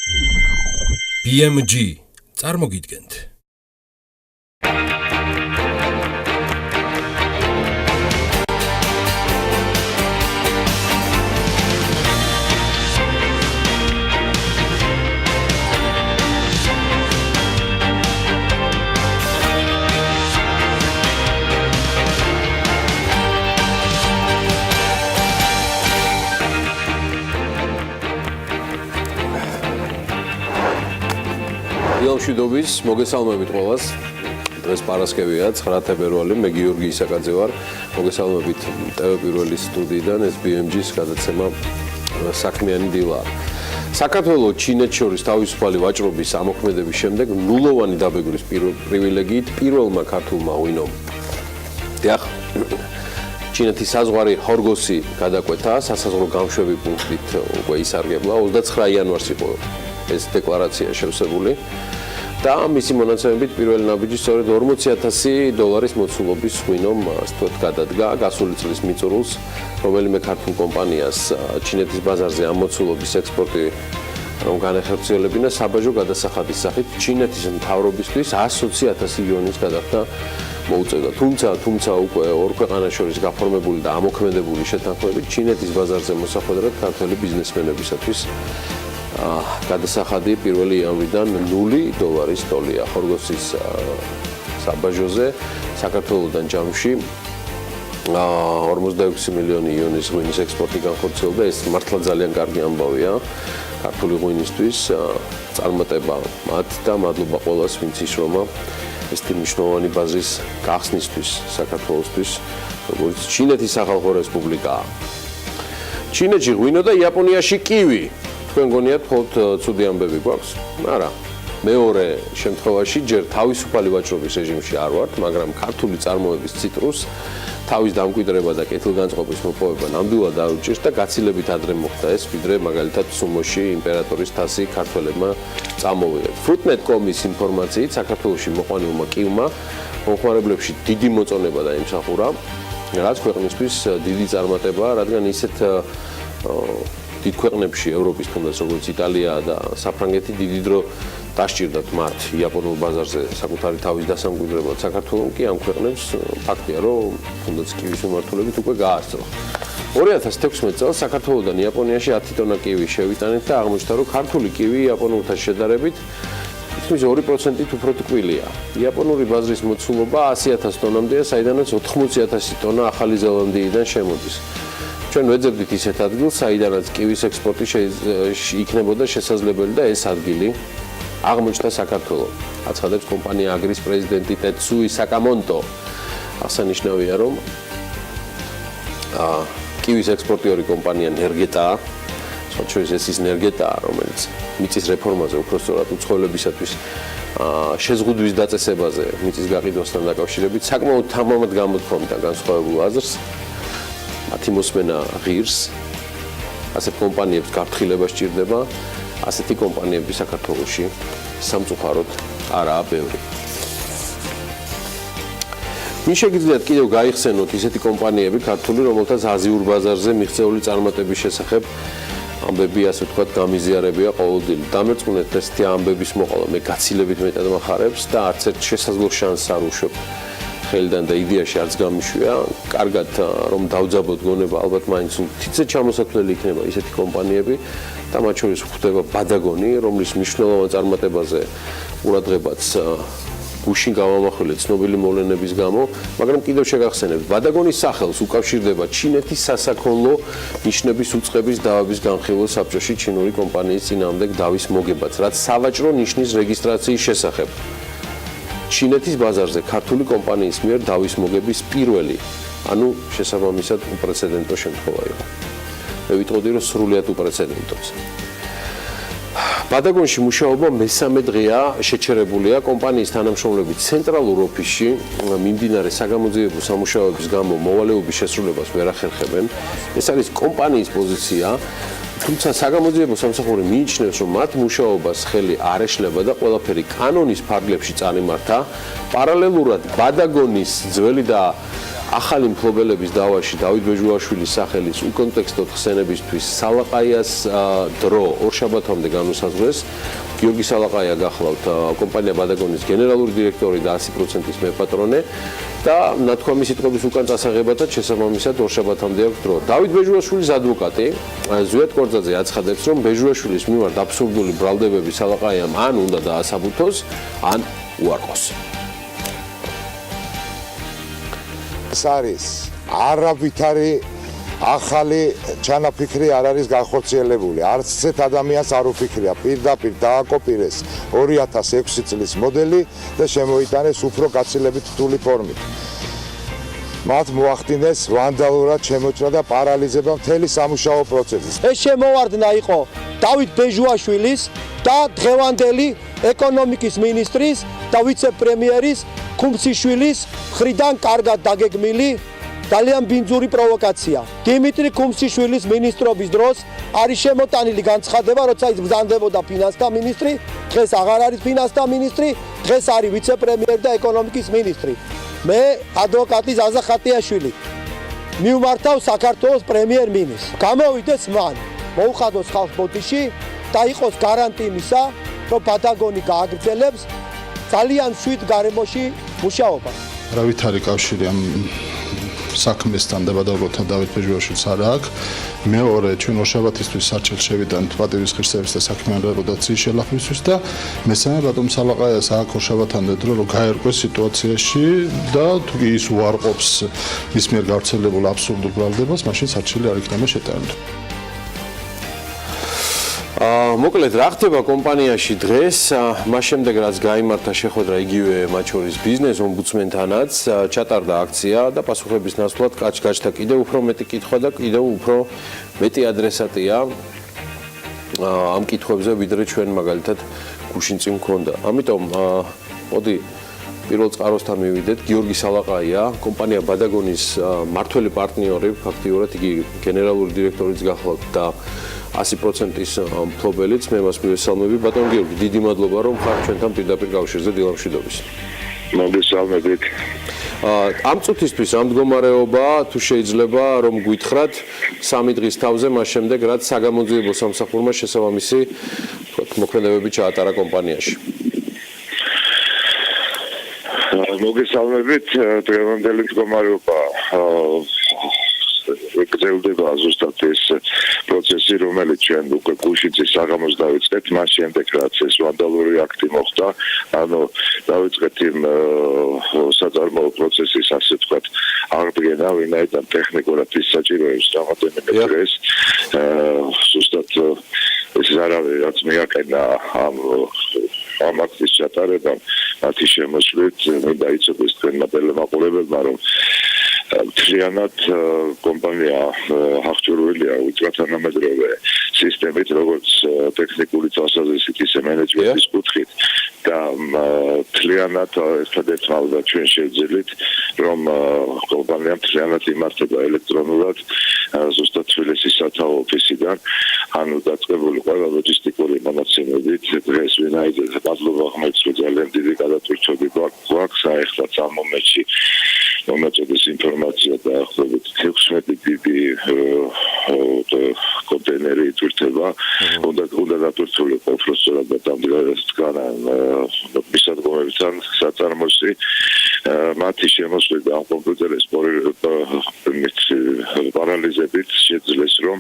BMG წარმოგიდგენთ. მშვიდობის მოგესალმებით ყველას. დღეს პარასკევია, 9 თებერვალი, მე გიორგი ისაკაძე ვარ. მოგესალმებით TV პირველი სტუდიიდან, ეს BMG-ს გადაცემა საქმიანი დილა. საქართველოს ჩინეთს შორის თავისუფალი ვაჭრობის ამოქმედების შემდეგ ნულოვანი დაბეგვრის პრივილეგიით პირველმა ქართულმა ღვინომ ჩინეთის საზღვარი ჰორგოსი გადაკვეთა, სასაზღვრო გამშვები პუნქტით უკვე ისარგებლა. 29 იანვარს იყო ეს დეკლარაცია შევსებული. და მისი მონაცემებით პირველი ნაბიჯი სწორედ $40,000 მოცულობის ღვინომ ასეთ გადადგა გასული წლის მიწურულს, რომელიმე ქართულ კომპანიას ჩინეთის ბაზარზე ამ მოცულობის ექსპორტი რომ განახორციელებინა საბაჟო გადასახადის სახით ჩინეთის მთავრობისთვის 120,000 იონის გადახდა მოუწევდა. თუმცა უკვე ორ ქვეყანას შორის გაფორმებული და ამოქმედებული შეთანხმებით ჩინეთის ბაზარზე მოსახვედრად ქართველი ბიზნესმენებისათვის გადასახადი 1 იანვრიდან $0 ტოლია. ხორგოსის საბაჟოზე საქართველოსთან ჯამში 46 მილიონი იონის ღვინის ექსპორტი განხორციელდა. ეს მართლა ძალიან კარგი ამბავია ქართული ღვინისთვის, წარმატება მათ და მადლობა ყველას, ვინც იშრომა ესეთი მნიშვნელოვანი ბაზრის გახსნისთვის საქართველოსთვის, როგორც ჩინეთის სახალხო რესპუბლიკაა. ჩინეთში ღვინო და იაპონიაში კივი. თქვენ გონიათ მხოლოდ ცუდი ამბები გვაქვს? არა. მეორე შემთხვევაში ჯერ თავისუფალი ვაჭრობის რეჟიმში არ ვართ, მაგრამ ქართული წარმოების ციტრუსს თავის დამკვიდრება და კეთილგანწყობის მოპოვება ნამდვილად არ უჭირს და გაცილებით ადრე მოხდა ეს, ვიდრე მაგალითად სუმოში იმპერატორის თასი ქართველებმა წამოვიღეთ. Fruitnet.com-ის ინფორმაციით საქართველოში მოყვანილმა კივმა მომხმარებლებში დიდი მოწონება დაიმსახურა, რაც ქვეყნისთვის დიდი წარმატებაა, რადგან ისეთ დიდ ქვეყნებში ევროპის თუნდაც როგორც იტალია და საფრანგეთი დიდი დრო დასჭირდათ მათ იაპონურ ბაზარზე საკუთარი თავის დასამკვიდრებლად. საქართველოს კი ამ ქვეყნებს ფაქტია, რომ თუნდაც კივის მიმართულებით უკვე გაასწრო. 2016 წელს საქართველოსთან იაპონიაში 10 ტონა კივი შევიტანეთ და აღმოჩნდა, რომ ქართული კივი იაპონურთან შედარებით თითქმის 2%-ით უფრო ტკბილია. იაპონური ბაზრის მოცულობა 100,000 ტონამდეა, საიდანაც 80,000 ტონა ახალი ზელანდიიდან შემოდის. ჩვენ ვეძებდით ისეთ ადგილს, საიდანაც კივის ექსპორტი იქნებოდა შესაძლებელი და ეს ადგილი აღმოჩნდა საქართველოს. აცხადებს კომპანია აგრის პრეზიდენტი ტეცუი საკამონტო. აღსანიშნავია, რომ კივის ექსპორტიორი კომპანია ნერგეტაა, სხვათა ეს ის ნერგეტაა, რომელიც მიწის რეფორმაზე, უფრო სწორად უცხოელებისათვის შეზღუდვის დაწესებაზე, მიწის გაყიდვასთან დაკავშირებით საკმაოდ თამამად გამოთქვამდა განსხვავებულ აზრს. მათი მოსმენა ღირს, ასეთ კომპანიებს გაფრთხილება სჭირდება, ასეთი კომპანიები საქართველოში სამწუხაროდ არაა ბევრი. მის შეგიძლიათ კიდევ გაიხსენოთ ისეთი კომპანიები ქართული, რომელთაც აზიურ ბაზარზე მიღწეული წარმატების შესახებ ამბები, ასე ვთქვათ, გამიზიარებია ყოველდღიურად. დამერწმუნეთ ესეთი ამბების მოყოლა მე გაცილებით მეტად მახარებს და არც ერთ შესაძლო შანსს არ უშვებ. ხელიდან და იდეაში არც გამიშვია, კარგად რომ დავძაბოთ გონება, ალბათ მაინც თითზე ჩამოსათვლელი იქნება ისეთი კომპანიები და მათ შორის გვხვდება ბადაგონი, რომლის მნიშვნელოვან წარმატებაზე ყურადღებაც გუშინ გავამახვილეთ ცნობილი მოვლენების გამო, მაგრამ კიდევ შეგახსენებთ, ბადაგონის სახელს უკავშირდება ჩინეთის სასაქონლო ნიშნების უწყების დავების განხილვა საბჭოში ჩინური კომპანიის წინააღმდეგ დავის მოგებაც, რაც სავაჭრო ნიშნის რეგისტრაციის შესახებ. ჩინეთის ბაზარზე ქართული კომპანიის მიერ დავის მოგების პირველი, ანუ შესაბამისად უპრეცედენტო შემთხვევა იყო. მე ვიტყოდი, რომ სრულად უპრეცედენტოც. ბადაგონში მუშაობა მესამე დღეა შეჩერებულია კომპანიის თანამშრომლები ცენტრალურ ოფისში მიმდინარე საგამოძიებო სამუშაოების გამო მოვალეობის შესრულებას ვერ ახერხებენ. ეს არის კომპანიის პოზიცია. თუმცა საგამოძიებო სამსახური მიიჩნევს, რომ მათ მუშაობას ხელი არ ეშლება და ყველაფერი კანონის ფარგლებში წარიმართა. პარალელურად ბადაგონის ძველი და ახალი მფლობელების დავაში დავით ბეჟუაშვილის სახელის უკონტექსტოდ ხსენებისთვის სალაყაიას დრო ორშაბათამდე განუსაზღვრეს. გიორგი სალაყაია გახლავთ კომპანია ბადაგონის გენერალური დირექტორი და 100%-ის მეპატრონე და ნათქვამი სიტყვების უკან წასაღებადად შესაბამისად ორშაბათამდე აქვს დრო. დავით ბეჟუაშვილის ადვოკატი ზვიად კორძაძე აცხადებს, რომ ბეჟუაშვილის მიმართ აბსურდული ბრალდებები სალაყაიამ ან უნდა დაასაბუთოს, ან უარყოს. ეს არის არავითარი ახალი ჩანაფიქრი არ არის განხორციელებული. არც ცეთ ადამიანს არ უფიქრია პირდაპირ დააკოპირეს 2006 წლის მოდელი და შემოიტანეს უფრო გაცილებით რთული ფორმით. მათ მოახდინეს ვანდალურად შემოჭრა და პარალიზება მთელი სამუშაო პროცესის. ეს შემოვარდნა იყო დავით ბეჟუაშვილის და დღევანდელი ეკონომიკის მინისტრის და ვიცე-პრემიერის ქუმსიშვილის მხრიდან კარგად დაგეგმილი ძალიან ბინძური პროვოკაცია. დიმიტრი ქუმსიშვილის მინისტრობის დროს არის შემოტანილი განცხადება, როცა ის ბრძანდებოდა ფინანსთა მინისტრი, დღეს აღარ არის ფინანსთა მინისტრი, დღეს არის ვიცე-პრემიერი და ეკონომიკის მინისტრი. მე ადვოკატი ზაზა ხატიაშვილი მივმართავ საქართველოს პრემიერ-მინისტრს. გამოვიდეს მან, მოუხადოს ხალხს ბოდიში და იყოს გარანტი იმისა, რომ ბადაგონი გააგრძელებს ძალიან მშვიდ გარემოში მუშაობა. არავითარი კავშირი ამ საქმესთან და ბადაგონთან დავით ბეჟუაშვილს არ აქვს. მეორე, ჩვენ ორშაბათისთვის საჩელ შევიტანთ პატივის ღირსების და საქმიანი რეპუტაციის შელახვისთვის და მესამე ბატონ სალაყაიას აქ ორშაბათამდე დრო რომ გაერკვეს სიტუაციაში და თუ კი ის უარყოფს მის მიერ გავრცელებულ აბსურდულ ბრალდებას, მაშინ საჩელი არ იქნება შეტანილი. მოკლედ რა ხდება კომპანიაში დღეს, მას შემდეგ რაც გაიმართა შეხვედრა იგივე მათ შორის ბიზნეს ომბუდსმენთანაც, ჩატარდა აქცია და პასუხების ნაცვლად გაჩნდა კიდევ უფრო მეტი კითხვა და კიდევ უფრო მეტი ადრესატია ამ კითხვებზე, ვიდრე ჩვენ მაგალითად გუშინ წინ მქონდა. ამიტომ მოდი პირველ წყაროსთან მივიდეთ. გიორგი სალაყაია, კომპანია ბადაგონის მმართველი პარტნიორი, ფაქტიურად იგი გენერალური დირექტორიც გახლავთ და 100%-ის მფლობელიც. მე მას მივესალმები. ბატონ გიორგი, დიდი მადლობა, რომ ხართ ჩვენთან პირდაპირ კავშირზე დილა მშვიდობის. მოგესალმებით. ამ წუთისთვის ამ მდგომარეობა თუ შეიძლება რომ გვითხრათ 3 დღის თავზე, მას შემდეგ რაც საგამოძიებო სამსახურმა შესაბამისი მოქმედებები ჩაატარა კომპანიაში. მოგესალმებით. დღევანდელი მდგომარეობა გრძელდება ზუსტად ეს პროცესი, რომელიც ჩვენ უკვე გუშინწის საღამოს დავიწყეთ, მას შემდეგ რაც ეს ვანდალური აქტი მოხდა, ანუ დავიწყეთ იმ საწარმოო პროცესის, ასე ვთქვათ, აღდგენა, ვინაიდან ტექნიკურად ის საჭიროებს რამდენიმე დღეს. ზუსტად ეს არავის რაც მიაყენა ამ აქტის ჩატარებამ, მათი შემოსვლით მინდა იცოდეს თქვენმა ტელემაყურებელმა, რომ მთლიანად კომპანია აღჭურვილია უწრათანამედროვე სისტემით, როგორც ტექნიკური თვალსაზრისით, ისე მენეჯმენტის კუთხით და მთლიანად ერთადერთი ალბათ ჩვენ შევძელით, რომ კომპანია მთლიანად იმართება ელექტრონულად, ზუსტად თბილისის სათაო ოფისიდან, ანუ დაწყებული ყველა ლოჯისტიკური მონაცემებით. დღეს ვინაიდან მადლობა ღმერთს, ძალიან დიდი გადატვირთვები გვაქვს, ეხლაც ამ მომენტში მომაწოდეს ინფორმაცია და ახლობით 16 დიდი კონტეინერი იტვირთება. უნდა დატვირთულიყო უბრალოდ და დამდგარებთან მისადგომებთან საწარმოში. მათი შემოსვლით და ამ კომპიუტერის პარალიზებით შეძლეს, რომ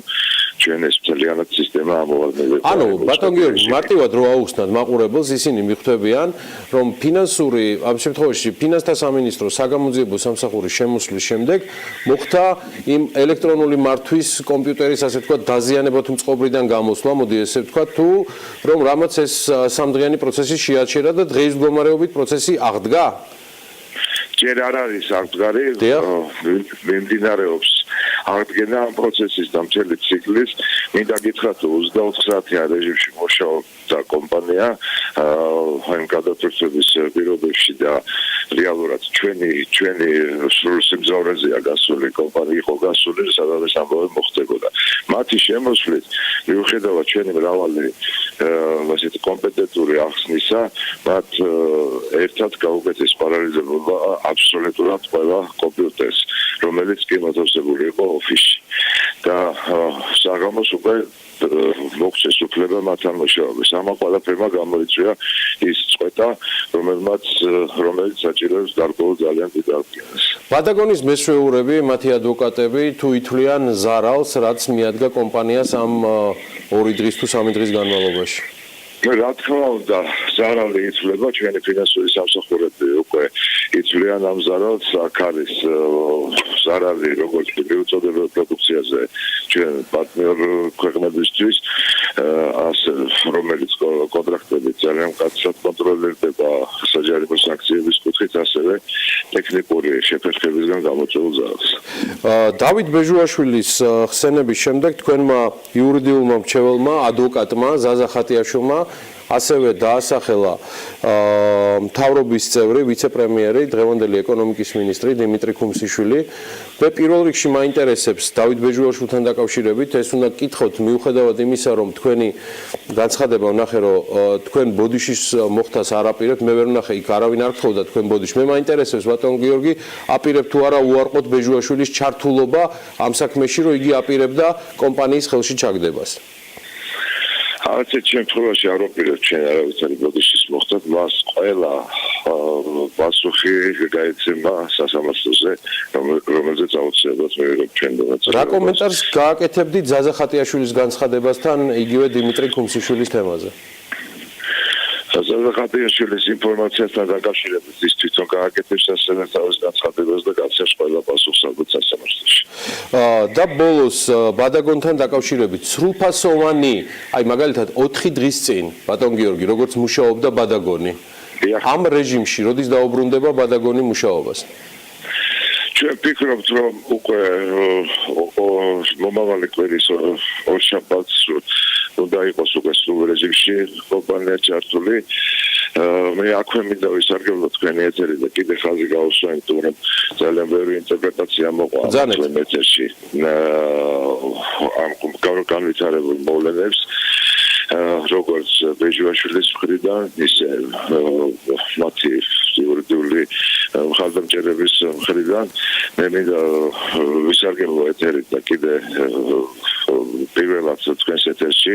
ჩვენ ეს მთლიანად სისტემა ამოვარდნილება. ანუ ბატონ გიორგი, მარტივად რო აუხსნათ მაყურებელს, ისინი მიხვდებიან, რომ ფინანსური, ამ შემთხვევაში ფინანსთა სამინისტროს საგამოძიებო სამსახურის შემოსვლის შემდეგ მოხდა იმ ელექტრონული მართვის კომპიუტერის, ასე ვთქვათ, დაზიანება თუ წყობრიდან გამოსვლა, მოდი ესე ვთქვათ, თუ რომ რამაც ეს სამდღიანი პროცესი შეაჩერა და დღეის მდგომარეობით პროცესი აღდგა? ჯერ არ არის აღდგარი, მიმდინარეობს აღდგენა ამ პროცესის და მთელი ციკლის. მინდა გითხრათ, 24 საათიან რეჟიმში მუშაობდა კომპანია ამ გადატვირთვების პირობებში და რეალურად ჩვენი სრულ სიმძლავრეზეა გასული, კომპანია იყო გასული, სადაც ამბავი მოხდებოდა. მათი შემოსვლით, მიუხედავად ჩვენი მრავალი ასეთი კომპეტენტური ახსნისა, მათ ერთად გაუკეთეს პარალელიზება აბსოლუტურად ყველა კომპიუტერს, რომელიც კი მოთავსებული იყო ოფისში. და საღამოს უკვე მოგწეს უფლება მათთან მუშაობის. ამან ყველაფერმა გამოიწვია ის წყვეტა, რომელიც საჭიროებს გარკვეულ ძალიან დიდ აღდგენას. ბადაგონის მესვეურები, მათი ადვოკატები თუ ითვლიან ზარალს, რაც მიადგა კომპანიას ამ 2 დღის თუ 3 დღის განმავლობაში. რა თქმა უნდა, ზარალი ითვლება, ჩვენი ფინანსური სამსახურები უკვე ითვლიან ამ ზარალს, აქ არის ზარალი როგორც მიუწოდებელ პროდუქციაზე ჩვენ პარტნიორ ქვეყნებისთვის, ასე რომელიც კონტრაქტებით ძალიან მკაცრად კონტროლირდება საჯარიმო სანქციების კუთხით, ასევე ტექნიკური შეფერხებისგან გამოწვეულ ზარალს. დავით ბეჟუაშვილის ხსენების შემდეგ თქვენმა იურიდიულმა მრჩეველმა, ადვოკატმა ზაზა ხატიაშვილმა ასევე დაასახელა მთავრობის წევრი, ვიცე-პრემიერი, დღევანდელი ეკონომიკის მინისტრი დიმიტრი ქუმსიშვილი. მე პირველ რიგში მაინტერესებს დავით ბეჟუაშვილთან დაკავშირებით, ეს უნდა გკითხოთ მიუხედავად იმისა, რომ თქვენი განცხადება ვნახე, რომ თქვენ ბოდიშის მოხდას არ აპირებთ, მე ვერ ვნახე იქ არავინ არ გთხოვდა თქვენ ბოდიში. მე მაინტერესებს ბატონ გიორგი, აპირებთ თუ არა უარყოთ ბეჟუაშვილის ჩართულობა ამ საქმეში, რომ იგი აპირებდა კომპანიის ხელში ჩაგდებას. არც ერთ შემთხვევაში არ ვაპირებ ჩვენ არავითარი ბოდიშის მოხდათ, მას ყველა პასუხი გაეცემა სასამართლოზე, რომელზეც აუცილებლად მივიღებთ ჩვენ მონაწილეობას. რა კომენტარს გააკეთებდით ზაზა ხატიაშვილის განცხადებასთან იგივე დიმიტრი ქუმსიშვილის თემაზე? ზაზა ხატიაშვილის ინფორმაციასთან დაკავშირებით ის თვითონ გააკეთებს ასევე თავის განცხადებას და გაცემს ყველა პასუხს ალბათ სასამართლოში. და ბოლოს ბადაგონთან დაკავშირებით სრულფასოვანი, აი მაგალითად 4 დღის წინ ბატონ გიორგი, როგორც მუშაობდა ბადაგონი. ამ რეჟიმში როდის დაუბრუნდება ბადაგონი მუშაობას? ჩვენ ვფიქრობთ, რომ უკვე მომავალი კვირის ორშაბათს უნდა იყოს უკვე სრულ რეჟიმში კომპანია ჩართული. მე აქვე მინდა ვისარგებლო თქვენი ეთერი და კიდე ხაზი გავუსვა, იმიტომ რომ ძალიან ბევრი ინტერპრეტაცია მოყვა ამ ეთერში ამ განვითარებულ მოვლენებს, როგორც ბეჟუაშვილის მხრიდან, ისე მათი იურიდიული მხარდამჭერების მხრიდან. მე მინდა ვისარგებლო ეთერით და კიდე პირველად თქვენს ეთერში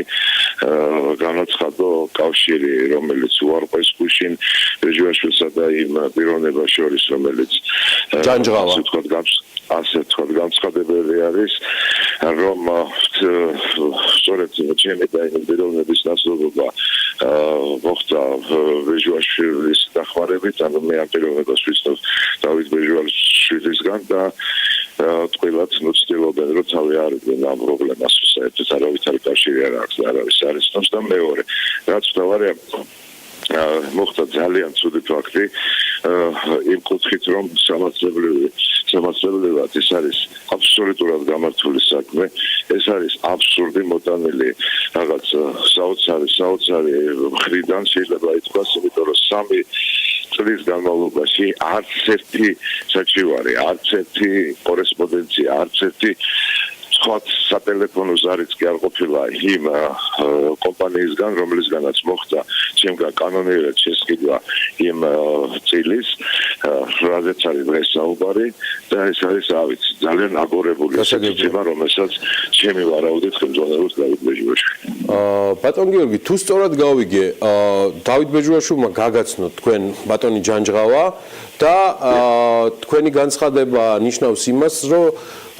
განაცხადო კავშირი, რომელიც უარყვეს გუშინ ბეჟუაშვილსა და იმ პიროვნებას შორის, რომელიც ასე თქვა განცხადებელი არის, რომ სწორედ ჩემი და იმ პიროვნების ნაცნობობა მოხდა ბეჟუაშვილის დახმარებით, ანუ მე ამ პიროვნებას ვიცნობ დავით ბეჟუაშვილისგან და ტყუილად ცდილობენ, რომ თავი არ იდგნენ ამ პრობლემას, საერთოდ არავითარი კავშირი არ აქვს და არავის არ იცნობს. და მეორე, რაც მთავარია, მოხდა ძალიან ცუდი ფაქტი იმ კუთხით, რომ სამართლებრივად ეს არის აბსოლუტურად გამართული საქმე, ეს არის აბსურდი მოტანილი რაღაც საოცარი მხრიდან, შეიძლება ითქვას, იმიტომ რომ 3 წლის განმავლობაში არც ერთი საჩივარი, არც ერთი კორესპონდენცია, არც ერთი სხვა სატელეფონო ზარიც კი არ ყოფილა იმ კომპანიისგან, რომლისგანაც მოხდა ჩემგან კანონიერად შესყიდვა იმ წილის, რაზეც არის დღეს საუბარი და ეს არის, რა ვიცი, ძალიან აგორებული სიტუაცია, რომელსაც ჩემი ვარაუდით ხელმძღვანელობს დავით ბეჟუაშვილი. ბატონ გიორგი, თუ სწორად გავიგე, დავით ბეჟუაშვილმა გაგაცნოთ თქვენ ბატონი ჯანჯღავა და თქვენი განცხადება ნიშნავს იმას, რომ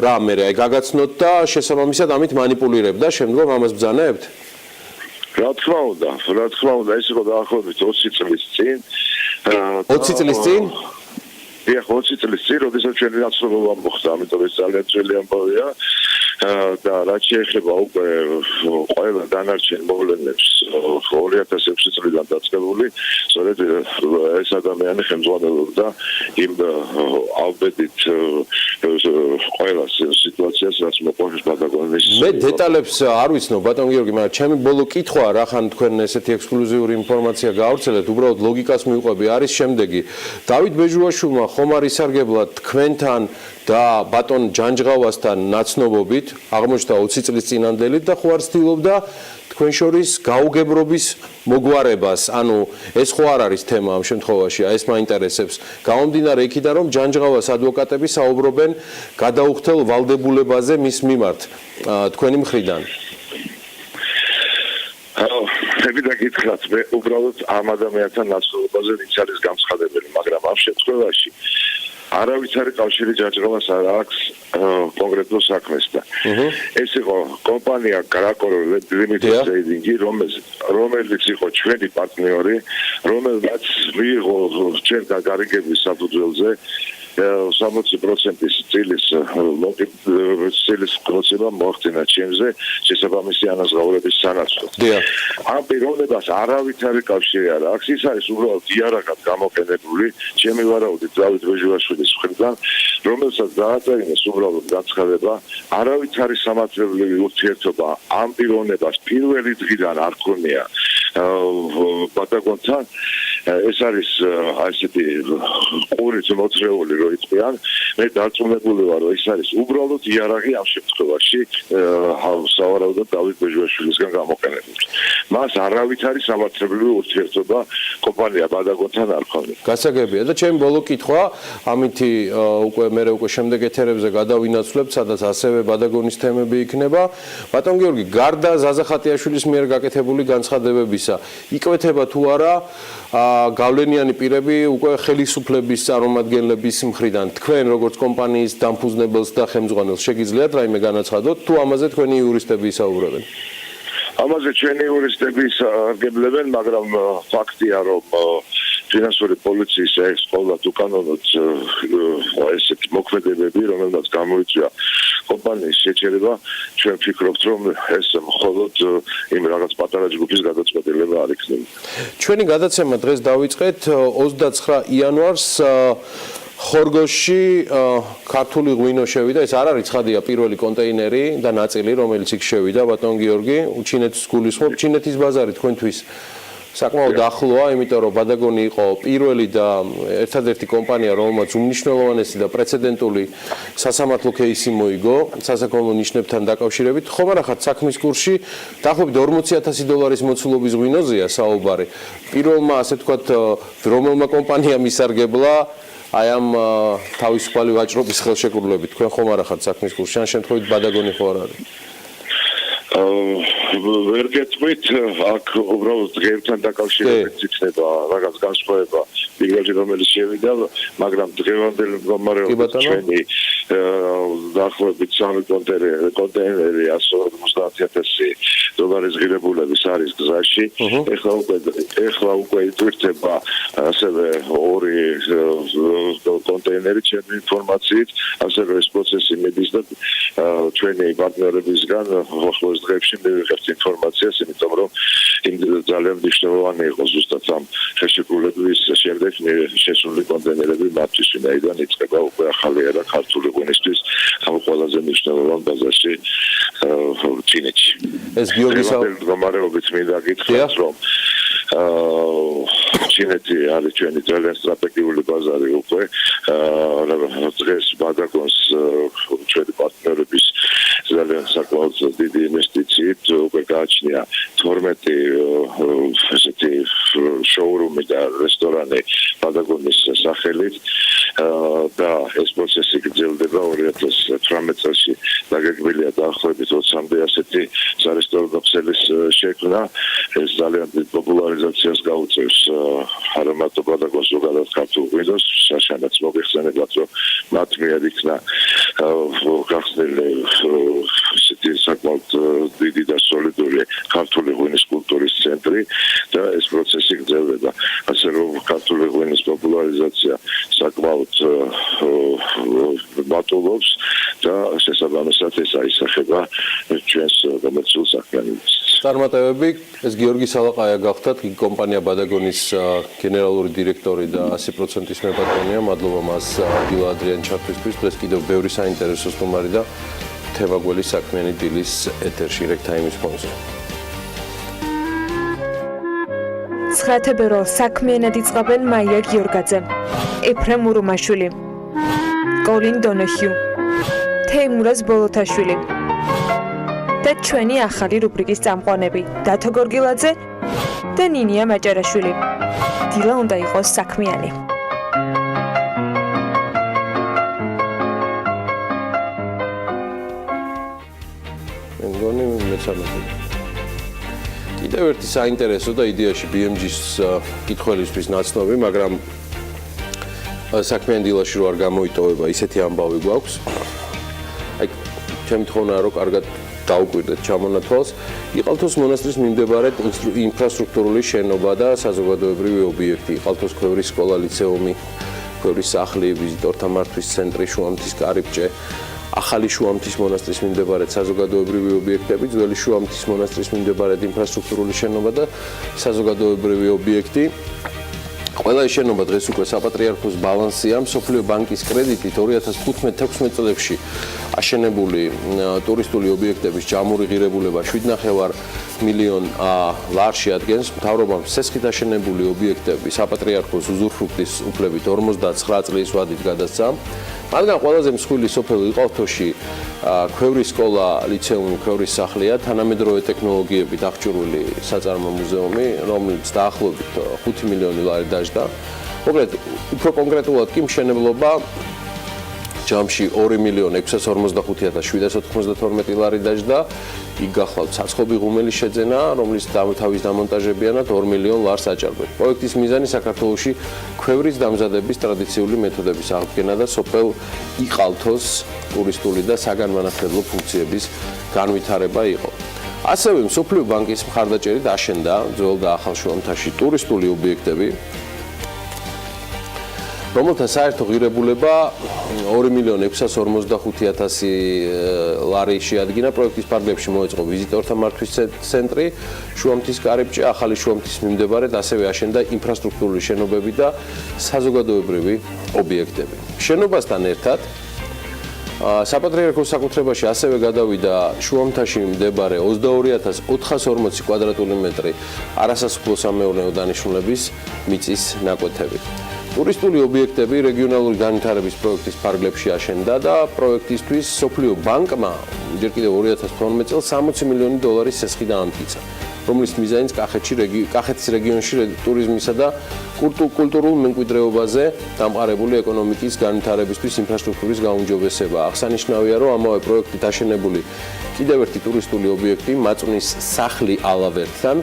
რა მე გაგაცნოთ და შესაბამისად ამით მანიპულირებდა, შემდგომ ამას ბძანებთ? რა თქმა უნდა, ეს იყო დაახლოებით 20 წლის წინ. 20 წლის წინ? დიახ, 20 წლის წინ, როდესაც ჩვენი ნაცნობობა მოხდა, ამიტომ ეს ძალიან ძველი ამბავია. და რაც შეეხება უკვე ყველა დანარჩენ მოვლენებს 2006 წლიდან დაწყებული, სწორედ ეს ადამიანი ხელმძღვანელობდა იმ ალბედით ყველა სიტუაციას, რაც მოყვანს ბადაგონის. მე დეტალებს არ ვიცნობ, ბატონ გიორგი, მაგრამ ჩემი ბოლო კითხვა, რახან თქვენ ესეთი ექსკლუზიური ინფორმაცია გაავრცელეთ, უბრალოდ ლოგიკას მივყვები, არის შემდეგი. დავით ბეჟუაშვილმა ხომ არ ისარგებლა თქვენთან და ბატონ ჯანჯღავასთან ნაცნობობით, აღმოჩნდა 20 წლის წინანდელით და ხო არ ცდილობდა თქვენ შორის გაუგებრობის მოგვარებას, ანუ ეს ხო არ არის თემა ამ შემთხვევაში, ეს მაინტერესებს. გამომდინარე იქიდან, რომ ჯანჯღავას ადვოკატები საუბრობენ გადაუხდელ ვალდებულებაზე მის მიმართ თქვენი მხრიდან. მე დაგითხრათ, მე უბრალოდ ამ ადამიანთან ნაცნობაზე ვინც არის გამცხადებელი, მაგრამ ამ შემთხვევაში არავითარი კავშირი ჯანჯღავას არ აქვს კონკრეტულ საქმესთან. ეს იყო კომპანია Grakor Limited Trading, რომელიც იყო ჩვენი პარტნიორი, რომელმაც მიიღო ჩვენთან გარიგების საფუძველზე 60%-ის წილის პროცენტა მოახდინა ჩემზე შესაბამისი ანაზღაურების სანაცვლოდ. ამ პიროვნებას არავითარი კავშირი არ აქვს, ის არის უბრალოდ იარაღად გამოყენებული ჩემი ვარაუდით დავით ბეჟუაშვილის მხრიდან, რომელსაც დააწერინეს უბრალოდ განცხადება, არავითარი სამართლებრივი ურთიერთობა ამ პიროვნებას პირველი დღიდან არ ქონია ბატაგონთან. ეს არის ასეთი ყურით მოწრეული რო იყვიან, მე დარწმუნებული ვარ, რომ ეს არის უბრალოდ იარაღი ამ შემთხვევაში სავარაუდოდ დავით ბეჟუაშვილისგან გამოყენებული. მას არავითარი სამართლებრივი ურთიერთობა კომპანია ბადაგონთან არ ქონია. გასაგებია და ჩემი ბოლო კითხვა, ამითი უკვე შემდეგ ეთერებზე გადავინაცვლებთ, სადაც ასევე ბადაგონის თემები იქნება. ბატონ გიორგი, გარდა ზაზახატიაშვილის მიერ გაკეთებული განცხადებებისა, იკვეთება თუ არა გავლენიანი პირები უკვე ხელისუფლების წარმომადგენლების მხრიდან თქვენ როგორც კომპანიის დამფუძნებელს და ხელმძღვანელს შეგიძლიათ რაიმე განაცხადოთ თუ ამაზე თქვენი იურისტები ისაუბრებენ? ამაზე ჩვენი იურისტები არგებლებენ, მაგრამ ფაქტია, რომ ფინანსური პოლიციის ექსპოლად უკანონოდ ესეთი მოქმედებები, რომელმაც გამოიწვია კომპანიის შეჩერება, ჩვენ ვფიქრობთ, რომ ეს მხოლოდ იმ რაღაც პატარა ჯგუფის გადაწყვეტილება არ იქნება. ჩვენი გადაცემა დღეს დავიწყეთ 29 იანვარს ხორგოში ქართული ღვინო შევიდა, ეს არ არის ცხადია პირველი კონტეინერი და ნაწილი, რომელიც იქ შევიდა, ბატონ გიორგი, ჩინეთის გულისხმობ, ჩინეთის ბაზარი თქვენთვის საკმაოდ ახლოა, იმიტომ რომ ბადაგონი იყო პირველი და ერთადერთი კომპანია, რომელმაც უმნიშვნელოვანესი და პრეცედენტული სასამართლო кейსი მოიგო სასაქონლო ნიშნებთან დაკავშირებით. ხომ არა ხართ საქმის კურსში, დაახლოებით $40,000 მოცულობის ღვინოზეა საუბარი. პირველმა, ასე ვთქვათ, რომელმა კომპანიამ ისარგებლა აი ამ თავისუფალი ვაჭრობის ხელშეკრულებით. თქვენ ხომ არა ხართ საქმის კურსში, ან შემთხვევით ბადაგონი ხო არ არის? ვერ გეტყვით, აქ უბრალოდ დღეებთან დაკავშირებით იქნება რაღაც განსხვავება პირველი რომელიც შევიდა, მაგრამ დღევანდელი მდგომარეობით ჩვენი დაახლოებით 3 კონტეინერი $150,000 ღირებულების არის გზაში. ეხლა უკვე იტვირთება ასევე 2 კონტეინერი ჩემი ინფორმაციით, ასევე ეს პროცესი მიდის და ჩვენი პარტნიორებისგან ახლოს დღეებში მივიღებთ ინფორმაციას, იმიტომ რომ ძალიან მნიშვნელოვანი იყო ზუსტად ამ ხელშეკრულების შემდეგ შესული კონტეინერები მათთვის, ვინაიდან იწყება უკვე ახალი ერა ქართული ღვინისთვის ამ ყველაზე მნიშვნელოვან ბაზარში ჩინეთში. ეს გიორგის მდგომარეობით მინდა გითხრათ, რომ ჩინეთი არის ჩვენი ძალიან სტრატეგიული ბაზარი უკვე დღეს ბადაგონს ჩვენი პარტნიორების ძალიან საკმაოდ დიდი ინვესტიციით უკვე გააჩნია 12 ესეთი შოურუმი და რესტორანი ბადაგონის სახელით და ეს პროცესი გრძელდება 2018 წელს დაგეგმილია დაახლოებით 20-მდე ასეთი სარესტორანო ქსელის შექმნა. ეს ძალიან დიდ პოპულარიზაციას გაუწევს არა მარტო ბადაგონს, ზოგადად ქართულ ღვინოს, საშანაც მოგეხსენებათ, რომ მათ მიერ იქნა გახსნილი ესეთი საკმაოდ დიდი და სოლიდური ქართული ღვინის კულტურის ცენტრი და ეს პროცესი გრძელდება. ასე რომ ქართული ღვინის პოპულარიზაცია საკმაოდ მატულობს და შესაბამისად ეს აისახება ჩვენს კომერციულ საქმიანობას. წარმატებები, ეს გიორგი სალაყაია გახდათ, კომპანია ბადაგონის გენერალური დირექტორი და 100%-ის მეპატრონია. მადლობა მას დილა ადრიან ჩართვისთვის. დღეს კიდევ ბევრი საინტერესო სტუმარი და თევაგველი საქმიანი დილის ეთერში რეგთაიმის ფონზე. 9 თებერვალს საქმიანად იწყებენ მაია გიორგაძე, ეფრემ ურუმაშვილი, კოლინ დონოჰიუ, თეიმურაზ ბოლოთაშვილი, და ჩვენი ახალი რუბრიკის წამყვანები დათო გორგილაძე და ნინია მაჭარაშვილი. დილა უნდა იყოს საქმიანი. მეგონი მეცანები. კიდევ ერთი საინტერესო და იდეაში BMG-ს კითხველისთვის ნაცნობი, მაგრამ საქმიანი დილაში რო არ გამოიტოვება, ისეთი ამბავი გვაქვს. აი, ჩემი თხოვნაა რომ კარგად დაუკვირდეთ ჩამონათვალს. იყალთოს მონასტრის მიმდებარედ ინფრასტრუქტურული შენობა და საზოგადოებრივი ობიექტი, იყალთოს ქვევრის სკოლა, ლიცეუმი, ქვევრის სახლი, ვიზიტორთა მართვის ცენტრი, შუამთის კარიბჭე, ახალი შუამთის მონასტრის მიმდებარედ საზოგადოებრივი ობიექტები, ძველი შუამთის მონასტრის მიმდებარედ ინფრასტრუქტურული შენობა და საზოგადოებრივი ობიექტი. ყველა ეს შენობა დღეს უკვე საპატრიარქოს ბალანსია, მსოფლიო ბანკის კრედიტით 2015-16 წლებში აშენებული ტურისტული ობიექტების ჯამური ღირებულება 7,5 მილიონ ლარში ადგენს. მთავრობამ სესხით აშენებული ობიექტები საპატრიარქოს უზურპის უფლებით 59 წლის ვადით გადასცა. მათგან ყველაზე მსხვილი სოფელი იყალთოში ქვევრის სკოლა, ლიცეუმი, ქვევრის სახლია, თანამედროვე ტექნოლოგიებით აღჭურვილი საწარმო მუზეუმი, რომელიც დაახლოებით 5 მილიონი ლარი დაჯდა. მოკლედ, უფრო კონკრეტულად კი მშენებლობა ჯამში 2,645,792 ლარი დაჯდა. იქ გახლავთ საცხობი ღუმელი შეძენა, რომლის თავის დამონტაჟებიანად 2 მილიონ ლარს აჭარბებს. პროექტის მიზანი საქართველოში ქვევრის დამზადების ტრადიციული მეთოდების აღდგენა და სოფელ იყალთოს ტურისტული და საგანმანათლებლო ფუნქციების განვითარება იყო. ასევე მსოფლიო ბანკის მხარდაჭერით აშენდა ძველ და ახალ შუამთაში ტურისტული ობიექტები, რომელთა საერთო ღირებულება 2,645,000 ლარი შეადგინა. პროექტის ფარგლებში მოეწყო ვიზიტორთა მართვის ცენტრი, შუამთის კარიბჭე, ახალი შუამთის მიმდებარედ ასევე აშენდა ინფრასტრუქტურული შენობები და საზოგადოებრივი ობიექტები. შენობასთან ერთად საპატრიარქოს საკუთრებაში ასევე გადავიდა შუამთაში მდებარე 22,440 კვადრატული მეტრი არასასოფლო-სამეურნეო დანიშნულების მიწის ნაკვეთები. ტურისტული ობიექტები რეგიონალური განვითარების პროექტის ფარგლებში აშენდა და პროექტისთვის სოფლიო ბანკმა ჯერ კიდევ 2012 წელს 60 მილიონი დოლარის სესხი დაამტკიცა, რომლის მიზანიც კახეთის რეგიონში ტურიზმისა და კულტურულ მემკვიდრეობაზე დამყარებული ეკონომიკის განვითარებისთვის ინფრასტრუქტურის გაუმჯობესება. აღსანიშნავია, რომ ამავე პროექტით აშენებული კიდევ ერთი ტურისტული ობიექტი, მაწვნის სახლი ალავერტთან,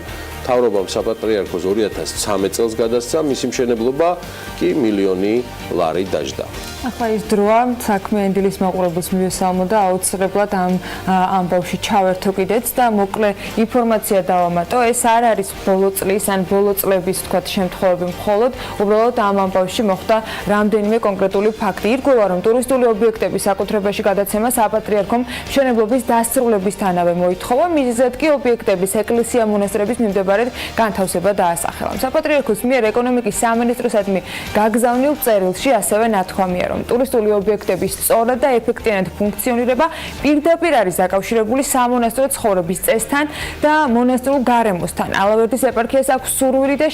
მთავრობამ საპატრიარქოს 2013 წელს გადასცა, მისი მშენებლობა კი მილიონი ლარი დაჯდა. ახლა ის დროა საქმიანი დილის მაყურებელს მივესალმო და აუცილებლად ამ ამბავში ჩავერთო კიდეც და მოკლე ინფორმაცია დავამატო. ეს არ არის ბოლო წლის ან ბოლო წლების თქვათ შემთხვევები მხოლოდ, უბრალოდ ამ ამბავში მოხდა რამდენიმე კონკრეტული ფაქტი. ირკვევა, რომ ტურისტული ობიექტების საკუთრებაში გადაცემა საპატრიარქომ მშენებლობის დასრულებისთანავე მოითხოვა, მიზეზად კი ობიექტების ეკლესია-მონასტრების მიმდებარედ განთავსება დაასახელა. საპატრიარქოს მიერ ეკონომიკის სამინისტროსადმი გაგზავნილ წერილში ასევე ნათქვამია, რომ ტურისტული ობიექტების სწორად და ეფექტიანად ფუნქციონირება პირდაპირ არის დაკავშირებული სამონასტრო ცხოვრების წესთან და მონასტრულ გარემოსთან. ალავერდის ეპარქიას აქვს სურვილი და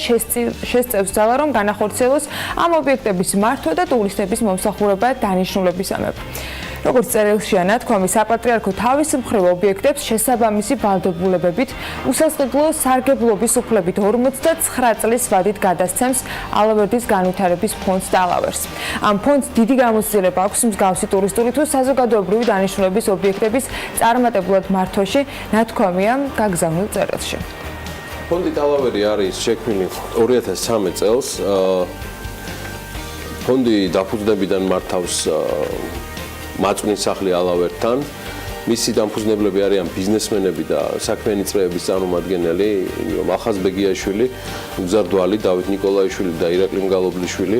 შესწევს ძალა, რომ განახორციელოს ამ ობიექტების მართვა და ტურისტების მომსახურება დანიშნულებისამებრ. როგორც წერილშია ნათქვამი, საპატრიარქო თავის მხრივ ობიექტებს შესაბამისი ვალდებულებებით უსასყიდლო სარგებლობის უფლებით 59 წლის ვადით გადასცემს ალავერდის განვითარების ფონდს და ალავერს. ამ ფონდს დიდი გამოცდილება აქვს მსგავსი ტურისტული თუ საზოგადოებრივი დანიშნულების ობიექტების წარმატებულად მართვაში, ნათქვამია გაგზავნილ წერილში. ფონდი ალავერი არის შექმნილი 2013 წელს. ფონდი დაფუძნებიდან მართავს მაწვნის სახლი ალავერტთან. მისი დამფუძნებლები არიან ბიზნესმენები და საქმიანი წრეების წარმომადგენელი, ახაზ ბეგიაშვილი, უგზარდვალი დავით ნიკოლაიშვილი და ირაკლი მგალობლიშვილი.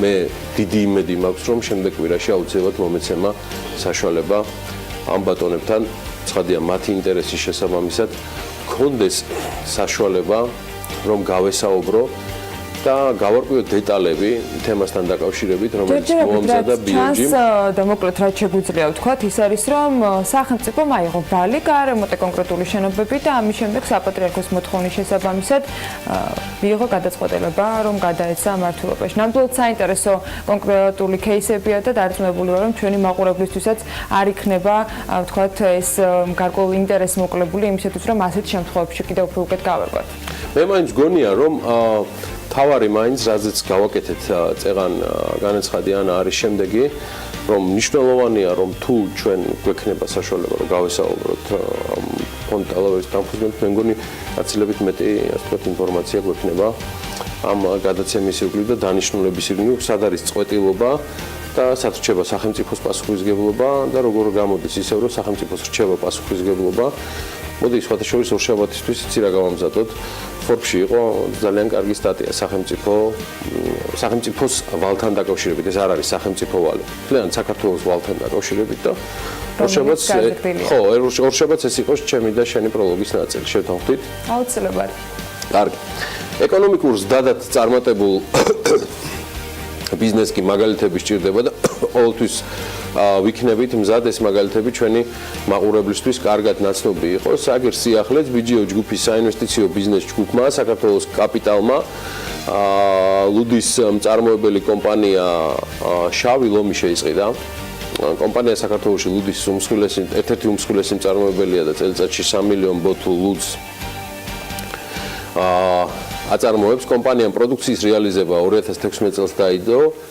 მე დიდი იმედი მაქვს, რომ შემდეგ კვირაში აუცილებლად მომეცემა საშუალება ამ ბატონებთან, ცხადია მათი ინტერესის შესაბამისად, გქონდეს საშუალება, რომ გავესაუბრო და გავარკვიოთ დეტალები თემასთან დაკავშირებით, რომელიც მოამზადა BMG. და მოკლედ რაც შეგვიძლია ვთქვათ, ის არის რომ სახელმწიფომ აიღო ბრალი გარემონტე კონკრეტული შენობები და ამის შემდეგ საპატრიარქოს მოთხოვნის შესაბამისად მიიღო გადაწყვეტილება, რომ გადაეცა მმართველობაში. ნამდვილად საინტერესო კონკრეტული кейსებია და დარწმუნებული ვარ, რომ ჩვენი მაყურებლისთვისაც არ იქნება, ვთქვათ, ეს გარკვეული ინტერესი მოკლებული იმისათვის, რომ ასეთ შემთხვევებში კიდევ უფრო უკეთ გავარკვათ. მე მაინც გონია, რომ თავარი მაინც რაზეც გავაკეთეთ წეღან განაცხადი ანა არის შემდეგი, რომ მნიშვნელოვანია, რომ თუ ჩვენ გვექნება საშუალება, რომ გავესაუბროთ ფონდ ტელევიზიის დამფუძნებლებს, მე მგონი გაცილებით მეტი, ასე ვთქვათ, ინფორმაცია გვექნება ამ გადაცემის ირგვლივ და დანიშნულების ირგვლივ, სად არის წყვეტილობა და სად რჩება სახელმწიფოს პასუხისმგებლობა და როგორ გამოდის ისევ, რომ სახელმწიფოს რჩება პასუხისმგებლობა. მოდი სხვათაშორის ორშაბათისთვის იცი რა გავამზადოთ. Forbes-ში იყო ძალიან კარგი სტატია სახელმწიფოს ვალთან დაკავშირებით. ეს არ არის სახელმწიფო ვალი. ძალიან საქართველოს ვალთან დაკავშირებით და ორშაბათს ეს იყო ჩემი და შენი პროლოგის ნაწილი. შევთანხმდით? აუცილებლად. კარგი. ეკონომიკურ ზდადად წარმატებულ ბიზნესს კი მაგალითები სჭირდება და ყოველთვის ვიქნებით მზად ეს მაგალითები ჩვენი მაყურებლისთვის კარგად ნაცნობი იყოს. აგერ სიახლეც BGO ჯგუფის საინვესტიციო ბიზნეს ჯგუფმა საქართველოს კაპიტალმა ლუდის მწარმოებელი კომპანია შავი ლომი შეისყიდა. კომპანია საქართველოში ლუდის ერთ-ერთი უმსხვილესი მწარმოებელია და წელიწადში 3 მილიონ ბოთლ ლუდს აწარმოებს. კომპანიამ პროდუქციის რეალიზება 2016 წელს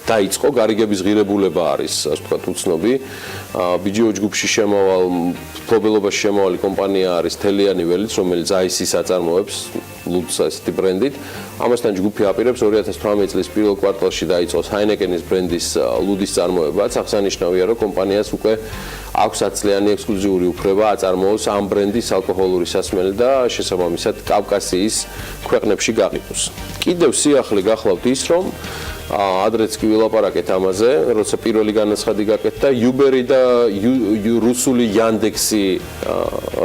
დაიწყო. გარიგების ღირებულება არის, ასე ვთქვათ, უცნობი. BGO ჯგუფში მფლობელობაში შემავალი კომპანია არის თელიანი ველიც, რომელიც ICE-ს აწარმოებს ლუდს ასეთი ბრენდით. ამასთან ჯგუფი აპირებს 2018 წლის პირველ კვარტალში დაიწყოს ჰაინეკენის ბრენდის ლუდის წარმოებაც. აღსანიშნავია, რომ კომპანიას უკვე აქვს 10 წლიანი ექსკლუზიური უფლება აწარმოოს ამ ბრენდის ალკოჰოლური სასმელი და შესაბამისად კავკასიის ქვეყნებში გაყიდოს. კიდევ სიახლე გახლავთ ის, რომ ადრეც კი ვილაპარაკეთ ამაზე, როცა პირველი განაცხადი გაკეთდა, Uber-ი და რუსული Yandex-ი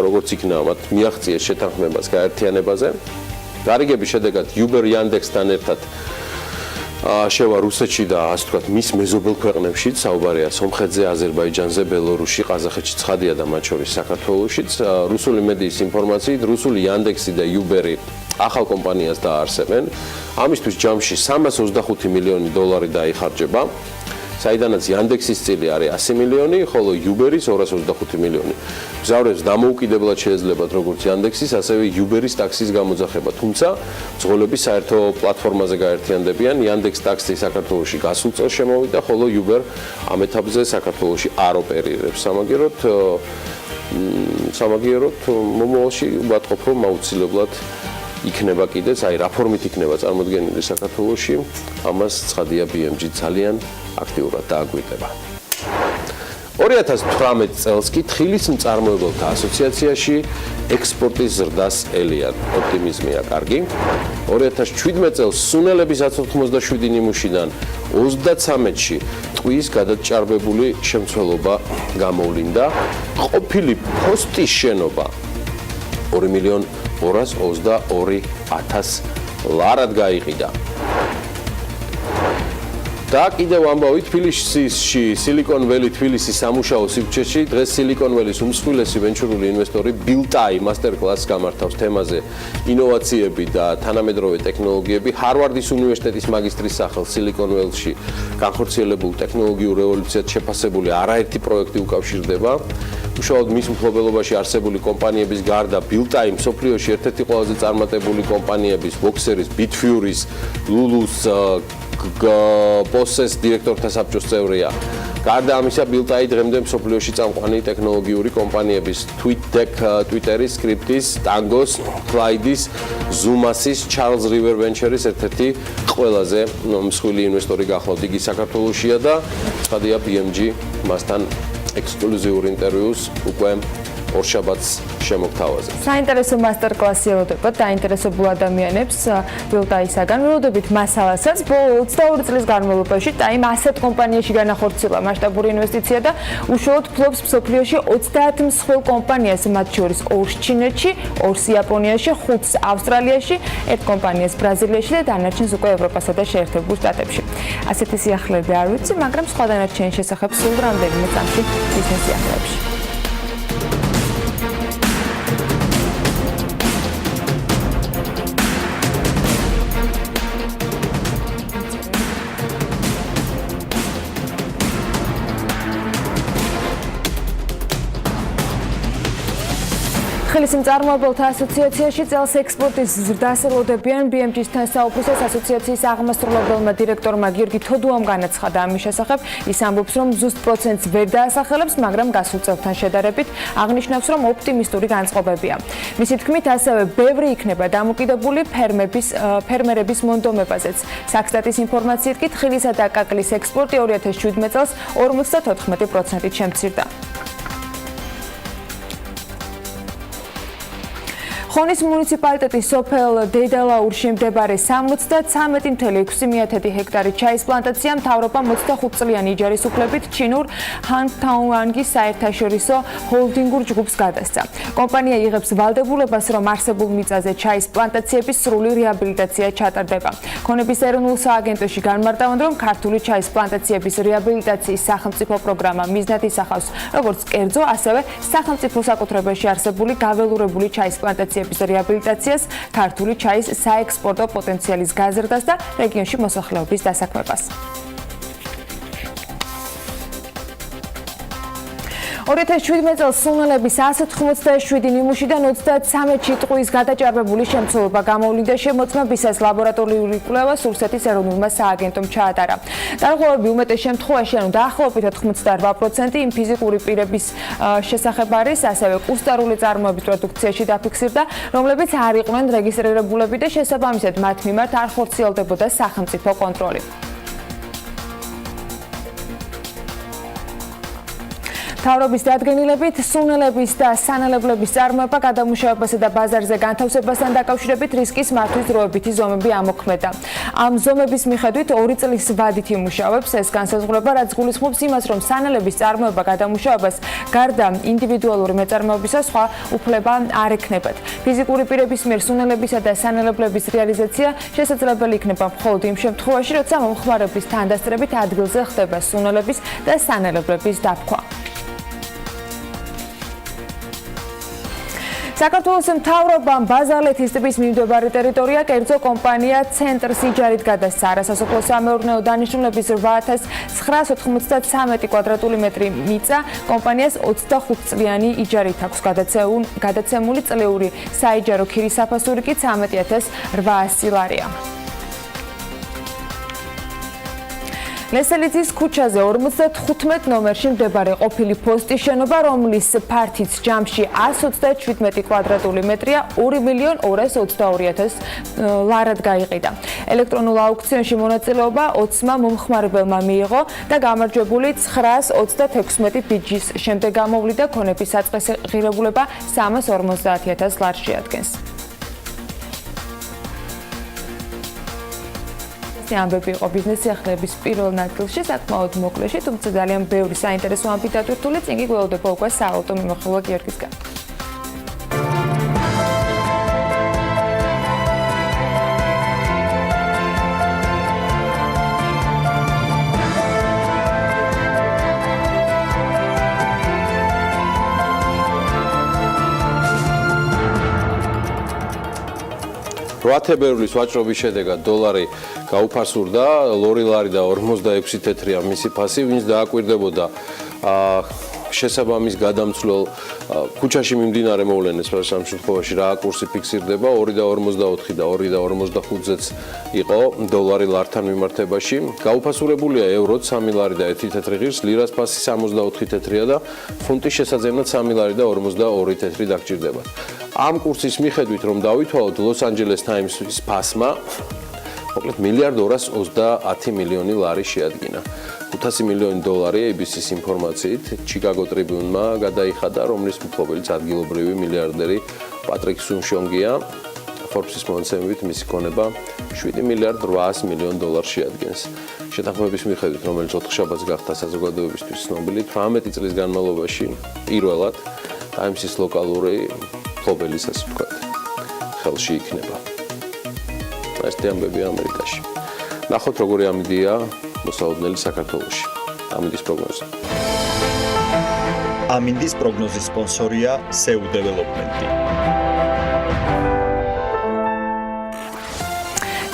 როგორც იქნა, მათ მიაღწიეს შეთანხმებას გაერთიანებაზე. გარიგების შედეგად Uber Yandex-თან ერთად შევა რუსეთში და ასე ვთქვათ, მის მეზობელ ქვეყნებშიც, საუბარია სომხეთზე, აზერბაიჯანზე, ბელორუსში, ყაზახეთში, ცხადია და მათ შორის საქართველოშიც. რუსული მედიის ინფორმაციით, რუსული Yandex-ი და Uber-ი ახალ კომპანიას დაარსებენ. ამისთვის ჯამში 325 მილიონი დოლარი დაიხარჯება. საიდანაც Yandex-ის წილი არის 100 მილიონი, ხოლო Uber-ის 225 მილიონი. მგზავრებს დამოუკიდებლად შეეძლებათ როგორც Yandex-ის, ასევე Uber-ის ტაქსის გამოძახება, თუმცა მძღოლები საერთო პლატფორმაზე გაერთიანდებიან. Yandex ტაქსი საქართველოში გასულ წელს შემოვიდა, ხოლო Uber ამ ეტაპზე საქართველოში არ ოპერირებს. სამაგიეროდ მომავალში ვატყობ, რომ აუცილებლად იქნება კიდეც, რა ფორმით იქნება წარმოდგენილი საქართველოში, ამას ცხადია BMG ძალიან აქტიურად დააგვირდება. 2018 წელს კი თხილის მწარმოებელთა ასოციაციაში ექსპორტის ზრდას ელიან. ოპტიმიზმია კარგი. 2017 წელს სუნელების 187 ნიმუშიდან 33-ში ტყვის გადაჭარბებული შემცველობა გამოვლინდა. ყოფილი ფოსტის შენობა 2.222.000 ლარად გაიყიდა. და კიდევ ამბავი თბილისში Silicon Valley თბილისის სამუშაო სივრცეში დღეს Silicon Valley-ის უმსხვილესი ვენჩურული ინვესტორი ბილტაი მასტერ-კლასს გამართავს თემაზე ინოვაციები და თანამედროვე ტექნოლოგიები. ჰარვარდის უნივერსიტეტის მაგისტრის სახელს Silicon Valley-ში განხორციელებულ ტექნოლოგიურ რევოლუციად შეფასებული არაერთი პროექტი უკავშირდება. უშუალოდ მის მფლობელობაში არსებული კომპანიების გარდა ბილტაი მსოფლიოში ერთ-ერთი ყველაზე წარმატებული კომპანიების Boxer-ის, Bitfury-ის, Lulu's პოსეს დირექტორთა საბჭოს წევრია. გარდა ამისა, ბილტაი დღემდე მსოფლიოში წამყვანი ტექნოლოგიური კომპანიების Twitter-ის, Script-ის, Tango-ის, Clyde-ის, Zoom-ის, Charles River Ventures-ის ერთ-ერთი ყველაზე მსხვილი ინვესტორი გახლავთ. იგი საქართველოშია და ცხადია BMG მასთან ექსკლუზიურ ინტერვიუს უკვე ორშაბათს შემოგთავაზე. საინტერესო მასტერკლასი ელოდება დაინტერესებულ ადამიანებს ვილტაისაგან. ველოდებით მასალასაც ბოლო 22 წლის განმავლობაში ტაიმ ასეთ კომპანიაში განახორციელა მასშტაბური ინვესტიცია და უშუალოდ ფლობს მსოფლიოში 30 მსხვილ კომპანიას, მათ შორის 2-ს ჩინეთში, 2-ს იაპონიაში, 5-ს ავსტრალიაში, 1 კომპანიას ბრაზილიაში და დანარჩენს უკვე ევროპასა და შეერთებულ შტატებში. ასეთი სიახლეები არ ვიცი, მაგრამ სხვა დანარჩენი შესახებ სულ რამდენიმე წამში ბიზნეს სიახლეებში. ხელისმწარმოებელთა ასოციაციაში წელს ექსპორტის ზრდას ელოდებიან. BMG-სთან საუბრისას ასოციაციის აღმასრულებელმა დირექტორმა გიორგი თოდუამ განაცხადა ამის შესახებ. ის ამბობს, რომ ზუსტ პროცენტს ვერ დაასახელებს, მაგრამ გასულ წელთან შედარებით აღნიშნავს, რომ ოპტიმისტური განწყობებია. მისი თქმით, ასევე ბევრი იქნება დამოკიდებული ფერმერების მონდომებაზეც. საქსტატის ინფორმაციით კი თხილისა და კაკლის ექსპორტი 2017 წელს 54%-ით შემცირდა. ხონის მუნიციპალიტეტის სოფელ დედალაურში მდებარე 73.6 ჰექტარი ჩაის პლანტაცია მთავრობამ 25 წლიანი იჯარის უფლებით ჩინურ ჰანტაუანგის საერთაშორისო ჰოლდინგურ ჯგუფს გადასცა. კომპანია იღებს ვალდებულებას, რომ არსებულ მიწაზე ჩაის პლანტაციების სრული რეაბილიტაცია ჩატარდება. ქონების ეროვნულ სააგენტოში განმარტავენ, რომ ქართული ჩაის პლანტაციების რეაბილიტაციის სახელმწიფო პროგრამა მიზნად ისახავს როგორც კერძო, ასევე სახელმწიფო საკუთრებაში არსებული გაველურებული ჩაის პლანტაციების რეაბილიტაციას, ქართული ჩაის საექსპორტო პოტენციალის გაზრდას და რეგიონში მოსახლეობის დასაქმებას. 2017 წელს სუნელების 187 ნიმუშიდან 33-ში ტყუის გადაჭარბებული შემცველობა გამოვლინდა. შემოწმებისას ლაბორატორიული კვლევა სურსეთის ეროვნულმა სააგენტომ ჩაატარა. დარღვევები უმეტეს შემთხვევაში, დაახლოებით 88% იმ ფიზიკური პირების შესახებ არის, ასევე კუსტარული წარმოების პროდუქციაში დაფიქსირდა, რომლებიც არ იყვნენ რეგისტრირებულები და შესაბამისად მათ მიმართ არ ხორციელდებოდა სახელმწიფო კონტროლი. მთავრობის დადგენილებით სუნელების და სანელებლების წარმოება, გადამუშავებასა და ბაზარზე განთავსებასთან დაკავშირებით რისკის მართვის დროებითი ზომები ამოქმედა. ამ ზომების მიხედვით 2 წლის ვადით იმუშავებს. ეს განსაზღვრება, რაც გულისხმობს იმას, რომ სანელების წარმოება, გადამუშავებას გარდა ინდივიდუალური მეწარმეობისა სხვა უფლება არ ექნებათ. ფიზიკური პირების მიერ სუნელებისა და სანელებლების რეალიზაცია შესაძლებელი იქნება მხოლოდ იმ შემთხვევაში, როცა მომხმარებლის თანდასწრებით ადგილზე ხდება სუნელების და სანელებლების დაფქვა. საქართველოს მთავრობამ ბაზალეთის ტბის მიმდებარე ტერიტორია კერძო კომპანია ცენტრს იჯარით გადასცა. არასასოფლო-სამეურნეო დანიშნულების 8,993 კვადრატული მეტრი მიწა კომპანიას 25 წლიანი იჯარით აქვს გადაცემული. წლიური საიჯარო ქირის საფასური კი 13,800 ლარია. ლესელიძის ქუჩაზე 55 ნომერში მდებარე ყოფილი პოსტის შენობა, რომლის ფართიც ჯამში 127 კვადრატული მეტრია, 2,222,000 ლარად გაიყიდა. ელექტრონულ აუქციონში მონაწილეობა 20-მა მომხმარებელმა მიიღო და გამარჯვებული 926 ბიჯის შემდეგ გამოვლიდა. ქონების საწყის ღირებულება 350,000 ლარს შეადგენს. ამბები იყო ბიზნეს სიახლეების პირველ ნაწილში, საკმაოდ მოკლეში, თუმცა ძალიან ბევრი საინტერესო ამბი დატვირთული. წინ კი გველოდება უკვე საავტო მიმოხილვა გიორგისგან. თებერვლის ვაჭრობის შედეგად დოლარი გაუფასურდა 2 ლარი და 46 თეთრია მისი ფასი, ვინც დააკვირდებოდა შესაბამის გადამცვლელ ქუჩაში მიმდინარე მოვლენებს ამ შემთხვევაში რა კურსი ფიქსირდება 2.44 და 2.45-ზეც იყო დოლარი ლართან მიმართებაში. გაუფასურებულია ევროც 3 ლარი და 1 თეთრი ღირს, ლირას ფასი 64 თეთრია და ფუნტის შესაძენად 3 ლარი და 42 თეთრი დაგჭირდება. ამ კურსის მიხედვით რომ დავითვალოთ ლოს-ანჯელეს ტაიმსის ფასმა მოკლედ $1.230 მილიონი ლარი შეადგინა. $500 მილიონი ABC-ის ინფორმაციით ჩიკაგო ტრიბიუნმა გადაიხადა, რომლის მფლობელიც ადგილობრივი მილიარდერი პატრიკ სუნშონგია. Forbes-ის მონაცემებით მისი ქონება $7.8 მილიონი შეადგენს. შეთანხმების მიხედვით, რომელიც 4 შაბათს გახდა საზოგადოებისთვის ცნობილი, 18 წლის განმავლობაში პირველად Times-ის ლოკალური მფლობელის, ასე ვთქვათ, ხელში იქნება. ესეთი ამბებია ამერიკაში. ნახოთ, როგორი ამინდია მოსალოდნელი საქართველოში. ამინდის პროგნოზი. ამინდის პროგნოზის სპონსორია SEU Development-ი.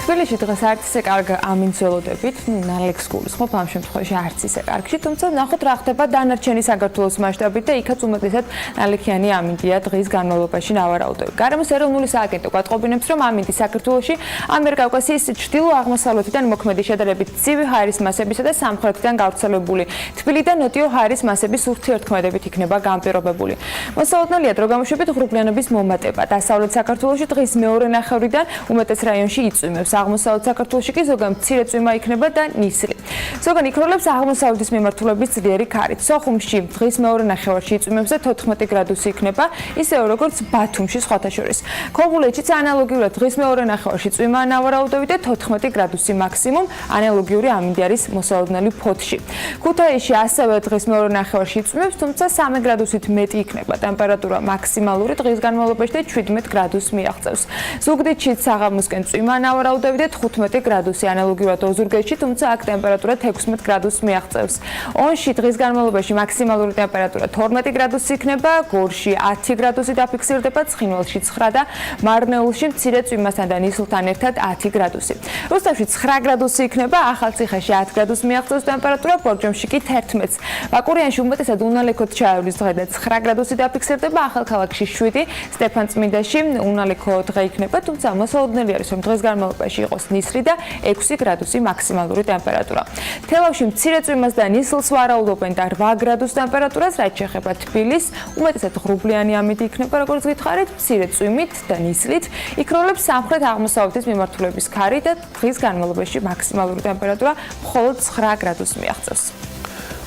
თბილისში დღეს არც ისე კარგ ამინდს ველოდებით, ნალექს გულისხმობ ამ შემთხვევაში არც ისე კარგში, თუმცა ნახოთ რა ხდება დანარჩენი საქართველოს მასშტაბით და იქაც უმეტესად ნალექიანი ამინდია დღის განმავლობაში ნავარაუდები. გარემოს ეროვნული სააგენტო გვატყობინებს, რომ ამინდი საქართველოში ამიერკავკასიის ჩრდილო-აღმოსავლეთიდან მოქმედი შედარებით ცივი ჰაერის მასებისა და სამხრეთიდან გავრცელებული თბილი და ნოტიო ჰაერის მასების ურთიერთქმედებით იქნება განპირობებული. მოსალოდნელია დრო გამოშვებით ღრუბლიანობის მომატება. დასავლეთ საქართველოში დღის მეორე ნახევრიდან უმეტეს რაიონში იწვიმებს. აღმოსავლეთ საქართველოში კი ზოგან მცირე წვიმა იქნება და ნისლი. ზოგან იქროლებს აღმოსავლეთის მიმართულების ძლიერი ქარით. სოხუმში დღის მეორე ნახევარში იწვიმებს და 14 გრადუსი იქნება, ისევე როგორც ბათუმში სხვათა შორის. ქობულეთშიც ანალოგიურად დღის მეორე ნახევარში წვიმა ნავარაუდები და 14 გრადუსი მაქსიმუმ, ანალოგიური ამინდი არის მოსალოდნელი ფოთში. ქუთაისში ასევე დღის მეორე ნახევარში იწვიმებს, თუმცა 3 გრადუსით მეტი იქნება ტემპერატურა მაქსიმალური დღის განმავლობაში და 17 გრადუსს მიაღწევს. ზუგდიდშიც საღამოსკენ წვიმა ნავარაუდები და 15 გრადუსი ანალოგიურად ოზურგეთში, თუმცა აქ ტემპერატურა 16 გრადუსს მიაღწევს. ონში დღის განმავლობაში მაქსიმალური ტემპერატურა 12 გრადუსი იქნება, გორში 10 გრადუსი დაფიქსირდება, ცხინვალში 9 და მარნეულში მცირე წვიმასთან და ნისლთან ერთად 10 გრადუსი. რუსთავში 9 გრადუსი იქნება, ახალციხეში 10 გრადუსს მიაღწევს ტემპერატურა, ბორჯომში კი 11-ს. ბაკურიანში უმეტესად უნალექოდ ჩაევლის დღე და 9 გრადუსი დაფიქსირდება, ახალქალაქში 7, სტეფანწმინდაში უნალექო დღე იქნება, თუმცა მოსალოდნელი არის, რომ დღის განმავლობაში იყოს ნისლი და 6 გრადუსი მაქსიმალური ტემპერატურა. თელავში მცირე წვიმას და ნისლს ვარაუდობენ და 8 გრადუს ტემპერატურას, რაც შეეხება თბილისს, უმეტესად ღრუბლიანი ამინდი იქნება, როგორც გითხარით, მცირე წვიმით და ნისლით. იქროლებს სამხრეთ-აღმოსავლეთის მიმართულების ქარი და დღის განმავლობაში მაქსიმალური ტემპერატურა მხოლოდ 9 გრადუსს მიაღწევს.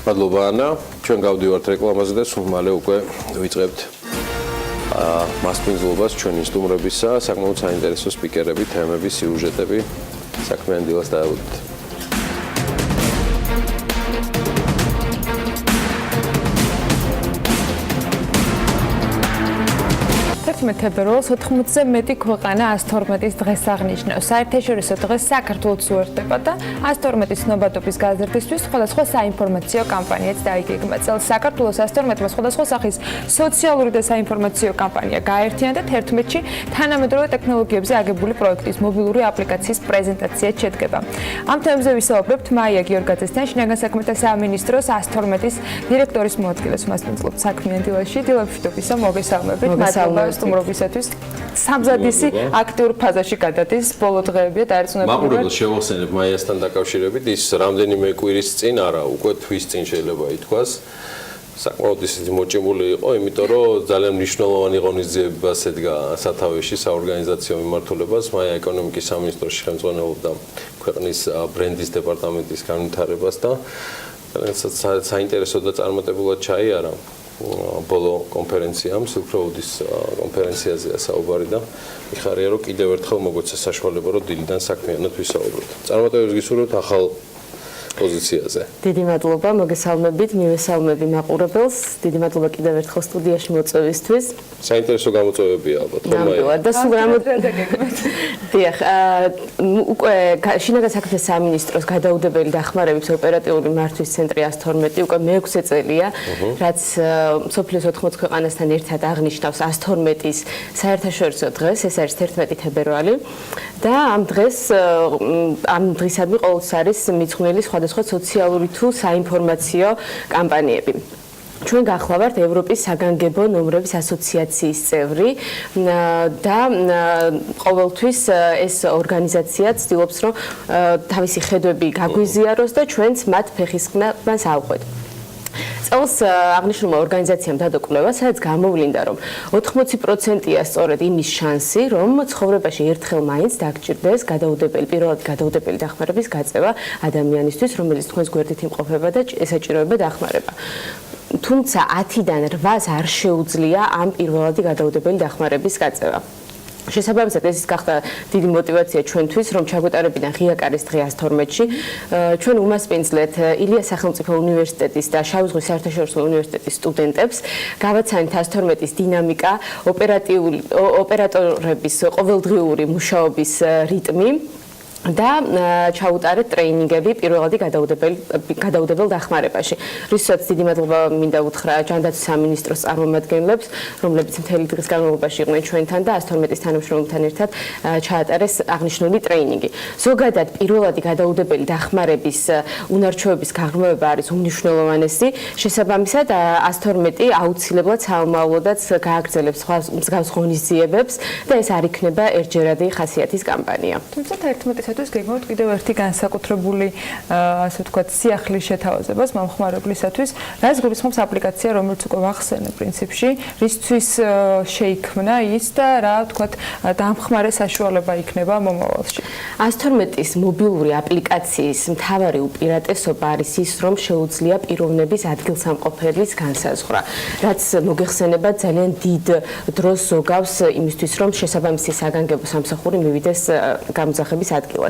მადლობა ანა, ჩვენ გავდივართ რეკლამაზე და სულ მალე უკვე ვიწყებთ მასპინძლობას ჩვენი სტუმრებისა, საკმაოდ საინტერესო სპიკერები, თემები, სიუჟეტები, საქმიანი დილას დაელოდეთ. თებერვალს 80-ზე მეტი ქვეყანა 112-ის დღეს აღნიშნავს. საერთაშორისო დღეს საქართველოს უერთდება და 112-ის ცნობადობის გაზრდისთვის სხვადასხვა საინფორმაციო კამპანიაც დაიგეგმა. წელს საქართველოს 112-მა სხვადასხვა სახის სოციალური და საინფორმაციო კამპანია გააერთიანა და 11-ში თანამედროვე ტექნოლოგიებზე აგებული პროექტის მობილური აპლიკაციის პრეზენტაციაც შედგება. ამ თემებზე ვისაუბრებთ მაია გიორგაძესთან, შინაგან საქმეთა სამინისტროს 112-ის დირექტორის მოადგილეს მასპინძლობთ საქმიანი დილაში. დილა მშვიდობისა, მოგესალმებით. მადლობა სტუმრობისათვის. სამზადისი აქტიურ ფაზაში გადადის, ბოლო დღეებია დაერწმუნებული. მაყურებელს შევახსენებ მაიასთან დაკავშირებით, ის რამდენიმე კვირის წინ არა, უკვე თვის წინ შეიძლება ითქვას. საკმაოდ ისეთი მოჭიმული იყო, იმიტომ რომ ძალიან მნიშვნელოვანი ღონისძიებას ედგა სათავეში საორგანიზაციო მიმართულებას. მაია ეკონომიკის სამინისტროში ხელმძღვანელობდა ქვეყნის ბრენდის დეპარტამენტის განვითარებას და საინტერესო და წარმატებულად ჩაიარა ბოლო კონფერენციამ, სილქროუდის კონფერენციაზეა საუბარი და მიხარია, რომ კიდევ ერთხელ მოგოცა საშუალება, რომ დილიდან საქმიანად ვისაუბროთ. წარმატებებს გისურვებთ ახალ პოზიციაზე. დიდი მადლობა, მოგესალმებით, მივესალმები მაყურებელს. დიდი მადლობა კიდევ ერთხელ სტუდიაში მოწვევისთვის. საინტერესო გამოწვევებია ალბათ, რომ ნამდვილად და სულ რამოდენიმე. დიახ, უკვე შინაგან საქმეთა სამინისტროს გადაუდებელი დახმარების ოპერატიული მართვის ცენტრი 112 უკვე მე-6 წელია, რაც მსოფლიოს 80 ქვეყანასთან ერთად აღნიშნავს 112-ის საერთაშორისო დღეს, ეს არის 11 თებერვალი და ამ დღისადმი ყოველთვის არის მიძღვნილი სხვადასხვა სოციალური თუ საინფორმაციო კამპანიები. ჩვენ გახლავართ ევროპის საგანგებო ნომრების ასოციაციის წევრი და ყოველთვის ეს ორგანიზაცია ცდილობს, რომ თავისი ხედვები გაგვიზიაროს და ჩვენც მათ ფეხისყნას ავყვეთ. წელს აღნიშნულმა ორგანიზაციამ დადო კვლევა, სადაც გამოვლინდა, რომ 80%-ია სწორედ იმის შანსი, რომ ცხოვრებაში ერთხელ მაინც დაგჭირდეს პირველად გადაუდებელი დახმარების გაწევა ადამიანისთვის, რომელიც თქვენს გვერდით იმყოფება და ესაჭიროება დახმარება. თუმცა 10-დან 8-ს არ შეუძლია ამ პირველადი გადაუდებელი დახმარების გაწევა. შესაბამისად ეს გახდა დიდი мотиваცია ჩვენთვის, რომ ჩაგვეტარებინან ღია კარის დღე 112-ში. ჩვენ უმასპინძლეთ ილიას სახელმწიფო უნივერსიტეტის და შავი ზღვის საერთაშორისო უნივერსიტეტის სტუდენტებს გავაცანით 112-ის დინამიკა, ოპერატორების ყოველდღიური მუშაობის რიტმი და ჩაუტარეთ ტრეინინგები პირველადი გადაუდებელ დახმარებაში. რისთვისაც დიდი მადლობა მინდა უთხრა ჯანდაცვის სამინისტროს წარმომადგენლებს, რომლებიც მთელი დღის განმავლობაში იყვნენ ჩვენთან და 112-ის თანამშრომლებთან ერთად ჩაატარეს აღნიშნული ტრეინინგი. ზოგადად პირველადი გადაუდებელი დახმარების უნარჩვევების გაღრმავება არის უმნიშვნელოვანესი. შესაბამისად 112 აუცილებლად საომავლოდაც გააგრძელებს მსგავს ღონისძიებებს და ეს არ იქნება ერთჯერადი ხასიათის კამპანია. თუმცა 11-ის გეგმავთ კიდევ ერთი განსაკუთრებული ასე ვთქვათ სიახლის შეთავაზებას მომხმარებლისათვის, რაც გულისხმობს აპლიკაცია, რომელიც უკვე ვახსენე პრინციპში, რისთვის შეიქმნა ის და რა ვთქვათ დამხმარე საშუალება იქნება მომავალში. 112-ის მობილური აპლიკაციის მთავარი უპირატესობა არის ის, რომ შეუძლია პიროვნების ადგილსამყოფელის განსაზღვრა, რაც მოგეხსენება ძალიან დიდ დროს ზოგავს იმისთვის, რომ შესაბამისი საგანგებო სამსახური მივიდეს გამოძახების ადგილას.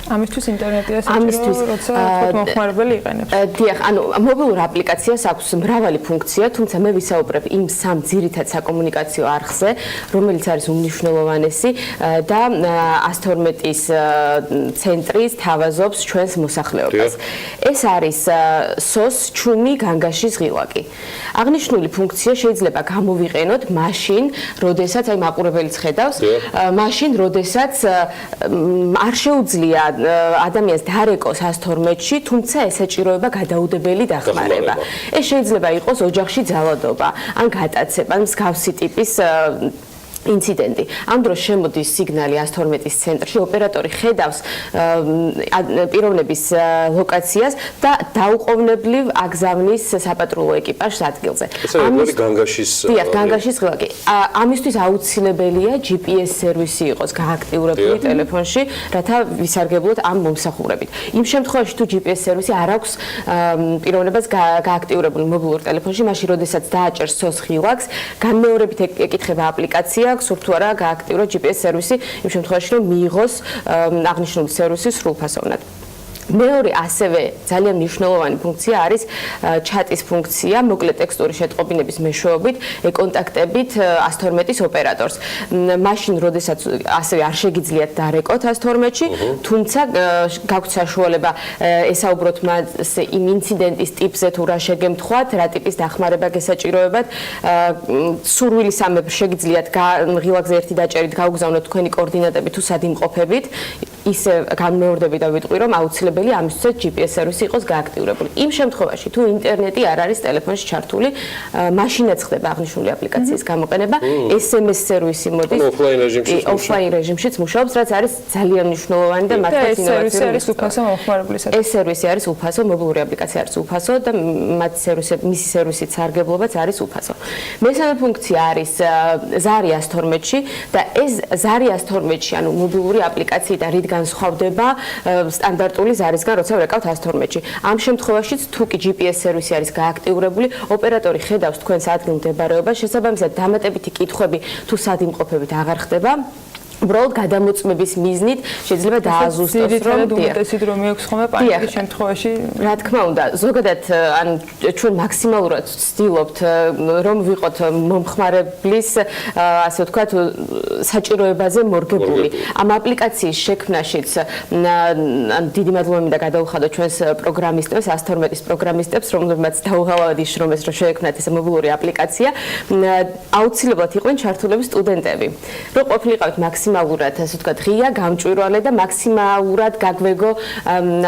ამისთვის ინტერნეტია საჭირო, როცა თქვენ მომხმარებელი იყენებს. დიახ, ანუ მობილურ აპლიკაციას აქვს მრავალი ფუნქცია, თუმცა მე ვისაუბრებ იმ სამ ძირითად საკომუნიკაციო არხზე, რომელიც არის უმნიშვნელოვანესი და 112-ის ცენტრი თავაზობს ჩვენს მოსახლეობას. ეს არის SOS ჩუმი განგაშის ღილაკი. აღნიშნული ფუნქცია შეიძლება გამოვიყენოთ მაშინ, როდესაც აი მაყურებელიც ხედავს, მაშინ, როდესაც არ შეუძლია ადამიანს დარეკოს 112-ში, თუმცა ესაჭიროება გადაუდებელი დახმარება. ეს შეიძლება იყოს ოჯახში ძალადობა, ან გატაცება, ან მსგავსი ტიპის ინციდენტი. ამ დროს შემოდის სიგნალი 112-ის ცენტრში, ოპერატორი ხედავს პიროვნების ლოკაციას და დაუყოვნებლივ აგზავნის საპატრულო ეკიპაჟს ადგილზე. ეს განგაშის განგაშის ღილაკი. ამისთვის აუცილებელია GPS სერვისი იყოს გააქტიურებული ტელეფონში, რათა ვისარგებლოთ ამ მომსახურებით. იმ შემთხვევაში თუ GPS სერვისი არ აქვს პიროვნებას გააქტიურებული მობილურ ტელეფონში, მაშინ როდესაც დააჭერს SOS ღილაკს, განმეორებით ეკითხება აპლიკაცია სურთუ არა გააქტიუროს GPS სერვისი იმ შემთხვევაში რომ მიიღოს აღნიშნული სერვისი სრულფასოვნად. მეორე ასევე ძალიან მნიშვნელოვანი ფუნქცია არის ჩატის ფუნქცია, მოკლე ტექსტური შეტყობინების მეშვეობით ეკონტაქტებით 112-ის ოპერატორს. მაშინ, როდესაც ასევე არ შეგიძლიათ დარეკოთ 112-ში, თუმცა გაქვთ საშუალება ესაუბროთ მას იმ ინციდენტის ტიპზე თუ რა შეგემთხვათ, რა ტიპის დახმარება გესაჭიროებათ, სურვილისამებრ შეგიძლიათ ღილაკზე ერთი დაჭერით გაუგზავნოთ თქვენი კოორდინატები თუ სად იმყოფებით, ისე განმეორდები და ვიტყვი რომ აუცილებელია ამისთვისაც GPS სერვისი იყოს გააქტიურებული. იმ შემთხვევაში თუ ინტერნეტი არ არის ტელეფონში ჩართული, მაშინაც ხდება აღნიშნული აპლიკაციის გამოყენება, SMS სერვისი მოდის ოფლაინ რეჟიმშიც მუშაობს, რაც არის ძალიან მნიშვნელოვანი და მართლაც ინოვაციური. ეს არის უფასო მომხმარებლისათვის. ეს სერვისი არის უფასო, მობილური აპლიკაცია არის უფასო და მისი სერვისით სარგებლობაც არის უფასო. მესამე ფუნქცია არის ზარი 112-ში და ეს ზარი 112-ში, ანუ მობილური აპლიკაციიდან რით განსხვავდება სტანდარტული ზარისგან, როცა ვერეკავთ 112-ში. ამ შემთხვევაშიც თუ კი GPS სერვისი არის გააქტიურებული, ოპერატორი ხედავს თქვენს ადგილმდებარეობას, შესაბამისად დამატებითი კითხვები თუ სად იმყოფებით აღარ ხდება. უბრალოდ გადამოწმების მიზნით შეიძლება დააზუსტოს რომ უმეტესი დრო მიაქვს ხოლმე პანიკის შემთხვევაში. რა თქმა უნდა, ზოგადად ან ჩვენ მაქსიმალურად ვცდილობთ რომ ვიყოთ მომხმარებლის ასე ვთქვათ საჭიროებაზე მორგებული. ამ აპლიკაციის შექმნაშიც დიდი მადლობა მინდა გადაუხადოთ ჩვენს პროგრამისტებს, 112-ის პროგრამისტებს, რომლებმაც დაუღალავად იშრომეს რომ შეექმნათ ეს მობილური აპლიკაცია. აუცილებლად იყვნენ ჩართულები სტუდენტები. რომ ყოფილიყავით მაქსიმალურად ასე ვთქვათ ღია, გამჭვირვალე და მაქსიმალურად გაგვეგო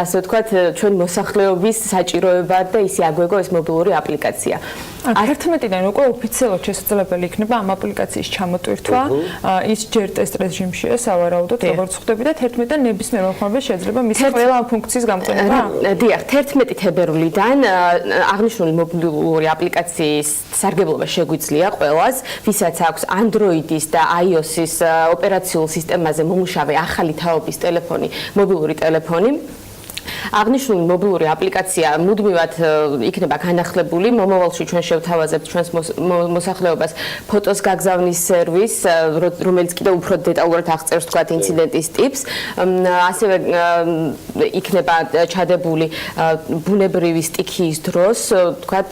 ასე ვთქვათ ჩვენ მოსახლეობის საჭიროებად და ისე აგვეგო ეს მობილური აპლიკაცია. 11-დან უკვე ოფიციალურად შესაძლებელი იქნება ამ აპლიკაციის ჩამოტვირთვა. ის ჯერ ტესტ რეჟიმშია სავარაუდოდ, როგორც ხვდები და 11-დან ნებისმიერ მომხმარებელს შეიძლება მის ყველა ამ ფუნქციის გამყენება? დიახ, 11 თებერვლიდან აღნიშნული მობილური აპლიკაციის სარგებლობა შეგვიძლია ყველას, ვისაც აქვს Android-ის და iOS-ის ოპერაციულ სისტემაზე მომუშავე ახალი თაობის ტელეფონი, მობილური ტელეფონი. აღნიშნული მობილური აპლიკაცია მუდმივად იქნება განახლებული. მომავალში ჩვენ შევთავაზებთ ჩვენს მოსახლეობას ფოტოს გაგზავნის სერვისს, რომელიც კიდევ უფრო დეტალურად აღწერს თქვათ ინციდენტის ტიპს. ასევე იქნება ჩადებული ბუნებრივი სტიქიის დროს, თქვათ,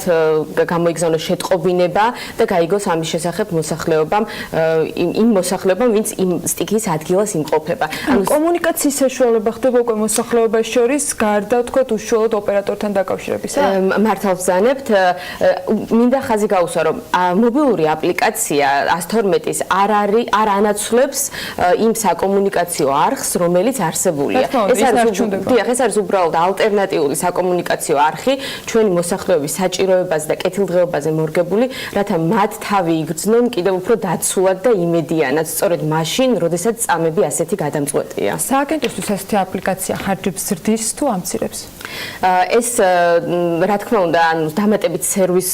გამოიგზავნოს შეტყობინება და გაიგოს ამის შესახებ მოსახლეობამ, იმ მოსახლეობამ, ვინც იმ სტიქიის ადგილას იმყოფება. ანუ კომუნიკაციის საშუალება ხდება უკვე მოსახლეობას შორის გარდა თქვათ უშუალოდ ოპერატორთან დაკავშირებისა? მართალ ვზანებთ. მინდა ხაზი გაუსვა, რომ მობილური აპლიკაცია 112-ის არ ანაცვლებს იმ საკომუნიკაციო არხს, რომელიც არსებულია. ეს არის უბრალოდ ალტერნატიული საკომუნიკაციო არხი ჩვენი მოსახლეობის საჭიროებაზე და კეთილდღეობაზე მორგებული, რათა მათ თავი იგრძნონ კიდევ უფრო დაცულად და იმედიანად, სწორედ მაშინ, როდესაც წამები ასეთი გადამწყვეტია. სააგენტოსთვის ასეთი აპლიკაცია ხარჯებს ზრდის თუ ამცირებს? ეს რა თქმა უნდა, დამატებით სერვის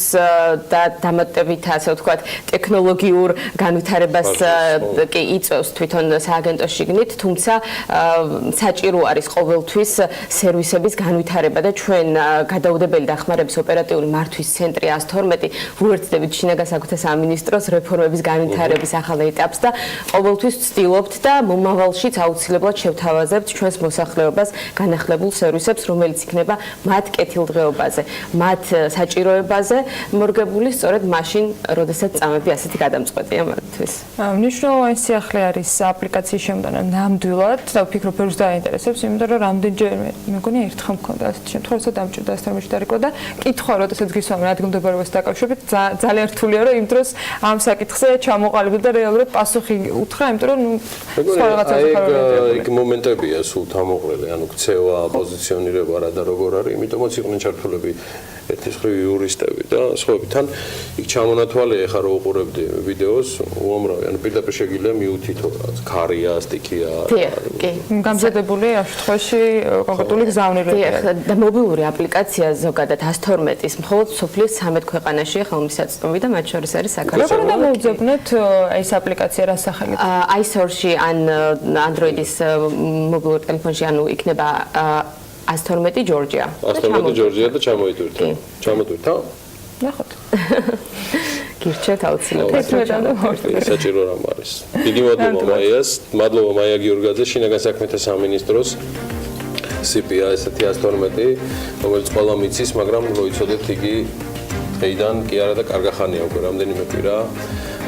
და დამატებით ასე ვთქვათ, ტექნოლოგიურ განვითარებას კი იწვევს თვითონ სააგენტოს შიგნით, თუმცა საჭირო არის ყოველთვის სერვისების განვითარება და ჩვენ გადაუდებელი დახმარების ოპერატიული მართვის ცენტრი 112 ვუერთდებით შინაგან საქმეთა სამინისტროს რეფორმების განვითარების ახალ ეტაპს და ყოველთვის ვცდილობთ და მომავალშიც აუცილებლად შევთავაზებთ ჩვენს მოსახლეობას განახლებულ სერვისებს, რომელიც იქნება მათ კეთილდღეობაზე, მათ საჭიროებაზე მორგებული სწორედ მაშინ, როდესაც წამები ასეთი გადამწყვეტია მათთვის. მნიშვნელოვანი სიახლე არის აპლიკაციის შემოტანა ნამდვილად და ვფიქრობ, ბევრს დაინტერესებს, იმიტომ რომ რამდენჯერმე მეგონია ერთხელ მქონდა ასეთი შემთხვევა, რომ დამჭირდა ასეთამაში დარეკვა და კითხვა, როდესაც გისვამენ ადგილმდებარეობას დაკავშირებით, ძალიან რთულია, რომ იმ დროს ამ საკითხზე ჩამოყალიბდა და რეალურად პასუხი უთხრა, იმიტომ რომ სხვა რაღაცაზე ხარ იქ მომენტებია სულ თამოყრილი, ანუ ქცევა, პოზიციონირება რა და როგორ არის, იმიტომაც იყვნენ ჩართულები ერთის მხრივ იურისტები და სხვაები. თან იქ ჩამონათვალე ახლა რო უყურებდი ვიდეოს, უამრავი, ანუ პირდაპირ შეგიძლია მიუთითო რაც ქარია, სტიქია. კი. გამზადებული ამ შემთხვევაში კონკრეტული გზავნილები. და მობილური აპლიკაცია ზოგადად 112-ის მხოლოდ სოფლის 13 ქვეყანაშია ხელმისაწვდომი და მათ შორის არის საქართველო. როგორ უნდა მოუძებნოთ ეს აპლიკაცია რა სახელით? iSource-ში ან Android-ის მობილურ ტელეფონში ანუ იქნება 112 ჯორჯია. 112 ჯორჯია და ჩამოიტვირთა. ჩამოტვირთა? ნახოთ. გირჩევთ აუცილებლად. საჭირო რამ არის. დიდი მადლობა მაიას, მადლობა მაია გიორგაძე, შინაგან საქმეთა სამინისტროს CPA ესეთი 112, რომელიც ყველა მიცის, მაგრამ რო იცოდეთ იგი დღეიდან კი არა და კარგახანია უკვე რამდენიმე კვირა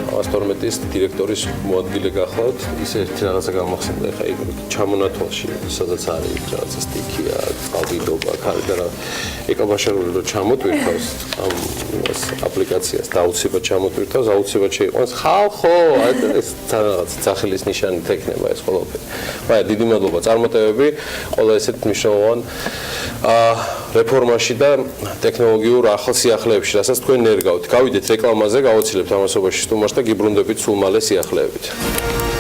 112-ის დირექტორის მოადგილე გახლავთ, ისე ერთი რაღაცა გამახსენდა ხა იქ ჩამონათვალში, სადაც არის რაღაცა სტიქია, წყალდიდობა, ქარი და რა ეკაბაშარული რომ ჩამოტვირთავს ამ აპლიკაციას და აუცილებლად ჩამოტვირთავს, აუცილებლად შეიყვანს ხალხო, ეს რაღაც სახელის ნიშანი თექნება ეს ყველაფერი. მაგრამ დიდი მადლობა წარმატებები ყველა ესეთ მნიშვნელოვან რეფორმაში და ტექნოლოგიურ ახალ სიახლეებში, რასაც თქვენ ნერგავთ. გავიდეთ რეკლამაზე, გავაცილებთ ამასობაში სტუმარს და გიბრუნდებით სულ მალე სიახლეებით.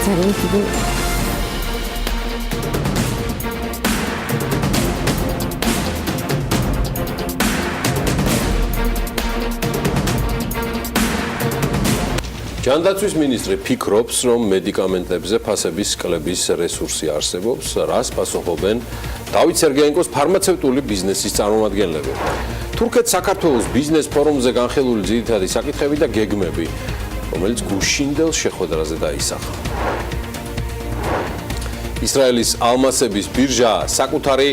ძალიან დიდი ჯანდაცვის მინისტრი ფიქრობს, რომ მედიკამენტებზე ფასების კლების რესურსი არსებობს, რას პასუხობენ დავით სერგეენკოს ფარმაცევტული ბიზნესის წარმომადგენლები. თურქეთ-საქართველოს ბიზნეს ფორუმზე განხილული ძირითადი საკითხები და გეგმები, რომელიც გუშინდელ შეხვედრაზე დაისახა. ისრაელის ალმასების ბირჟა საკუთარი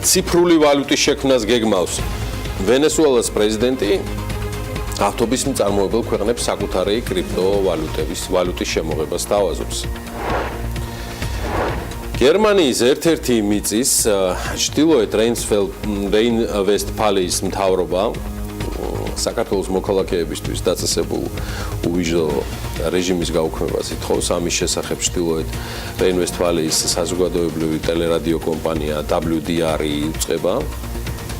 ციფრული ვალუტის შექმნას გეგმავს. ვენესუელას პრეზიდენტი ავტობის მწარმოებელ ქვეყნებს საკუთარი კრიპტოვალუტის შემოღებას თავაზობს. გერმანიის ერთ-ერთი მიწის ჩრდილოეთ რეინ-ვესტფალიის მთავრობა საქართველოს მოქალაქეებისთვის დაწესებულ უვიჟო რეჟიმის გაუქმებას ითხოვს. ამის შესახებ ჩრდილოეთ რეინ-ვესტფალიის საზოგადოებრივი ტელერადიო კომპანია WDR იუწყება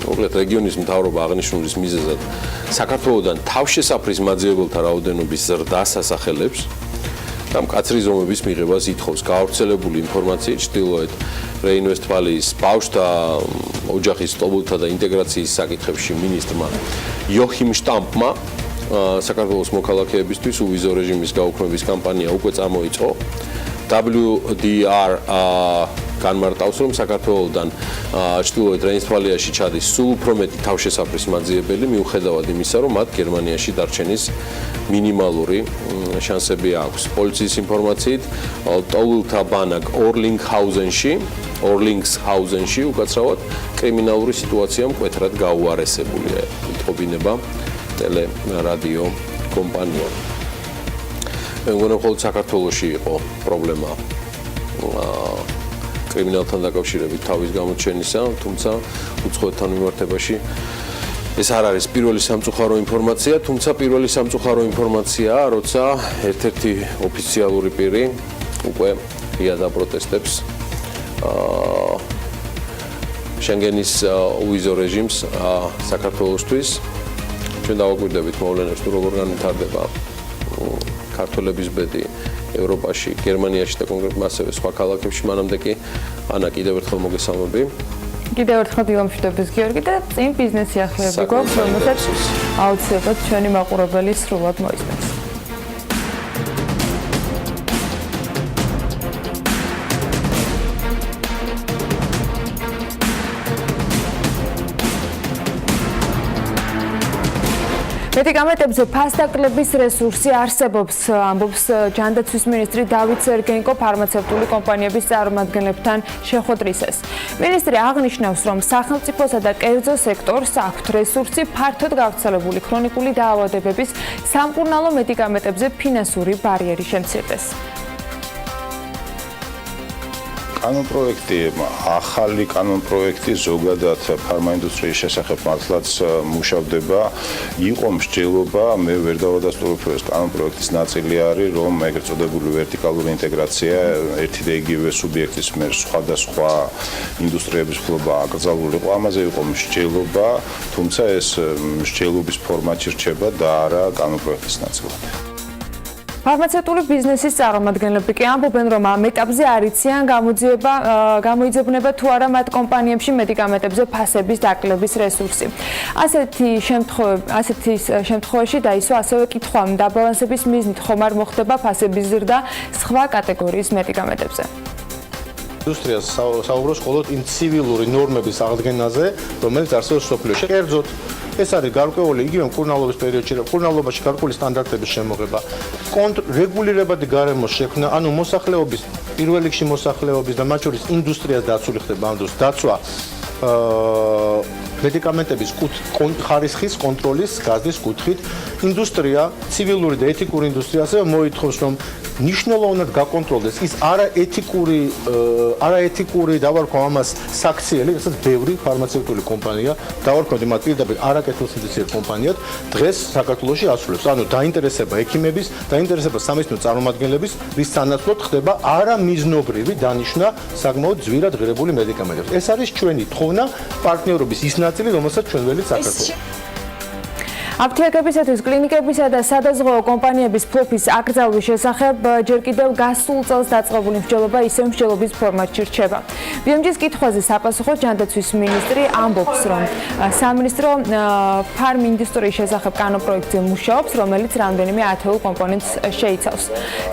მოკლედ რეგიონის მთავრობა აღნიშნულის მიზეზად საქართველოსთან თავშესაფრის მაძიებელთა რაოდენობის ზრდას ასახელებს და მკაცრი ზომების მიღებას ითხოვს. გაავრცელებული ინფორმაციით ჩრდილოეთ რეინ-ვესტფალიის ბავშვთა ოჯახის სტობილთა და ინტეგრაციის საკითხებში მინისტრმა იოხიმ შტამპმა საქართველოს მოქალაქეებისთვის უვიზო რეჟიმის გაუქმების კამპანია უკვე წამოიწყო. WDR განმარტავს, რომ საქართველოსთან ჩრდილოეთ რეინ-ვესტფალიაში ჩადის სულ უფრო მეტი თავშესაფრის მაძიებელი, მიუხედავად იმისა, რომ მათ გერმანიაში დარჩენის მინიმალური შანსები აქვს. პოლიციის ინფორმაციით, ტოულთა ბანაკ ორლინგსჰაუზენში უკაცრავად კრიმინალური სიტუაცია მკვეთრად გაუარესებულია, იტყობინება ტელერადიო კომპანია. მე მგონი, მხოლოდ საქართველოში იყო პრობლემა კრიმინალთან დაკავშირებით თავის გამოჩენისა, თუმცა უცხოეთთან მიმართებაში ეს არ არის პირველი სამწუხარო ინფორმაცია, თუმცა პირველი სამწუხარო ინფორმაციაა, როცა ერთ-ერთი ოფიციალური პირი უკვე ღიად აპროტესტებს შენგენის უვიზო რეჟიმს საქართველოსთვის. ჩვენ დავაკვირდებით მოვლენებს, თუ როგორ განვითარდება ქართველების ბედი ევროპაში, გერმანიაში და კონკრეტულად ასევე სხვა ქალაქებში. მანამდე კი ანა კიდევ ერთხელ მოგესალმები. კიდევ ერთხელ დილამშვიდობის გიორგი და წინ ბიზნესი ახლებები გვაქვს, რომელსაც აუცილებლად ჩვენი მაყურებელი სრულად მოისმენს. მედიკამენტებზე ფასდაკლების რესურსი არსებობს, ამბობს ჯანდაცვის მინისტრი დავით სერგენკო ფარმაცევტული კომპანიების წარმომადგენლებთან შეხვედრისას. მინისტრი აღნიშნავს, რომ სახელმწიფოსა და კერძო სექტორს აქვთ რესურსი ფართოდ გავრცელებული ქრონიკული დაავადებების სამკურნალო მედიკამენტებზე ფინანსური ბარიერი შემცირდეს. კანონპროექტი, ახალი კანონპროექტი ზოგადად ფარმაინდუსტრიის შესახებ მართლაც მუშავდება. იყო მსჯელობა, მე ვერ დავადასტურებ, რომ ეს კანონპროექტის ნაწილი არის, რომ ეგრეთ წოდებული ვერტიკალური ინტეგრაცია ერთი და იგივე სუბიექტის მიერ სხვადასხვა ინდუსტრიების ფლობა აკრძალულიყო. ამაზე იყო მსჯელობა, თუმცა ეს მსჯელობის ფორმატში რჩება და არა კანონპროექტის ნაწილად. ფარმაცევტული ბიზნესის წარმომადგენლები კი ამბობენ, რომ ამ ეტაპზე არ იციან გამოიძებნება თუ არა მათ კომპანიებში მედიკამენტებზე ფასების დაკლების რესურსი. ასეთი შემთხვევაში დაისვა ასევე კითხვა, დაბალანსების მიზნით ხომ არ მოხდება ფასების ზრდა სხვა კატეგორიის მედიკამენტებზე. ინდუსტრიას საუბრობს მხოლოდ იმ ცივილური ნორმების აღდგენაზე, რომელიც არსებობს სოფლიოში. კერძოდ ეს არის გარკვეული იგივე მკურნალობის პერიოდში, მკურნალობაში გარკვეული სტანდარტების შემოღება, რეგულირებადი გარემოს შექმნა, ანუ მოსახლეობის, პირველ რიგში მოსახლეობის და მათ შორის ინდუსტრიას დაცული ხდება ამ დროს დაცვა მედიკამენტების ხარისხის კონტროლის გაზის კუთხით. ინდუსტრია, ცივილური და ეთიკური ინდუსტრია ასევე მოითხოვს, რომ ნიშნულოვნად გაკონტროლდეს ის არაეთიკური დავარქვა ამას საქციელი, რასაც ბევრი ფარმაცევტული კომპანია დავარქვათ მათ პირდაპირ არაკეთილსინდისიერ კომპანიად დღეს საქართველოში ასრულებს. ანუ დაინტერესება ექიმების, დაინტერესება სამეცნიერო წარმომადგენლების, რის სანაცვლოდ ხდება არამიზნობრივი დანიშვნა საკმაოდ ძვირად ღირებული მედიკამენტებს. ეს არის ჩვენი თხოვნა, პარტნიორობის ის ნაწილი, რომელსაც ჩვენ ველით საქართველოს. აფთიაქებისათვის კლინიკებისა და სადაზღვეო კომპანიების ფლოფის აკრძალვის შესახებ ჯერ კიდევ გასულ წელს დაწყებული მსჯელობა ისევ მსჯელობის ფორმატში რჩება. BMG-ის კითხვაზე საპასუხოდ ჯანდაცვის მინისტრი ამბობს, რომ სამინისტრო ფარმინდუსტრიის შესახებ კანონპროექტზე მუშაობს, რომელიც რამდენიმე ათეულ კომპონენტს შეიცავს.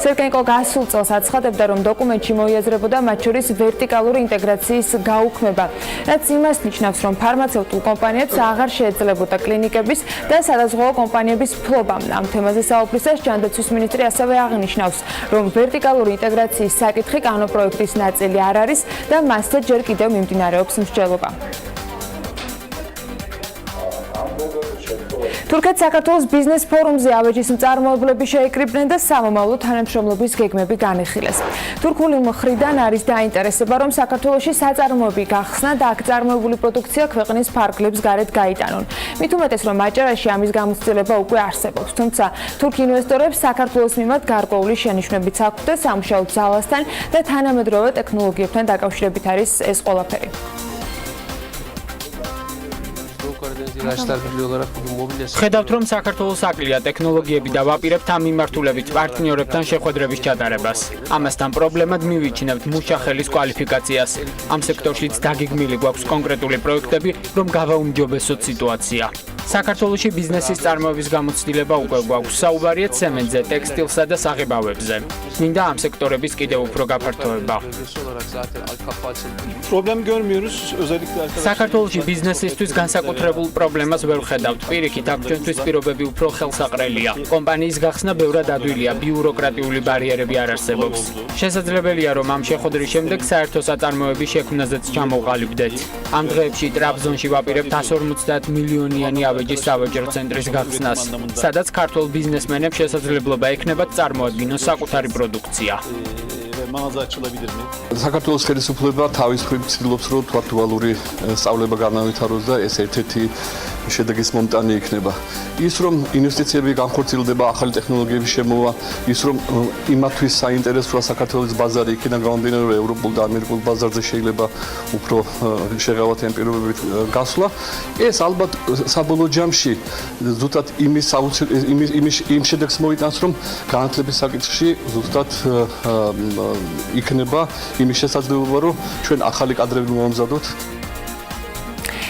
სერგენკო გასულ წელს აცხადებდა, რომ დოკუმენტში მოიაზრებოდა მათ შორის ვერტიკალური ინტეგრაციის გაუქმება, რაც იმას ნიშნავს, რომ ფარმაცევტულ კომპანიებს აღარ შეეძლებოდა კლინიკების და სადაზღვეო კომპანიების ფლობა. ამ თემაზე საუბრისას ჯანდაცვის მინისტრი ასევე აღნიშნავს, რომ ვერტიკალური ინტეგრაციის საკითხი კანონპროექტის ნაწილი არ არის და მასზე ჯერ კიდევ მიმდინარეობს მსჯელობა. თურქეთს საქართველოს ბიზნეს ფორუმზე ავეჯის მწარმოებლები შეიკრიბნენ და სამომავლო თანამშრომლობის გეგმები განეხილეს. თურქული მხრიდან არის დაინტერესება, რომ საქართველოში საწარმოები გახსნა და აქ წარმოებული პროდუქცია ქვეყნის ფარგლებს გარეთ გაიტანონ. მით უმეტეს, რომ აჭარაში ამის გამოცდილება უკვე არსებობს, თუმცა თურქ ინვესტორებს საქართველოს მიმართ გარკვეული შენიშვნებიც აქვთ და სამუშაო ძალასთან და თანამედროვე ტექნოლოგიებთან დაკავშირებით არის ეს ყველაფერი. ხედავთ, რომ საქართველოს აკლია ტექნოლოგიები და ვაპირებთ ამ მიმართულებით პარტნიორებთან შეხვედრების ჩატარებას. ამასთან პრობლემად მივიჩნევთ მუშახელის კვალიფიკაციას. ამ სექტორშიც დაგეგმილი გვაქვს კონკრეტული პროექტები, რომ გავაუმჯობესოთ სიტუაცია. საქართველოში ბიზნესის წარმოების გამოცდილება უკვე გვაქვს. საუბარია ცემენტზე, ტექსტილსა და საღებავებზე. მინდა ამ სექტორების კიდევ უფრო გაფართოება. საქართველოში ბიზნესისთვის განსაკუთრებულ პრობლემას ვერ ვხედავთ. პირიქით, აქ ჩვენთვის პირობები უფრო ხელსაყრელია. კომპანიის გახსნა ბევრად ადვილია, ბიუროკრატიული ბარიერები არ არსებობს. შესაძლებელია, რომ ამ შეხვედრის შემდეგ საერთო საწარმოების შექმნაზეც ჩამოვყალიბდეთ. ამ დღეებში ტრაბზონში ვაპირებთ 150 მილიონიანი ავეჯის სავაჭრო ცენტრის გახსნას, სადაც ქართულ ბიზნესმენებს შესაძლებლობა ექნებათ წარმოადგინოს საკუთარი პროდუქცია. საქართველოს ხელისუფლება თავის მხრივ ცდილობს, რომ დუალური სწავლება განავითაროს და ეს ერთ-ერთი შედეგის მომტანი იქნება. ის რომ ინვესტიციები განხორციელდება, ახალი ტექნოლოგიების შემოვა, ის რომ იმათვის საინტერესოა საქართველოს ბაზარი იქიდან გამომდინარე, რომ ევროპულ და ამერიკულ ბაზარზე შეიძლება უფრო შეღავათიან პირობებით გასვლა, ეს ალბათ საბოლოო ჯამში ზუსტად იმ შედეგს მოიტანს, რომ განათლების საკითხში ზუსტად იქნება იმის შესაძლებლობა, რომ ჩვენ ახალი კადრები მომზადოთ.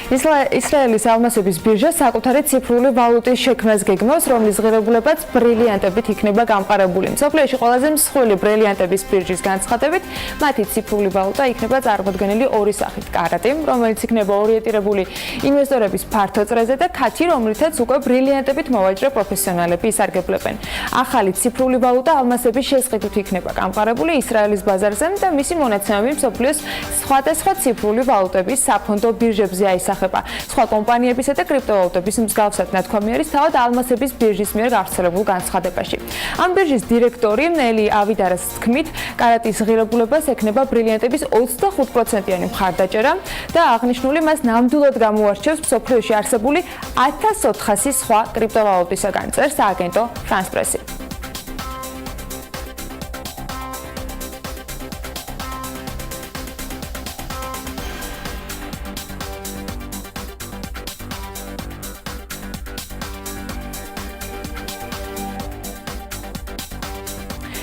ისრაელის ალმასების ბირჟა საკუთარი ციფრული ვალუტის შექმნას გეგმავს, რომლის ღირებულებაც ბრილიანტებით იქნება გამყარებული. მსოფლიოში ყველაზე მსხვილი ბრილიანტების ბირჟის განცხადებით, მათი ციფრული ვალუტა იქნება წარმოდგენილი ორი სახით: კარატი, რომელიც იქნება ორიენტირებული ინვესტორების ფართო წრეზე და ქათი, რომლითაც უკვე ბრილიანტებით მოვაჭრე პროფესიონალები ისარგებლებენ. ახალი ციფრული ვალუტა ალმასების შესყიდვით იქნება გამყარებული ისრაელის ბაზარზე და მისი მონაცემები მსოფლიოს სხვადასხვა ციფრული ვალუტების საფონდო ბირჟებზე აისახება. სხვა კომპანიებისა და კრიპტოვალუტების მსგავსად ნათქვამი არის თავად ალმასების ბირჟის მიერ გავრცელებულ განცხადებაში. ამ ბირჟის დირექტორი ნელი ავიდარას თქმით, კარატის ღირებულებას ექნება ბრილიანტების 25%-იანი მხარდაჭერა და აღნიშნული მას ნამდვილად გამოარჩევს მსოფლიოში არსებული 1400 სხვა კრიპტოვალუტისაგან, წერს სააგენტო France Press-ი.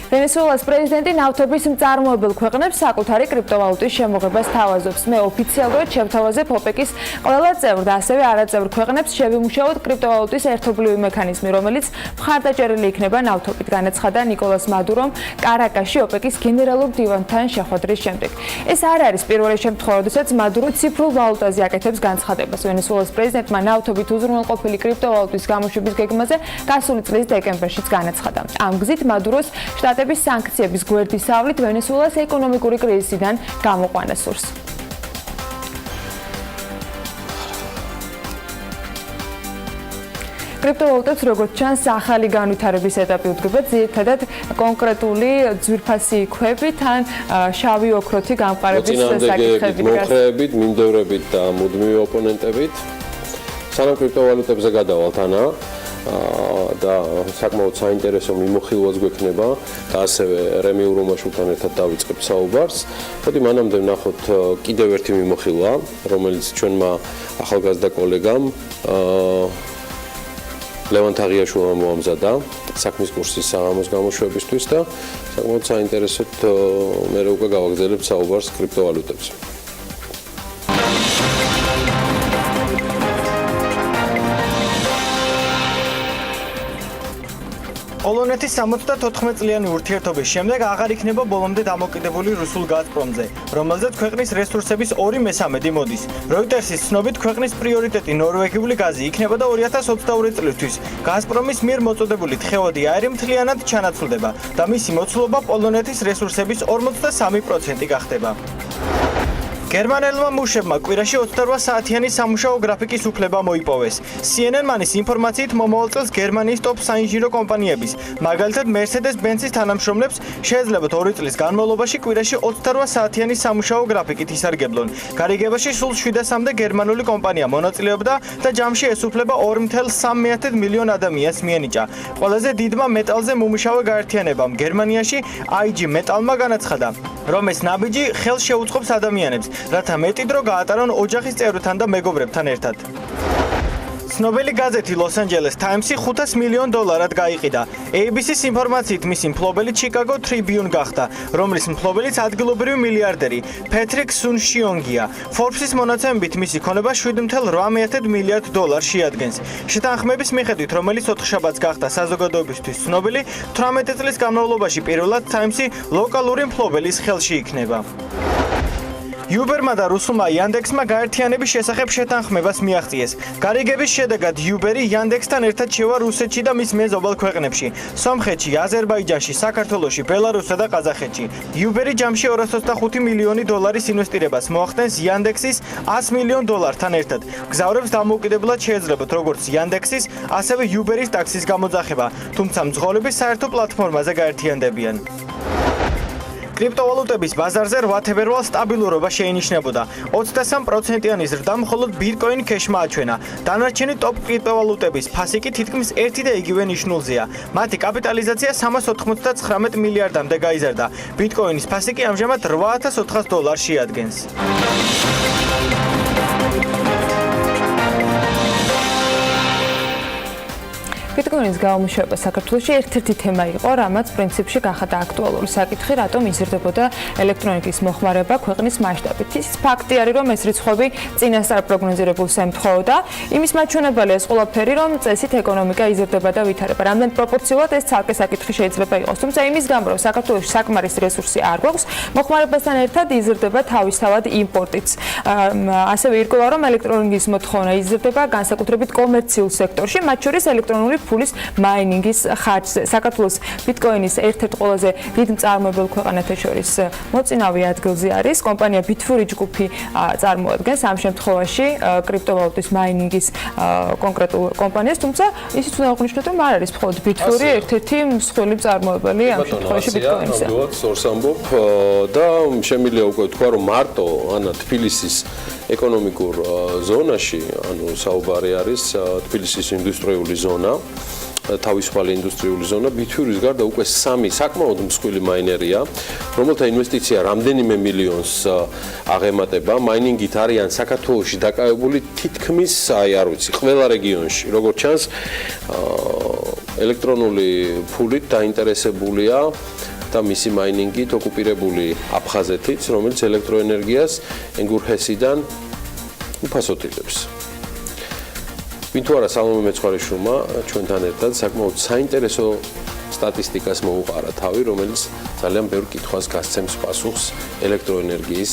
ვენესუელას პრეზიდენტი ნავთობის მწარმოებელ ქვეყნებს საკუთარი კრიპტოვალუტის შემოღებას თავაზობს. მე ოფიციალურად შევთავაზებ ოპეკის ყველა წევრ და ასევე არაწევრ ქვეყნებს შევიმუშაოთ კრიპტოვალუტის ერთობლივი მექანიზმი, რომელიც მხარდაჭერილი იქნება ნავთობით, განაცხადა ნიკოლას მადურომ კარაკაში ოპეკის გენერალურ დივანთან შეხვედრის შემდეგ. ეს არ არის პირველი შემთხვევა, როდესაც მადურო ციფრულ ვალუტაზე აკეთებს განცხადებას. ვენესუელას პრეზიდენტმა ნავთობით უზრუნველყოფილი კრიპტოვალუტის გამოშვების გეგმაზე გასული წლის დეკემბერშიც განაცხადა. ამ გზით მადუროს შტატების სანქციების გვერდისავლით ვენესუელას ეკონომიკური კრიზისიდან გამოყვანა სურს. კრიპტოვალუტებს როგორც ჩანს ახალი განვითარების ეტაპი უდგება, ძირითადად კონკრეტული ძვირფასი ქვებით ან შავი ოქროთი გამყარების საკითხებით, მოხრეებით, მინდევრებით და მუდმივი ოპონენტებით. სანამ კრიპტოვალუტებზე გადავალთ ანა და საკმაოდ საინტერესო მიმოხილვაც გვექნება და ასევე რემი ურომაშვილთან ერთად დავიწყებ საუბარს. მოდი მანამდე ვნახოთ კიდევ ერთი მიმოხილვა, რომელიც ჩვენმა ახალგაზრდა კოლეგამ ლევან თაღიაშვილმა მოამზადა საქმის კურსის საღამოს გამოშვებისთვის და საკმაოდ საინტერესოდ მე უკვე გავაგრძელებ საუბარს კრიპტოვალუტებზე. პოლონეთის 74 წლიანი ურთიერთობის შემდეგ აღარ იქნება ბოლომდე დამოკიდებული რუსულ გაზპრომზე, რომელზეც ქვეყნის რესურსების 2/3 მოდის. როიტერსის ცნობით, ქვეყნის პრიორიტეტი ნორვეგიული გაზი იქნება და 2022 წლისთვის გაზპრომის მიერ მოწოდებული თხევადი აირი მთლიანად ჩანაცვლდება და მისი მოცულობა პოლონეთის რესურსების 53% გახდება. გერმანელმა მუშებმა კვირაში 28 საათიანი სამუშაო გრაფიკის უფლება მოიპოვეს. CNN-ის ინფორმაციით მომავალ წელს გერმანიის ტოპ საინჟინრო კომპანიების, მაგალითად Mercedes-Benz-ის თანამშრომლებს შეეძლებათ 2 წლის განმავლობაში კვირაში 28 საათიანი სამუშაო გრაფიკით ისარგებლონ. გარიგებაში სულ 700-მდე გერმანული კომპანია მონაწილეობდა და ჯამში ეს უფლება 2.3 მილიონ ადამიანს მიენიჭა. ყველაზე დიდმა მეტალზე მომუშავე გაერთიანებამ გერმანიაში IG მეტალმა განაცხადა, რომ ეს ნაბიჯი ხელს შეუწყობს ადამიანებს, რათა მეტი დრო გაატარონ ოჯახის წევრებთან და მეგობრებთან ერთად. ცნობილი გაზეთი Los Angeles Times-ი $500 მილიონ გაიყიდა. ABC-ის ინფორმაციით მისი მფლობელი Chicago Tribune გახდა, რომლის მფლობელიც ადგილობრივი მილიარდერი Patrick Soon-Shiongია. Forbes-ის მონაცემებით მისი ქონება $7.8 მილიარდ შეადგენს. შეთანხმების მიხედვით, რომელიც 4 შაბათს გახდა საზოგადოებისთვის ცნობილი, 18 წლის განმავლობაში პირველად Times-ი ლოკალური მფლობელის ხელში იქნება. Uber-მა და რუსულმა Yandex-მა გაერთიანების შესახებ შეთანხმებას მიაღწიეს. გარიგების შედეგად Uber-ი Yandex-თან ერთად შევა რუსეთში და მის მეზობელ ქვეყნებში: სომხეთში, აზერბაიჯანში, საქართველოში, ბელარუსსა და ყაზახეთში. Uber-ი ჯამში $225 მილიონი ინვესტირებას მოახდენს Yandex-ის $100 მილიონთან ერთად. გზავრებს დამოუკიდებლად შეეძლებათ როგორც Yandex-ის, ასევე Uber-ის ტაქსის გამოძახება, თუმცა მძღოლები საერთო პლატფორმაზე გაერთიანდებიან. კრიპტოვალუტების ბაზარზე 8 თებერვალს სტაბილურობა შეინიშნებოდა. 23%-იანი ზრდა მხოლოდ Bitcoin Cash-მა აჩვენა. დანარჩენი ტოპ კრიპტოვალუტების ფასი კი თითქმის ერთი და იგივე ნიშნულზეა. მათი კაპიტალიზაცია $399 მილიარდამდე გაიზარდა. Bitcoin-ის ფასი კი ამჟამად $8,400 შეადგენს. Bitcoin-ის გამომუშავება საქართველოში ერთ-ერთი თემა იყო, რამაც პრინციპში გახადა აქტუალური საკითხი, რატომ იზრდებოდა ელექტრონიკის მოხმარება ქვეყნის მასშტაბით. ის ფაქტი არის, რომ ეს რიცხვები წინასწარ პროგნოზირებულს ემთხოვდა. იმის მაჩვენებელია ეს ყველაფერი, რომ წესით ეკონომიკა იზრდება და ვითარება. რამდენ პროპორციულად ეს ცალკე საკითხი შეიძლება იყოს. თუმცა იმის გამო, რომ საქართველოში საკმარისი რესურსი არ გვაქვს, მოხმარებასთან ერთად იზრდება თავისთავად იმპორტიც. ასევე ირკვევა, რომ ელექტრონიკის მოთხოვნა იზრდება განსაკუთრებით კომერციულ სექტორში, მათ შორის ელექტრონული ფულის მაინინგის ხარჯზე. საქართველოს Bitcoin-ის ერთ-ერთ ყველაზე დიდ მწარმოებელ ქვეყანათა შორის მოწინავე ადგილზე არის. კომპანია Bitfury ჯგუფი წარმოადგენს ამ შემთხვევაში კრიპტოვალუტის მაინინგის კონკრეტულ კომპანიას, თუმცა ისიც უნდა აღნიშნოთ, რომ არ არის მხოლოდ Bitfury ერთ-ერთი მსხვილი მწარმოებელი ამ შემთხვევაში Bitcoin-ზე. სწორს ამბობ და შემიძლია უკვე ვთქვა, რომ მარტო თბილისის ეკონომიკურ ზონაში, საუბარი არის თბილისის ინდუსტრიული ზონა, თავისუფალი ინდუსტრიული ზონა, Bitfury-ის გარდა უკვე 3 საკმაოდ მსხვილი მაინერია, რომელთა ინვესტიცია რამდენიმე მილიონს აღემატება. მაინინგით არიან საქართველოში დაკავებული თითქმის, არ ვიცი, ყველა რეგიონში. როგორც ჩანს, ელექტრონული ფულით დაინტერესებულია და მისი მაინინგით ოკუპირებული აფხაზეთიც, რომელიც ელექტროენერგიას ენგურჰესიდან უფასოთილებს. ვინ თუ არა სალომე მეცხვარეშვილმა ჩვენთან ერთად საკმაოდ საინტერესო სტატისტიკას მოუყარა თავი, რომელიც ძალიან ბევრ კითხვას გასცემს პასუხს ელექტროენერგიის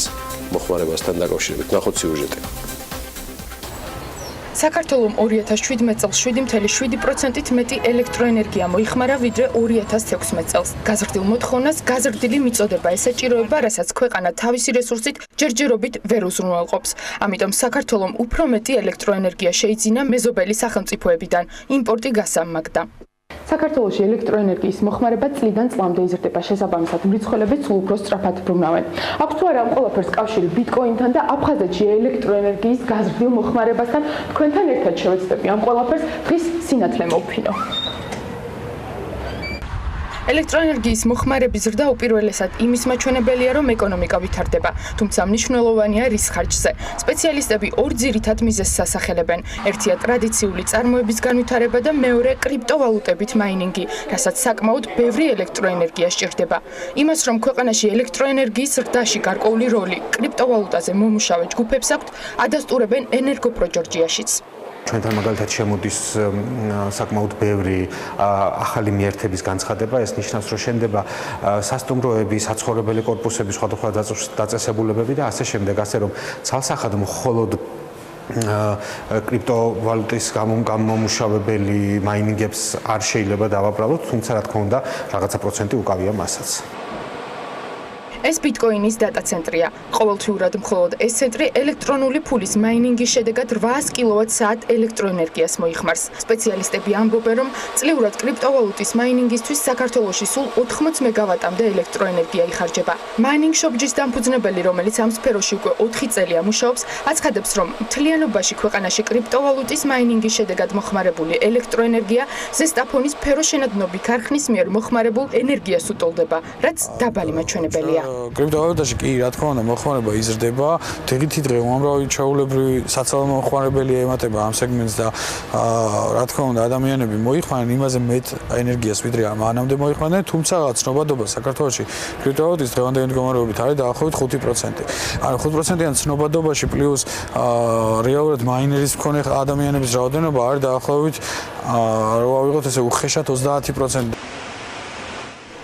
მოხმარებასთან დაკავშირებით. ნახოთ სიუჟეტი. საქართველომ 2017 წელს 7.7%-ით მეტი ელექტროენერგია მოიხმარა ვიდრე 2016 წელს. გაზრდილ მოთხოვნას გაზრდილი მიწოდება ესაჭიროება, რასაც ქვეყანა თავისი რესურსით ჯერჯერობით ვერ უზრუნველყოფს. ამიტომ საქართველომ უფრო მეტი ელექტროენერგია შეიძინა მეზობელი სახელმწიფოებიდან. იმპორტი გასამაგდა. საქართველოში ელექტროენერგიის მოხმარება წლიდან წლამდე იზრდება, შესაბამისად მრიცხველები სულ უფრო სწრაფად ბრუნავენ. აქვს თუ არა ამ ყველაფერს კავშირი Bitcoin-თან და აფხაზეთში ელექტროენერგიის გაზრდილ მოხმარებასთან? თქვენთან ერთად შევეცდები ამ ყველაფერს დღის სინათლე მოვფინო. ელექტროენერგიის მოხმარების ზრდა უპირველესად იმის მაჩვენებელია, რომ ეკონომიკა ვითარდება, თუმცა მნიშვნელოვანია რის ხარჯზე. სპეციალისტები ორ ძირითად მიზეზს ასახელებენ. ერთია ტრადიციული წარმოების განვითარება და მეორე კრიპტოვალუტებით მაინინგი, რასაც საკმაოდ ბევრი ელექტროენერგია სჭირდება. იმას, რომ ქვეყანაში ელექტროენერგიის ზრდაში გარკვეული როლი კრიპტოვალუტაზე მომუშავე ჯგუფებს აქვთ, ადასტურებენ ენერგოპროჯორჯიაშიც. ჩვენთან მაგალითად შემოდის საკმაოდ ბევრი ახალი მიერთების განცხადება. ეს ნიშნავს, რომ შენდება სასტუმროები, საცხოვრებელი კორპუსები, სხვადასხვა დაწესებულებები და ასე შემდეგ, ასე რომ ცალსახად მხოლოდ კრიპტოვალუტის გამომუშავებელი მაინინგებს არ შეიძლება დავაბრალოთ, თუმცა რა თქმა უნდა, რაღაცა პროცენტი უკავია მასაც. ეს Bitcoin-ის დატა ცენტრია. ყოველთვიურად მხოლოდ ეს ცენტრი ელექტრონული ფულის მაინინგის შედეგად 800 კილოვატ-საათ ელექტროენერგიას მოიხმარს. სპეციალისტები ამბობენ, რომ წლიურად კრიპტოვალუტის მაინინგისთვის საქართველოში სულ 80 მეგავატამდე ელექტროენერგია იხარჯება. Mining Shop-ის დამფუძნებელი, რომელიც ამ სფეროში უკვე 4 წელია მუშაობს, აცხადებს, რომ მთლიანობაში ქვეყანაში კრიპტოვალუტის მაინინგის შედეგად მოხმარებული ელექტროენერგია ზესტაფონის ფეროშენადნობი ქარხნის მიერ მოხმარებულ ენერგიას უტოლდება, რაც დაბალი მაჩვენებელია. კრიპტოვალუტაში კი რა თქმა უნდა მოხმარება იზრდება. დღითი დღე უამრავი ჩაულებრივი საცალო მოხმარებელი ემატება ამ სეგმენტს და რა თქმა უნდა ადამიანები მოიხმარენ იმაზე მეტ ენერგიას ვიდრე მანამდე მოიხმარდნენ, თუმცა ცნობადობა საქართველოში კრიპტოვალუტის დღევანდელი მდგომარეობით არის დაახლოებით 5%. ანუ 5%-იან ცნობადობაში პლუს რეალურად მაინერის მქონე ადამიანების რაოდენობა არის დაახლოებით რა ვიღოთ ესე უხეშად 30%.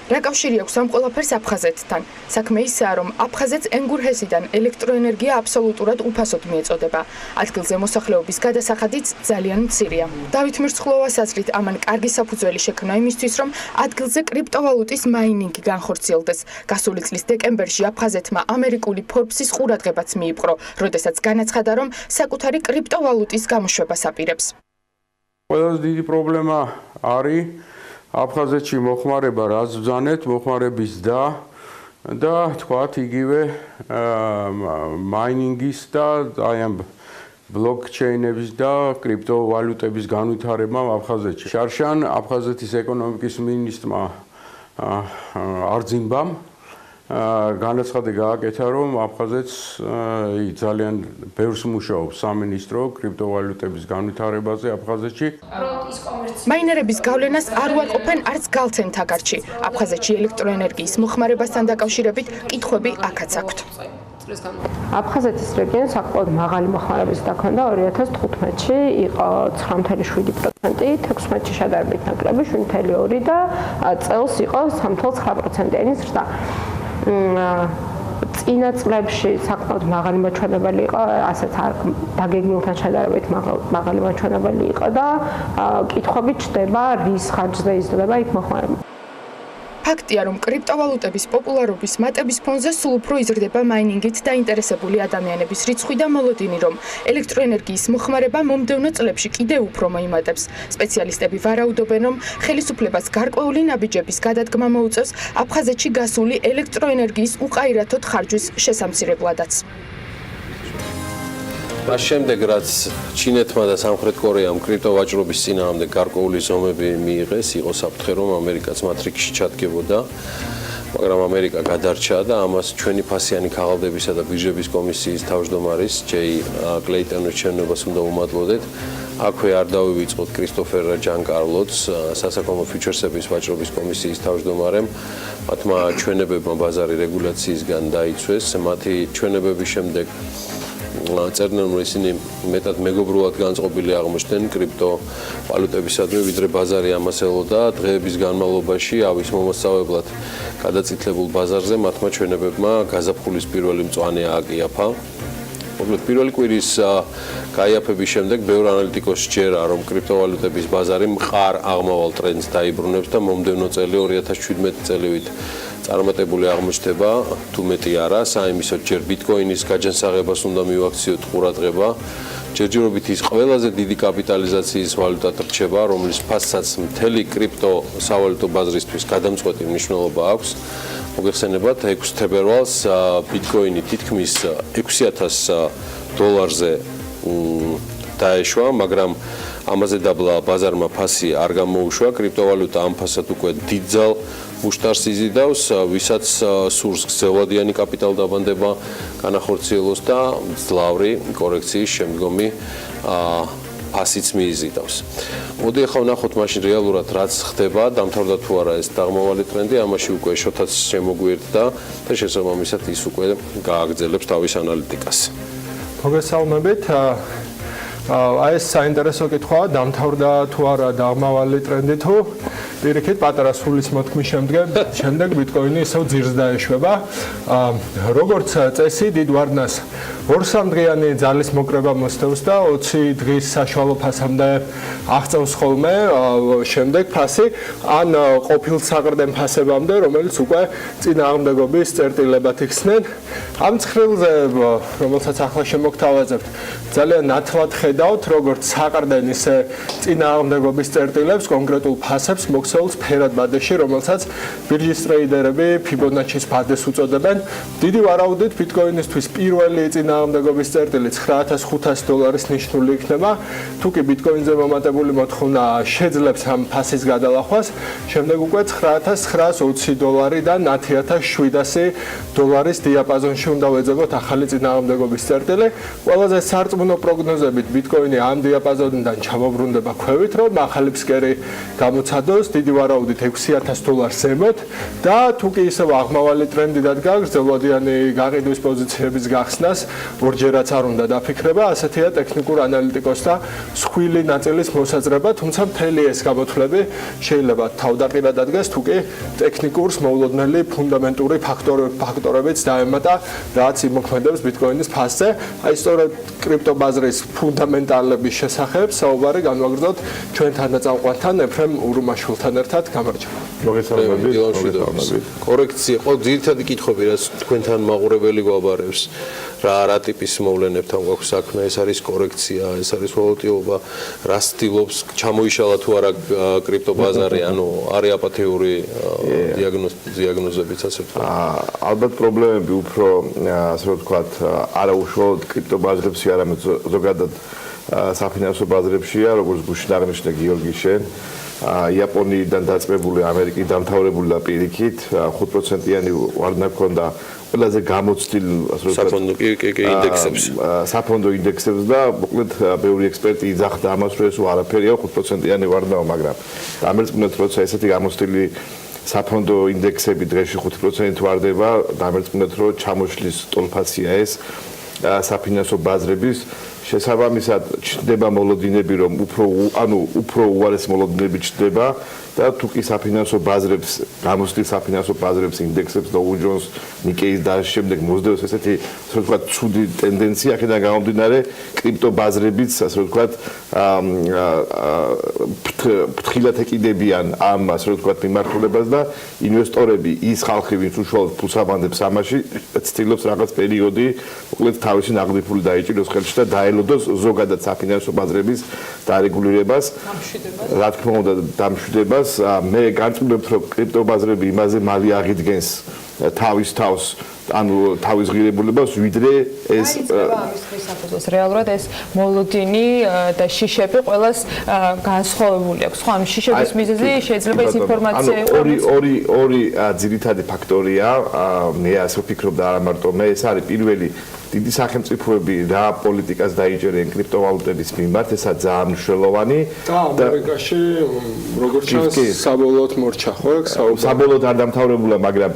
რა კავშირი აქვს ამ ყველაფერს აფხაზეთთან? საქმე ისაა, რომ აფხაზეთს ენგურჰესიდან ელექტროენერგია აბსოლუტურად უფასოდ მიეწოდება. ადგილზე მოსახლეობის გადასახადიც ძალიან მცირეა. დავით მირცხლოვას აზრით, ამან კარგი საფუძველი შექმნა იმისთვის, რომ ადგილზე კრიპტოვალუტის მაინინგი განხორციელდეს. გასული წლის დეკემბერში აფხაზეთმა ამერიკული Forbes-ის ყურადღებაც მიიპყრო, როდესაც განაცხადა, რომ საკუთარი კრიპტოვალუტის გამოშვებას აპირებს. ყველაზე დიდი პრობლემა არის აფხაზეთში მოხმარება რაც ბრძანეთ, მოხმარების და თქვათ იგივე მაინინგის და აი ამ ბლოკჩეინების და კრიპტოვალუტების განვითარება აფხაზეთში. შარშან აფხაზეთის ეკონომიკის მინისტრმა არძიმბამ განაცხადი გააკეთა, რომ აფხაზეთს ძალიან ბევრს მუშაობს სამინისტრო კრიპტოვალუტების განვითარებაზე აფხაზეთში. მაინერების გავლენას არ უარყოფენ არც გალცენ თაგარჩი. აფხაზეთში ელექტროენერგიის მოხმარებასთან დაკავშირებით კითხვები აქაც აქვთ. აფხაზეთის რეგიონს საკმაოდ მაღალი მოხმარების დაქონდა 2015-ში იყო 9.7%, 16-ში შედარებით ნაკლები 7.2 და წელს იყო 3.9%-იანი ზრდა. წინა წლებში საკმაოდ მაღალი მაჩვენებელი იყო, ასეთ დაგეგმილთან შედარებით მაღალი მაჩვენებელი იყო და კითხვები ჩდება, რის ხარჯზე იზრდება იქ მოხმარება. ფაქტია, რომ კრიპტოვალუტების პოპულარობის მატების ფონზე სულ უფრო იზრდება მაინინგით დაინტერესებული ადამიანების რიცხვი და მოლოდინი, რომ ელექტროენერგიის მოხმარება მომდევნო წლებში კიდევ უფრო მოიმატებს. სპეციალისტები ვარაუდობენ, რომ ხელისუფლებას გარკვეული ნაბიჯების გადადგმა მოუწევს აფხაზეთში გასული ელექტროენერგიის უყაირათოდ ხარჯვის შესამცირებლადაც. მას შემდეგ, რაც ჩინეთმა და სამხრეთ კორეამ კრიპტოვაჭრობის წინააღმდეგ გარკვეული ზომები მიიღეს, იყო საფრთხე, რომ ამერიკაც მატრიქსში ჩადგებოდა, მაგრამ ამერიკა გადარჩა და ამას ჩვენი ფასიანი ქაღალდებისა და ბირჟების კომისიის თავმჯდომარის ჯეი კლეიტონის ჩვენებას უნდა უმადლოდეთ. აქვე არ დავივიწყოთ კრისტოფერ ჯანკარლოც, სასაქონლო ფიუჩერსების ვაჭრობის კომისიის თავმჯდომარემ, მათმა ჩვენებებმა ბაზარი რეგულაციისგან დაიცვეს, მათი ჩვენებების შემდეგ წერდნენ, რომ ისინი მეტად მეგობრულად განწყობილი აღმოჩნდნენ კრიპტოვალუტებისადმი, ვიდრე ბაზარი ამას ელოდა. დღეების განმავლობაში ავის მომასწავლებლად გადაწითლებულ ბაზარზე მათმა ჩვენებებმა გაზაფხულის პირველი მწვანე ააკიაფა. მოკლედ პირველი კვირის გაიაფების შემდეგ ბევრ ანალიტიკოსს სჯერა, რომ კრიპტოვალუტების ბაზარი მყარ აღმავალ ტრენდს დაიბრუნებს და მომდევნო წელი 2017 წელივით წარმატებული აღმოჩნდება, თუ მეტი არა, საიმისოდ ჯერ ბიტკოინის გაჯანსაღებას უნდა მივაქციოთ ყურადღება. ჯერჯერობით ის ყველაზე დიდი კაპიტალიზაციის ვალუტად რჩება, რომლის ფასსაც მთელი კრიპტო სავალუტო ბაზრისთვის გადამწყვეტი მნიშვნელობა აქვს. მოგეხსენებათ, 6 თებერვალს ბიტკოინი თითქმის $6,000-ზე დაეშვა, მაგრამ ამაზე დაბლა ბაზარმა ფასი არ გამოუშვა. კრიპტოვალუტა ამ ფასად უკვე დიდძალ მუშტარს იზიდავს, ვისაც სურს გრძელვადიანი კაპიტალდაბანდება განახორციელოს და მძლავრი კორექციის შემდგომი ფასიც მიიზიდავს. მოდი ახლა ვნახოთ მაშინ რეალურად რაც ხდება, დამთავრდა თუ არა ეს დაღმავალი ტრენდი, ამაში უკვე შოთაც შემოგვიერთდა და შესაბამისად ის უკვე გააგრძელებს თავის ანალიტიკას. მოგესალმებით. აი ეს საინტერესო კითხვაა, დამთავრდა თუ არა დაღმავალი ტრენდი თუ პირიქით პატარა სულის მოთქმის შემდეგ ბიტკოინი ისევ ძირს დაეშვება. როგორც წესი, დიდ ვარდნას 2-3 დღიანი ძალის მოკრება მოსდევს და 20 დღის საშუალო ფასამდე აღწევს ხოლმე შემდეგ ფასი ან ყოფილ საყრდენ ფასებამდე, რომელიც უკვე წინააღმდეგობის წერტილებად იქცნენ. ამ ცხრილზე, რომელსაც ახლა შემოგთავაზებთ, ძალიან ნათლად ხედავთ, როგორც საყრდენ ისე წინააღმდეგობის წერტილებს, კონკრეტულ ფასებს მოქცეულს ფერად ბადეში, რომელსაც ბირჟის ტრეიდერები ფიბონაჩის ბადეს უწოდებენ. დიდი ვარაუდით ბიტკოინისთვის პირველი წინააღმდეგობის წინააღმდეგობის წერტილი $9500 ნიშნული იქნება. თუ კი ბიტკოინზე მომატებული მოთხოვნა შეძლებს ამ ფასის გადალახვას, შემდეგ უკვე $9920-დან $10700 დიაპაზონში უნდა ვეძებოთ ახალი წინააღმდეგობის წერტილი. ყველაზე სარწმუნო პროგნოზებით ბიტკოინი ამ დიაპაზონიდან ჩამოbrunდება ქვევით, რომ ახალი ფსკერი გამოცადოს დიდი ვარაუდით $6000 ზემოთ და თუ კი ისევ აღმავალი ტრენდი დადგა გრძელვადიანი გაყიდვის პოზიციების გახსნას ორჯერაც არ უნდა დაფიქრება, ასეთია ტექნიკურ ანალიტიკოსთა მსხვილი ნაწილის მოსაზრება, თუმცა მთელი ეს გამოთვლები შეიძლება თავდაყირად ადგას, თუ კი ტექნიკურს მოულოდნელი ფუნდამენტური ფაქტორებიც დაემატა, რაც იმოქმედებს ბიტკოინის ფასზე. აი სწორედ კრიპტობაზრის ფუნდამენტალების შესახებ საუბარი განვაგრძოთ ჩვენ თანაწამყვანთან ეფრემ ურუმაშვილთან ერთად. გამარჯობა. კორექცია, ყოველ ძირითადი კითხვები, რაც თქვენთან მაყურებელი გვაბარებს, რა ტიპის მოვლენებთან გვაქვს საქმე, ეს არის კორექცია, ეს არის ვოლატილობა, რა ცდილობს ჩამოიშალა თუ არა კრიპტობაზარი, ანუ არის აპათიური დიაგნოზებიც ასე ვთქვათ. ალბათ პრობლემები უფრო ასე ვთქვათ, არა უშუალოდ კრიპტობაზრებში, არამედ ზოგადად საფინანსო ბაზრებშია, როგორც გუშინ აღნიშნე გიორგი შენ. იაპონიიდან დაწყებული, ამერიკის დამთავრებული და პირიქით 5%-იანი ვარდნა ჰქონდა ყველაზე გამოცდილ საფონდო ინდექსებს და მოკლედ ბევრი ექსპერტი იძახდა ამას, რომ ეს არაფერია 5%-იანი ვარდნაო, მაგრამ დამერწმუნეთ, როცა ესეთი გამოცდილი საფონდო ინდექსები დღეში 5%-ით ვარდება, დამერწმუნეთ, რომ ჩამოშლის ტოლფაცია ეს საფინანსო ბაზრების შესაბამისად ჩნდება მოლოდინები, რომ უფრო უარეს მოლოდინები ჩნდება და თუ კი საფინანსო ბაზრებს, გამოცდილ საფინანსო ბაზრებს ინდექსებს და უჯონს ნიკეის და შემდეგ მოსდევს ესეთი, ასე ვთქვათ, ცუდი ტენდენცია, აქედან გამომდინარე, კრიპტობაზრებიც, ასე ვთქვათ, ფრთხილად ეკიდებიან ამ, ასე ვთქვათ, მიმართულებას და ინვესტორები, ის ხალხი, ვინც უშუალოდ ფულს აბანდებს ამაში, ცდილობს რაღაც პერიოდი, მოკლედ თავისი ნაღდი ფული დაიჭიროს ხელში და დაელოდოს ზოგადად საფინანსო ბაზრების დარეგულირებას, რა თქმა უნდა, დამშვიდებას. მე განწყობთ, რომ კრიპტობაზრები იმაზე მალე აღიდგენს თავის თავს, ანუ თავის ღირებულებას, ვიდრე ეს რეალურად ეს მოლოდინი და შიშები ყველას განსხვავებული აქვს. ხო, ამ შიშების მიზეზი შეიძლება ეს ინფორმაცია იყოს. ორი ძირითადი ფაქტორია, მე ასე ვფიქრობ და არა მარტო მე, ეს არის პირველი დიდი სახელმწიფოები რა პოლიტიკას დაიჭერენ კრიპტოვალუტების მიმართ, ესა ძალიან მნიშვნელოვანი და ამერიკაში როგორც ჩანს საბოლოოდ მორჩა, ხო, საბოლოოდ არ დამთავრებულა, მაგრამ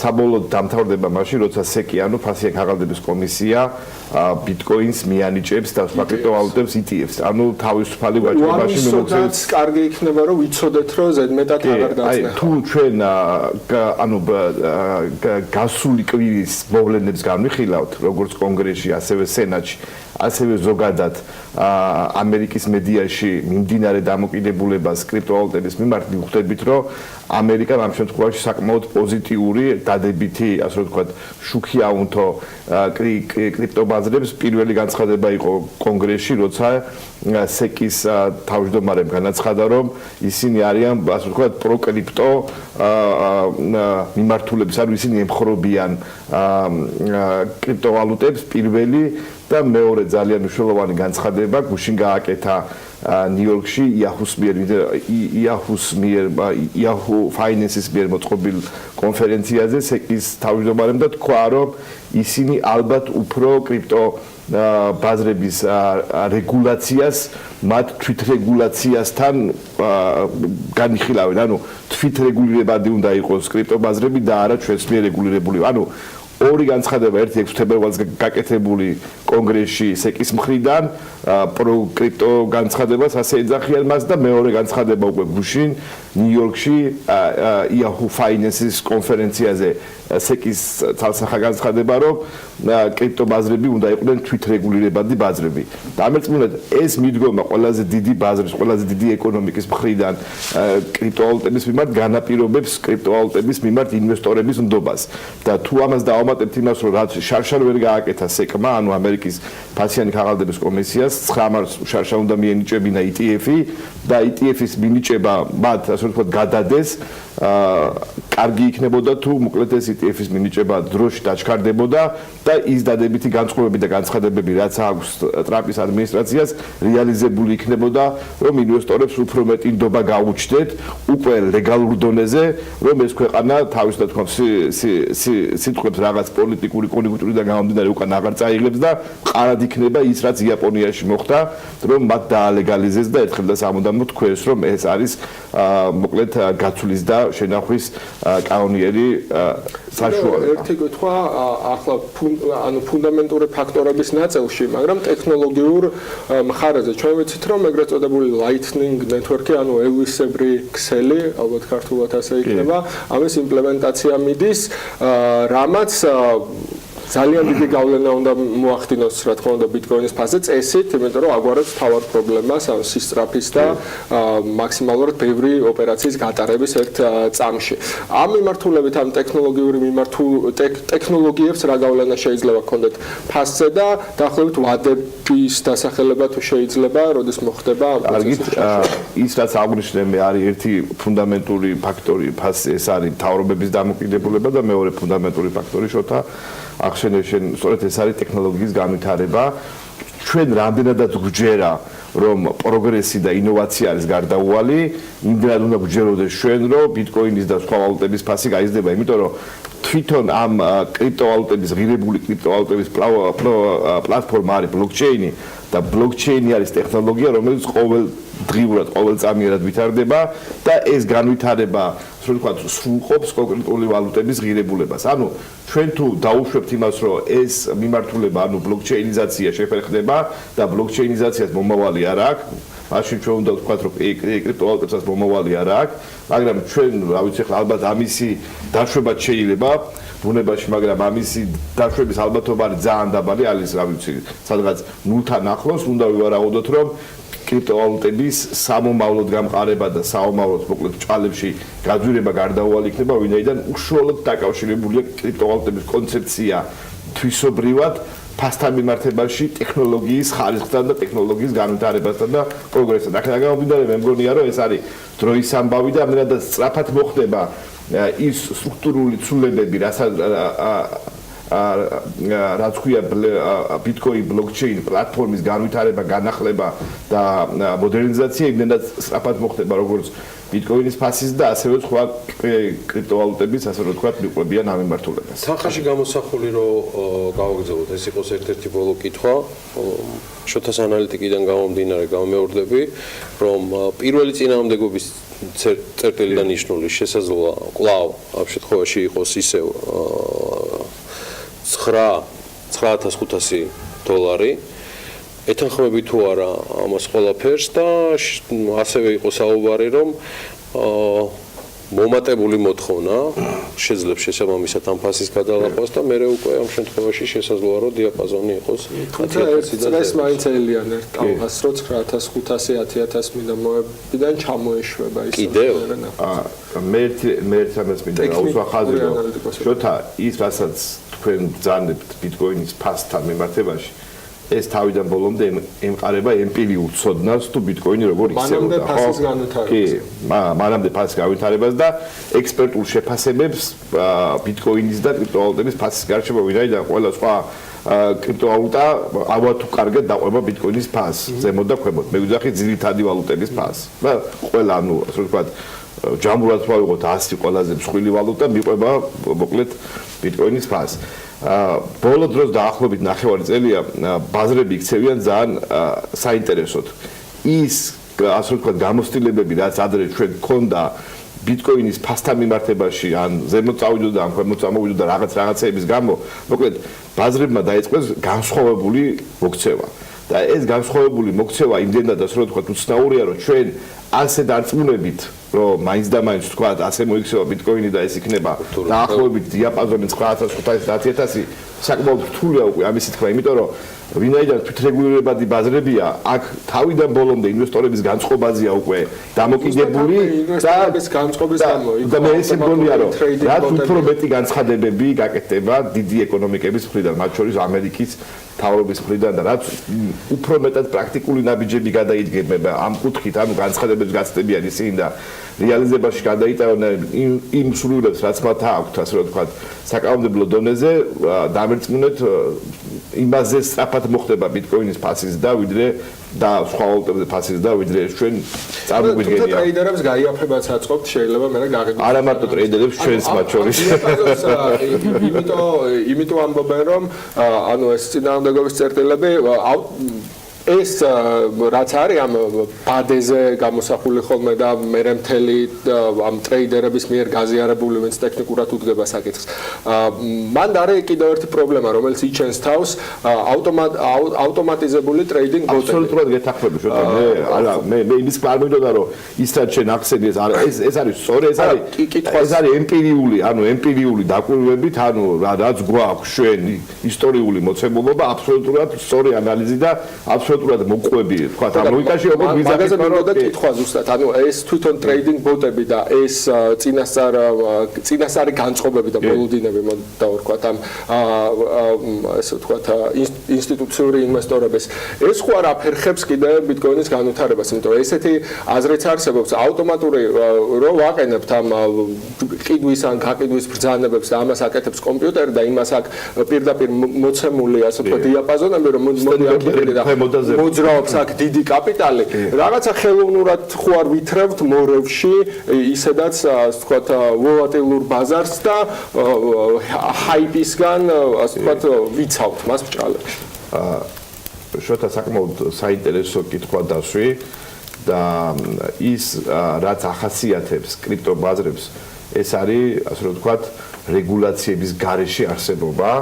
საბოლოოდ დამთავრდება მაშინ, როცა SEC-ი, ანუ ფასიან ქაღალდების კომისია ბიტკოინს მიანიჭებს და სხვა კრიპტოვალუტებს ETF-ს. ანუ თავისუფალი ვაჭრობაში მოგცემს. კარგი იქნება, რომ ვიცოდეთ, რომ ზედმეტად აღარ დაწნეხა. თუ ჩვენ ანუ გასული კვირის მოვლენებს განვიხილავთ, როგორც კონგრესში, ასევე სენატში, ასევე ზოგადად ამერიკის მედიაში მიმდინარე დამოკიდებულებას კრიპტოვალუტების მიმართ მიხვდებით, რომ ამერიკა ამ შემთხვევაში საკმაოდ პოზიტიური, დადებითი, ასე ვთქვათ, შუქი აუნთო კრიპტობაზრებს. პირველი განცხადება იყო კონგრესში, როცა SEC-ის თავმჯდომარემ განაცხადა, რომ ისინი არიან, ასე ვთქვათ, პროკრიპტო მიმართულების, ანუ ისინი ემხრობიან კრიპტოვალუტებს. პირველი და მეორე ძალიან მნიშვნელოვანი განცხადება გუშინ გააკეთა ნიუ-იორკში Yahoo Finances მიერ მოწყობილ კონფერენციაზე SEC-ის თავმჯდომარემ და თქვა, რომ ისინი ალბათ უფრო კრიპტო ბაზრების რეგულაციას მათ თვითრეგულაციასთან განიხილავენ, ანუ თვითრეგულირებადი უნდა იყოს კრიპტობაზრები და არა ჩვენს მიერ რეგულირებული. ანუ ორი განცხადება, ერთი 6 თებერვალს გაკეთებული კონგრესში SEC-ის მხრიდან პროკრიპტო განცხადებას ასე ეძახიან მას და მეორე განცხადება უკვე გუშინ ნიუ-იორკში Yahoo Finances კონფერენციაზე SEC-ის ცალსახა განცხადება, რომ კრიპტობაზრები უნდა იყვნენ თვითრეგულირებადი ბაზრები. დამერწმუნეთ, ეს მიდგომა ყველაზე დიდი ბაზრის, ყველაზე დიდი ეკონომიკის მხრიდან კრიპტოვალუტების მიმართ განაპირობებს კრიპტოვალუტების მიმართ ინვესტორების ნდობას. და თუ ამას დავამატებთ იმას, რომ რაც შარშან ვერ გააკეთა SEC-მა, ანუ ამერიკის ფასიანი ქაღალდების კომისიას, 9 მარტს შარშან უნდა მიენიჭებინა ETF-ი და ETF-ის მინიჭება მათ, ასე ვთქვათ, გადადეს კარგი იქნებოდა თუ მოკლედ ეს ETF-ის მინიჭება დროში დაჩქარდებოდა და ის დადებითი განწყობები და განცხადებები რაც აქვს ტრამპის ადმინისტრაციას რეალიზებული იქნებოდა რომ ინვესტორებს უფრო მეტი ნდობა გაუჩნდეთ უკვე ლეგალურ დონეზე რომ ეს ქვეყანა თავის და თქვა სიტყვებს რაღაც პოლიტიკური კონიუნქტურიდან გამომდინარე უკან აღარ წაიღებს და მყარად იქნება ის რაც იაპონიაში მოხდა რომ მათ დაალეგალიზეს და ერთხელ და სამუდამოდ თქვეს რომ ეს არის მოკლედ გაცვლის და შენახვის კანონიერი საშუალება. ერთი კითხვა ახლა ანუ ფუნდამენტური ფაქტორების ნაწილში, მაგრამ ტექნოლოგიურ მხარეზე ჩვენ ვიცით რომ ეგრეთ წოდებული lightning network-ი ანუ ელვისებრი ქსელი, ალბათ ქართულად ასე იქნება, ამის იმპლემენტაცია მიდის, რამაც ძალიან დიდი გავლენა უნდა მოახდინოს რა თქმა უნდა ბიტკოინის ფაზზე წესით, იმიტომ რომ აგვარებს თავად პრობლემას, ანუ სისწრაფის და მაქსიმალურად ბევრი ოპერაციის გატარების ერთ წამში. ამ მიმართულებით ამ ტექნოლოგიებს რა გავლენა შეიძლება ჰქონდეთ ფაზზე და დაახლოებით ვადების დასახელება თუ შეიძლება, როდის მოხდება ამ პროცესში. ის რაც აღნიშნე მე არის ერთი ფუნდამენტური ფაქტორი ფაზზე, ეს არის მთავრობების დამოკიდებულება და მეორე ფუნდამენტური ფაქტორი შოთა ახსენებენ, სწორედ ეს არის ტექნოლოგიის განვითარება. ჩვენ რამდენადაც გვჯერა, რომ პროგრესი და ინოვაცია არის გარდაუვალი, იმდენად უნდა გვჯეროდეს ჩვენ, რომ ბიტკოინის და სხვა ვალუტების ფასი გაიზრდება, იმიტომ რომ თვითონ ამ კრიპტოვალუტების, ღირებული კრიპტოვალუტების პლატფორმა არის ბლოკჩეინი და ბლოკჩეინი არის ტექნოლოგია, რომელიც ყოველდღიურად, ყოველწამიერად ვითარდება და ეს განვითარება ასე ვთქვათ, სრულყოფს კონკრეტული ვალუტების ღირებულებას. ანუ ჩვენ თუ დაუშვებთ იმას, რომ ეს მიმართულება, ანუ ბლოკჩეინიზაცია შეფერხდება და ბლოკჩეინიზაციას მომავალი არ აქვს, მაშინ ჩვენ უნდა ვთქვათ, რომ კრიპტოვალუტებსაც მომავალი არ აქვს, მაგრამ ჩვენ, რა ვიცი, ახლა ალბათ ამისი დაშვებაც შეიძლება ბუნებაში, მაგრამ ამისი დაშვების ალბათობა არის ძალიან დაბალი, არის, რა ვიცი, სადღაც 0-თან ახლოს, უნდა ვივარაუდოთ, რომ კრიპტოვალუტების სამომავლოდ გამყარება და საომავლოდ მოკლედ ჭალებში გაძვირება გარდაუვალი იქნება, ვინაიდან უშუალოდ დაკავშირებულია კრიპტოვალუტების კონცეფცია თვისობრივად ფასთან მიმართებაში ტექნოლოგიის ხარისხთან და ტექნოლოგიის განვითარებასთან და პროგრესთან. აქ გამომდინარე მე მგონია რომ ეს არის დროის ამბავი და ამდენად სწრაფად მოხდება ის სტრუქტურული ცვლილებები, რაც ქვია ბიტკოინ ბლოკჩეინ პლატფორმის განვითარება, განახლება და მოდერნიზაცია იმდენად სწრაფად მოხდება, როგორც ბიტკოინის ფასის და ასევე სხვა კრიპტოვალუტების, ასე რომ ვთქვათ, მიყვებიან ამ მიმართულებას. თანხაში გამოსახული რომ გავაგრძელოთ, ეს იყოს ერთ-ერთი ბოლო კითხვა. შოთას ანალიტიკიდან გამომდინარე გამეორდები, რომ პირველი წინააღმდეგობის წერტილიდან ნიშნული შესაძლოა კვლავ ამ შემთხვევაში იყოს ისევ $9,500 ეთანხმები თუ არა ამას ყველაფერს და ასევე იყო საუბარი რომ მომატებული მოთხოვნა შეძლებს შესაბამისად ამ ფასის გადალახვას და მე უკვე ამ შემთხვევაში შესაძლოა რომ დიაპაზონი იყოს 10,000-დან ეს მაინც ელიან ერთ ტალღას რო 9,500-10,000 მინდა მოებიდან ჩამოეშვება ის კიდევ მე ამას მინდა გაუსვა ხაზი რომ შოთა ის რასაც თქვენ ბრძანებთ ბიტკოინის ფასთან მიმართებაში ეს თავიდან ბოლომდე ემყარება ემპირიულ ცოდნას თუ ბიტკოინი როგორ იქცევა ხო? კი, მანამდე ფასის განვითარებას და ექსპერტულ შეფასებებს ბიტკოინის და კრიპტოვალუტების ფასის გარშემო ვინაიდან ყველა სხვა კრიპტოვალუტა ალბათ თუ კარგად დაყვება ბიტკოინის ფასს, ზემოთ და ქვემოთ. მე ვიძახი ძირითადი ვალუტების ფასს. და ყველა ანუ ასე ვთქვათ ჯამურად ვავიღოთ 100 ყველაზე მსხვილი ვალუტა მიყვება მოკლედ ბიტკოინის ფასს. ბოლო დროს დაახლოებით 9 წელია ბაზრები იქცევიან ძალიან საინტერესოდ. ის ასე ვთქვათ გამოცდილებები რაც ადრე ჩვენ გქონდა ბიტკოინის ფასთან მიმართებაში ან ზემოთ წავიდოდა ან ქვემოთ წამოვიდოდა რაღაცეების გამო, მოკლედ ბაზრებმა დაიწყეს განსხვავებული მოქცევა. და ეს განსხვავებული მოქცევა იმდენად ასე ვთქვათ უცნაურია, რომ ჩვენ ასე დარწმუნებით რომ მაინც და მაინც ვთქვათ ასე მოიქცევა ბიტკოინი და ეს იქნება დაახლოებით დიაპაზონი 9,500-10,000 საკმაოდ რთულია უკვე ამისი თქმა, იმიტომ რომ ვინაიდან თვითრეგულირებადი ბაზრებია, აქ თავიდან ბოლომდე ინვესტორების განწყობაზეა უკვე დამოკიდებული და მე ესე მგონია რომ რაც უფრო მეტი განცხადებები გაკეთდება დიდი ეკონომიკების მხრიდან, მათ შორის ამერიკის თავრობის მხრიდან და რაც უფრო მეტად პრაქტიკული ნაბიჯები გადაიდგება ამ კუთხით, ანუ განცხადებების გაცდებიან ისინი და რეალიზებაში გადაიტანონ იმ სრულებს, რაც მათ აქვთ, ასე რომ ვთქვათ, საკანონმდებლო დონეზე, დამერწმუნეთ იმაზე სწრაფად მოხდება ბიტკოინის ფასის და ვიდრე და სხვა ვალუტებზე ფასის და ვიდრე ჩვენ წარმოგვიდგენია. თუმცა ტრეიდერებს გაიაფებაც აწყობთ, შეიძლება მე გაგებინოთ. არა მარტო ტრეიდერებს, ჩვენს მათ შორის. იმიტომ ამბობენ რომ ანუ ეს წინააღმდეგობის წერტილები ეს რაც არის ამ ბადეზე გამოსახული ხოლმე და მერე მთელი ამ ტრეიდერების მიერ გაზიარებული ვინც ტექნიკურად უდგება საკითხს. მან არის კიდევ ერთი პრობლემა, რომელიც იჩენს თავს ავტომატიზებული ტრეიდინგ ბოტები. აბსოლუტურად გეთანხმები შოთა, მე იმის არ მინდოდა რომ ის რაც შენ ახსენე ეს არის სწორი, ეს არის ემპირიული, ანუ ემპირიული დაკვირვებით, ანუ რაც გვაქვს ჩვენ ისტორიული მოცემულობა, აბსოლუტურად სწორი ანალიზი და აბსოლუტურად მოყვები, თქვა ამ ლოგიკაში როგორ ვიზახით და კითხვა ზუსტად, ანუ ეს თვითონ ტრეიდინგ ბოტები და ეს წინასწარი განწყობები და მოლოდინები დავარქვათ ამ ესე ვთქვათ ინსტიტუციური ინვესტორების ეს ხო არ აფერხებს კიდე ბიტკოინის განვითარებას, იმიტომ ესეთი აზრიც არსებობს ავტომატური რომ ვაყენებთ ამ ყიდვის ან გაყიდვის ბრძანებებს და ამას აკეთებს კომპიუტერი და იმას აქ პირდაპირ მოცემული ასე ვთქვათ დიაპაზონები რომ მოდი აკეთებდი და მოძრაობს აქ დიდი კაპიტალი, რაღაცა ხელოვნურად ხო არ ვითრევთ მორევში ისედაც ასე ვთქვათ ვოლატილურ ბაზარს და ჰაიპისგან ასე ვთქვათ ვიცავთ მას ბჭყალებში. შოთა საკმაოდ საინტერესო კითხვა დასვი და ის რაც ახასიათებს კრიპტობაზრებს ეს არის ასე რომ ვთქვათ რეგულაციების გარეშე არსებობა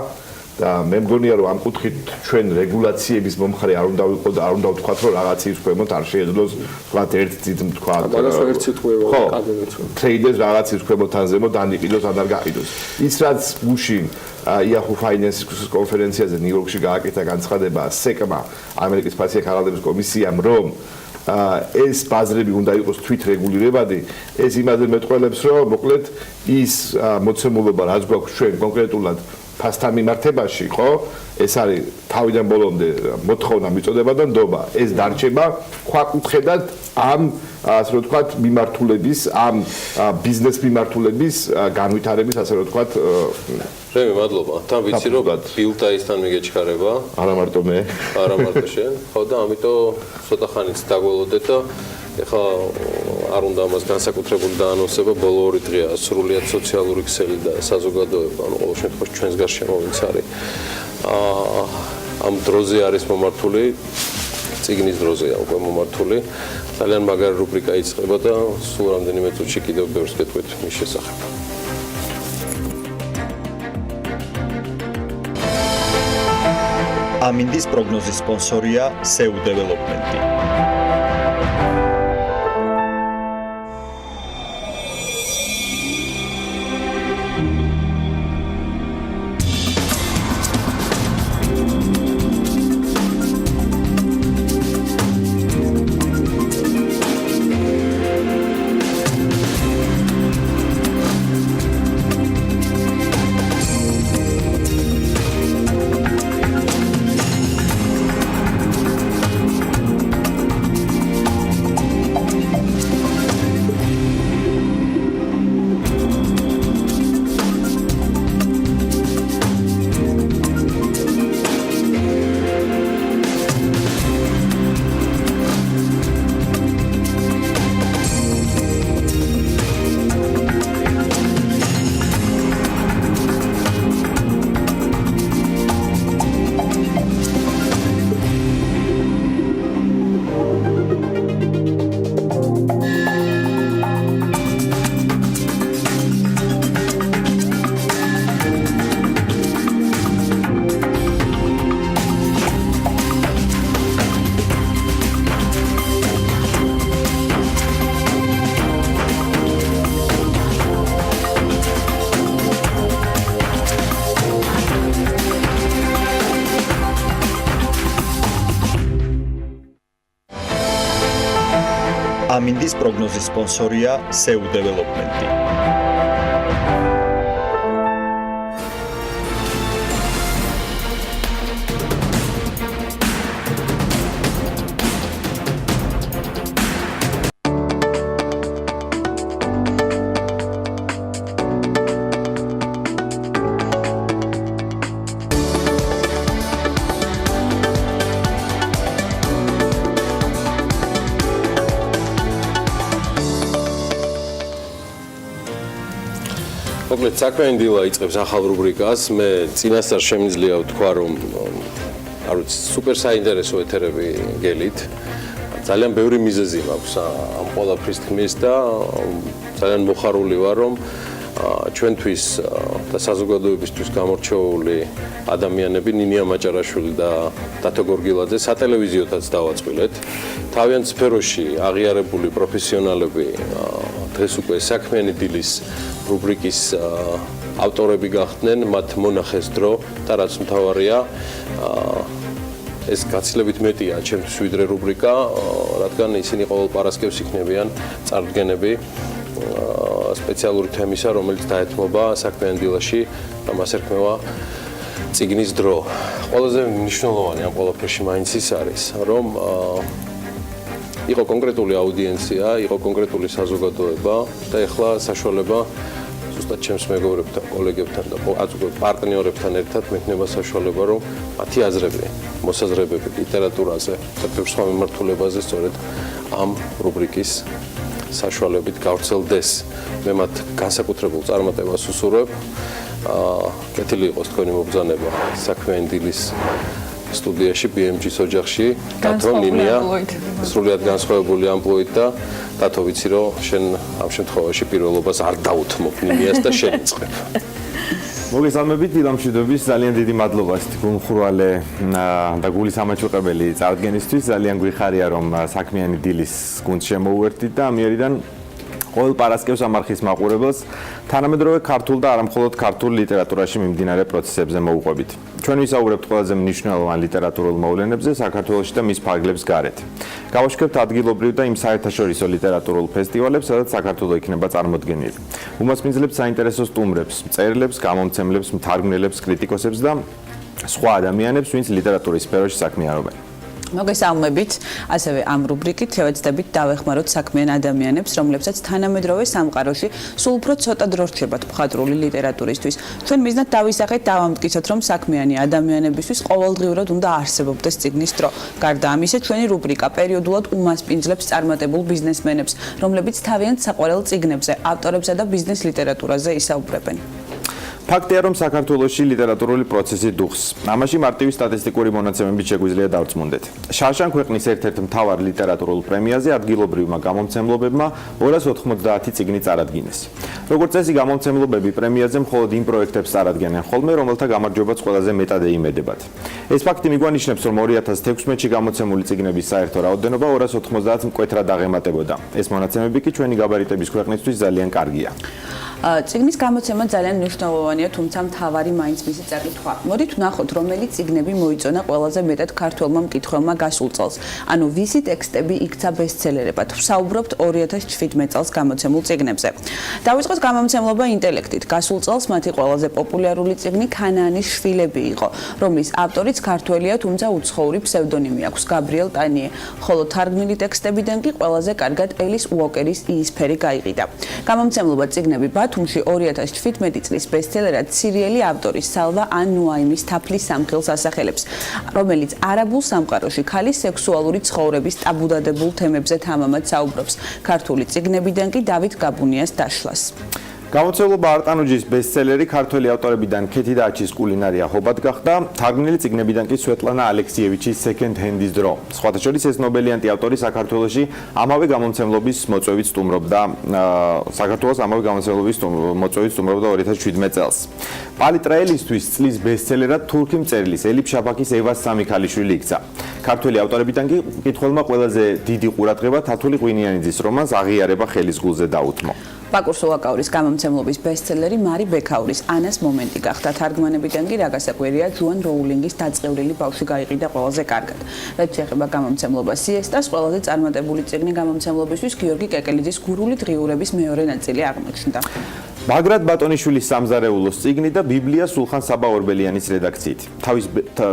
და მე მგონია რომ ამ კუთხით ჩვენ რეგულაციების მომხრე არ უნდა ვიყოთ და არ უნდა ვთქვათ რომ რაღაცის ქვემოთ არ შეეძლოს ვთქვათ ერთ ძით ვთქვათ ტრეიდერს რაღაცის ქვემოთ ან ზემოთ ანიყიდოს ან არ გაყიდოს ის რაც გუშინ Yahoo Finance-ის კონფერენციაზე ნიუ-იორკში გააკეთა განცხადება SEC-მა ამერიკის ფასიანი ქაღალდების კომისიამ რომ ეს ბაზრები უნდა იყოს თვითრეგულირებადი ეს იმაზე მეტყველებს რომ მოკლედ ის მოცემულობა რაც გვაქვს ჩვენ კონკრეტულად ფასთან მიმართებაში, ხო? ეს არის თავიდან ბოლომდე მოთხოვნა მიწოდება და ნდობა. ეს დარჩება ქვაკუთხედად ამ ასე რომ ვთქვათ მიმართულების, ამ ბიზნეს მიმართულების განვითარების ასე რომ ვთქვათ რემი, მადლობა. თან ვიცი რომ ბილტაისთან მიგეჩქარება. არა მარტო მე. არა მარტო შენ. ხო და ამიტომ ცოტა ხანით დაგველოდეთ და ეხლა არ უნდა ამას განსაკუთრებული დაანონსება, ბოლო 2 დღეა სრულიად სოციალური ქსელი და საზოგადოება, ანუ ყოველ შემთხვევაში ჩვენს გარშემო ვინც არის. ამ დროზე არის მომართული, წიგნის დროზეა უკვე მომართული. ძალიან მაგარი რუბრიკა იწყება და სულ რამდენიმე წუთში კიდევ ბევრს გეტყვით მის შესახებ. ამინდის პროგნოზის სპონსორია SEU დეველოპმენტი. ამინდის პროგნოზის სპონსორია SEU დეველოპმენტი. მოკლედ საქმიანი დილა იწყებს ახალ რუბრიკას. მე წინასწარ შემიძლია ვთქვა, რომ არ ვიცი, სუპერ საინტერესო ეთერები გელით. ძალიან ბევრი მიზეზი მაქვს ამ ყველაფრის თქმის და ძალიან მოხარული ვარ, რომ ჩვენთვის და საზოგადოებისთვის გამორჩეული ადამიანები ნინია მაჭარაშვილი და დათო გორგილაძე სატელევიზიოთაც დავაწყვილეთ. თავიანთ სფეროში აღიარებული პროფესიონალები დღეს უკვე საქმიანი დილის რუბრიკის ავტორები გახდნენ, მათ მონახეს დრო და რაც მთავარია, ეს გაცილებით მეტია ჩემთვის ვიდრე რუბრიკა, რადგან ისინი ყოველ პარასკევს იქნებიან წარდგენები სპეციალური თემისა, რომელიც დაეთმობა საქმიან დილაში და მას ერქმევა წიგნის დრო. ყველაზე მნიშვნელოვანი ამ ყველაფერში მაინც ის არის, რომ იყო კონკრეტული აუდიენცია, იყო კონკრეტული საზოგადოება და ეხლა საშუალება ზუსტად ჩემს მეგობრებთან, კოლეგებთან და პარტნიორებთან ერთად მექნება საშუალება, რომ მათი აზრები, მოსაზრებები ლიტერატურაზე და ბევრ სხვა მიმართულებაზე სწორედ ამ რუბრიკის საშუალებით გავრცელდეს. მე მათ განსაკუთრებულ წარმატებას უსურვებ. კეთილი იყოს თქვენი მობრძანება საქმიანი დილის სტუდიაში BMG-ის ოჯახში. დათო, ნინია, სრულად განსხვავებული ამპლუით და დათო, ვიცი რომ შენ ამ შემთხვევაში პირველობას არ დაუთმობ ნინიას და შევიწყებ. მოგესალმებით დილამშვიდობის, ძალიან დიდი მადლობა გულმხურვალე და გულის ამაჩუყებელი წარდგენისთვის. ძალიან გვიხარია რომ საქმიანი დილის გუნდს შემოუერთდით და ამიერიდან ყოველ პარასკევს ამარხის მაყურებელს თანამედროვე ქართულ და არამხოლოდ ქართულ ლიტერატურაში მიმდინარე პროცესებზე მოუყვებით. ჩვენ ვისაუბრებთ ყველაზე მნიშვნელოვან ლიტერატურულ მოვლენებზე საქართველოში და მის ფარგლებს გარეთ. გავაშკერთ ადგილობრივ და იმ საერთაშორისო ლიტერატურულ ფესტივალებს, სადაც საქართველო იქნება წარმოდგენილი. უმასპინძლებთ საინტერესო სტუმრებს, მწერლებს, გამომცემლებს, მთარგმნელებს, კრიტიკოსებს და სხვა ადამიანებს, ვინც ლიტერატურის სფეროში საქმიანობენ. მოგესალმებით, ასევე ამ რუბრიკით შევეცდებით დავეხმაროთ საქმიან ადამიანებს, რომლებსაც თანამედროვე სამყაროში სულ უფრო ცოტა დრო რჩებათ მხატვრული ლიტერატურისთვის. ჩვენ მიზნად დავისახეთ დავამტკიცოთ, რომ საქმიანი ადამიანებისთვის ყოველდღიურად უნდა არსებობდეს წიგნის დრო. გარდა ამისა, ჩვენი რუბრიკა პერიოდულად უმასპინძლებს წარმატებულ ბიზნესმენებს, რომლებიც თავიანთ საყვარელ წიგნებზე, ავტორებსა და ბიზნეს ლიტერატურაზე ისაუბრებენ. ფაქტია, რომ საქართველოში ლიტერატურული პროცესი დუხს. ამაში მარტივი სტატისტიკური მონაცემებით შეგვიძლია დავწმუნდეთ. შარშან ქვეყნის ერთ-ერთ მთავარ ლიტერატურულ პრემიაზე ადგილობრივმა გამომცემლობებმა 290 წიგნი წარადგინეს. როგორც წესი, გამომცემლობები პრემიაზე მხოლოდ იმ პროექტებს წარადგენენ ხოლმე, რომელთა გამარჯვებაც ყველაზე მეტად ეიმედებათ. ეს ფაქტი მიგვანიშნებს, რომ 2016-ში გამოცემული წიგნების საერთო რაოდენობა 290 მკვეთრად აღემატებოდა. ეს მონაცემები კი ჩვენი გაბარიტების ქვეყნისთვის ძალიან კარგია. წიგნის გამოცემა ძალიან მნიშვნელოვანია, თუმცა მთავარი მაინც მისი წაკითხვა. მოდით ვნახოთ, რომელი წიგნები მოიწონა ყველაზე მეტად ქართველმა მკითხველმა გასულ წელს. ანუ ვისი ტექსტები იქცა ბესტსელერებად. ვსაუბრობთ 2017 წელს გამოცემულ წიგნებზე. დავიწყოთ გამომცემლობა ინტელექტით. გასულ წელს მათი ყველაზე პოპულარული წიგნი ქანაანის შვილები იყო, რომლის ავტორიც ქართველია, თუმცა უცხოური ფსევდონიმი აქვს გაბრიელ ტანიე. ხოლო თარგმნილი ტექსტებიდან კი ყველაზე კარგად ელის უოკერის იისფერი გაიყიდა. გამომცემლობა წიგნები ბათუმში 2017 წლის ბესტსელერად სირიელი ავტორის სალვა ან ნუაიმის თაფლის სამხილს ასახელებს, რომელიც არაბულ სამყაროში ქალის სექსუალური ცხოვრების ტაბუდადებულ თემებზე თამამად საუბრობს. ქართული წიგნებიდან კი დავით გაბუნიას დაშლას. გამოცემლობა არტანუჯის ბესტსელერი ქართველი ავტორებიდან ქეთი დაჩის კულინარია ჰობად გახდა, თარგმნილი წიგნებიდან კი სვეტლანა ალექსიევიჩის Second Hand-ის დრო. სხვათა შორის ეს ნობელიანტი ავტორი საქართველოში ამავე გამომცემლობის მოწვევით სტუმრობდა, 2017 წელს. პალი ტრაელისთვის წლის ბესტსელერად თურქი მწერლის ელიფ შაფაკის ევას სამი ქალიშვილი იქცა. ქართველი ავტორებიდან კი მკითხველმა ყველაზე დიდი ყურადღება თათული ღვინიანიძის რომანს აღიარება ხელის გულზე დაუთმო. ბაკურ სულაკაურის გამომცემლობის ბესტსელერი მარი ბექაურის ანას მომენტი გახდა. თარგმანებიდან კი რა გასაკვირია, ჯოან როულინგის დაწყევრილი ბავშვი გაიყიდა ყველაზე კარგად. რაც შეეხება გამომცემლობა სიესტას, ყველაზე წარმატებული წიგნი გამომცემლობისთვის გიორგი კეკელიძის გურული დღიურების მეორე ნაწილი აღმოჩნდა. მაგრად ბატონიშვილის სამზარეულოს წიგნი და ბიბლია სულხან საბა ორბელიანის რედაქციით. თავის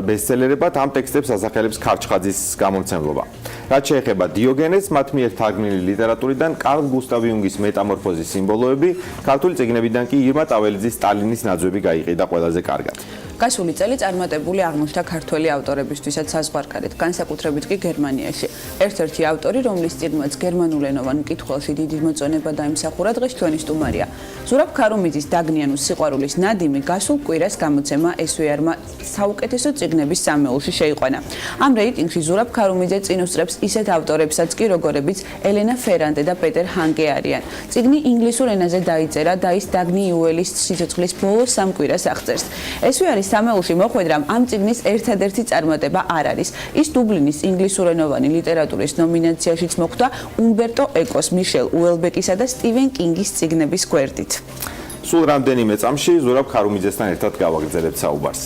ბესტსელერებად ამ ტექსტებს ასახელებს ქარჩხაძის გამომცემლობა. რაც შეეხება დიოგენეს, მათ მიერ თარგმნილი ლიტერატურიდან კარლ გუსტავ იუნგის მეტამორფოზის სიმბოლოები, ქართული წიგნებიდან კი ირმა ტაველიძის სტალინის ნაძვები გაიყიდა ყველაზე კარგად. გასული წელი წარმატებული აღმოჩნდა ქართველი ავტორებისთვისაც საზღვარგარეთ, განსაკუთრებით კი გერმანიაში. ერთ-ერთი ავტორი, რომლის წიგნმაც გერმანულენოვან მკითხველში დიდი მოწონება დაიმსახურა, დღეს ჩვენი სტუმარია. ზურაბ ქარუმიძის დაგნიანუს სიყვარულის ნადიმი გასულ კვირას გამოცემა SVR-მა საუკეთესო წიგნების სამეულში შეიყვანა. ამ რეიტინგში ზურაბ ქარუმიძე წინ უსწრებს ისეთ ავტორებსაც კი, როგორებიც ელენა ფერანტე და პეტერ ჰანკე არიან. წიგნი ინგლისურ ენაზე დაიწერა და ის დაგნი იუელის სიცოცხლის ბოლო 3 კვირას აღწერს. SVR-ის სამეულში მოხვედრამ ამ წიგნის ერთადერთი წარმატება არ არის. ის დუბლინის ინგლისურენოვანი ლიტერატურის ნომინაციაშიც მოხვდა უმბერტო ეკოს, მიშელ უელბეკისა და სტივენ კინგის წიგნების გვერდით. სულ რამდენიმე წამში ზურაბ ქარუმიძესთან ერთად გავაგრძელებთ საუბარს.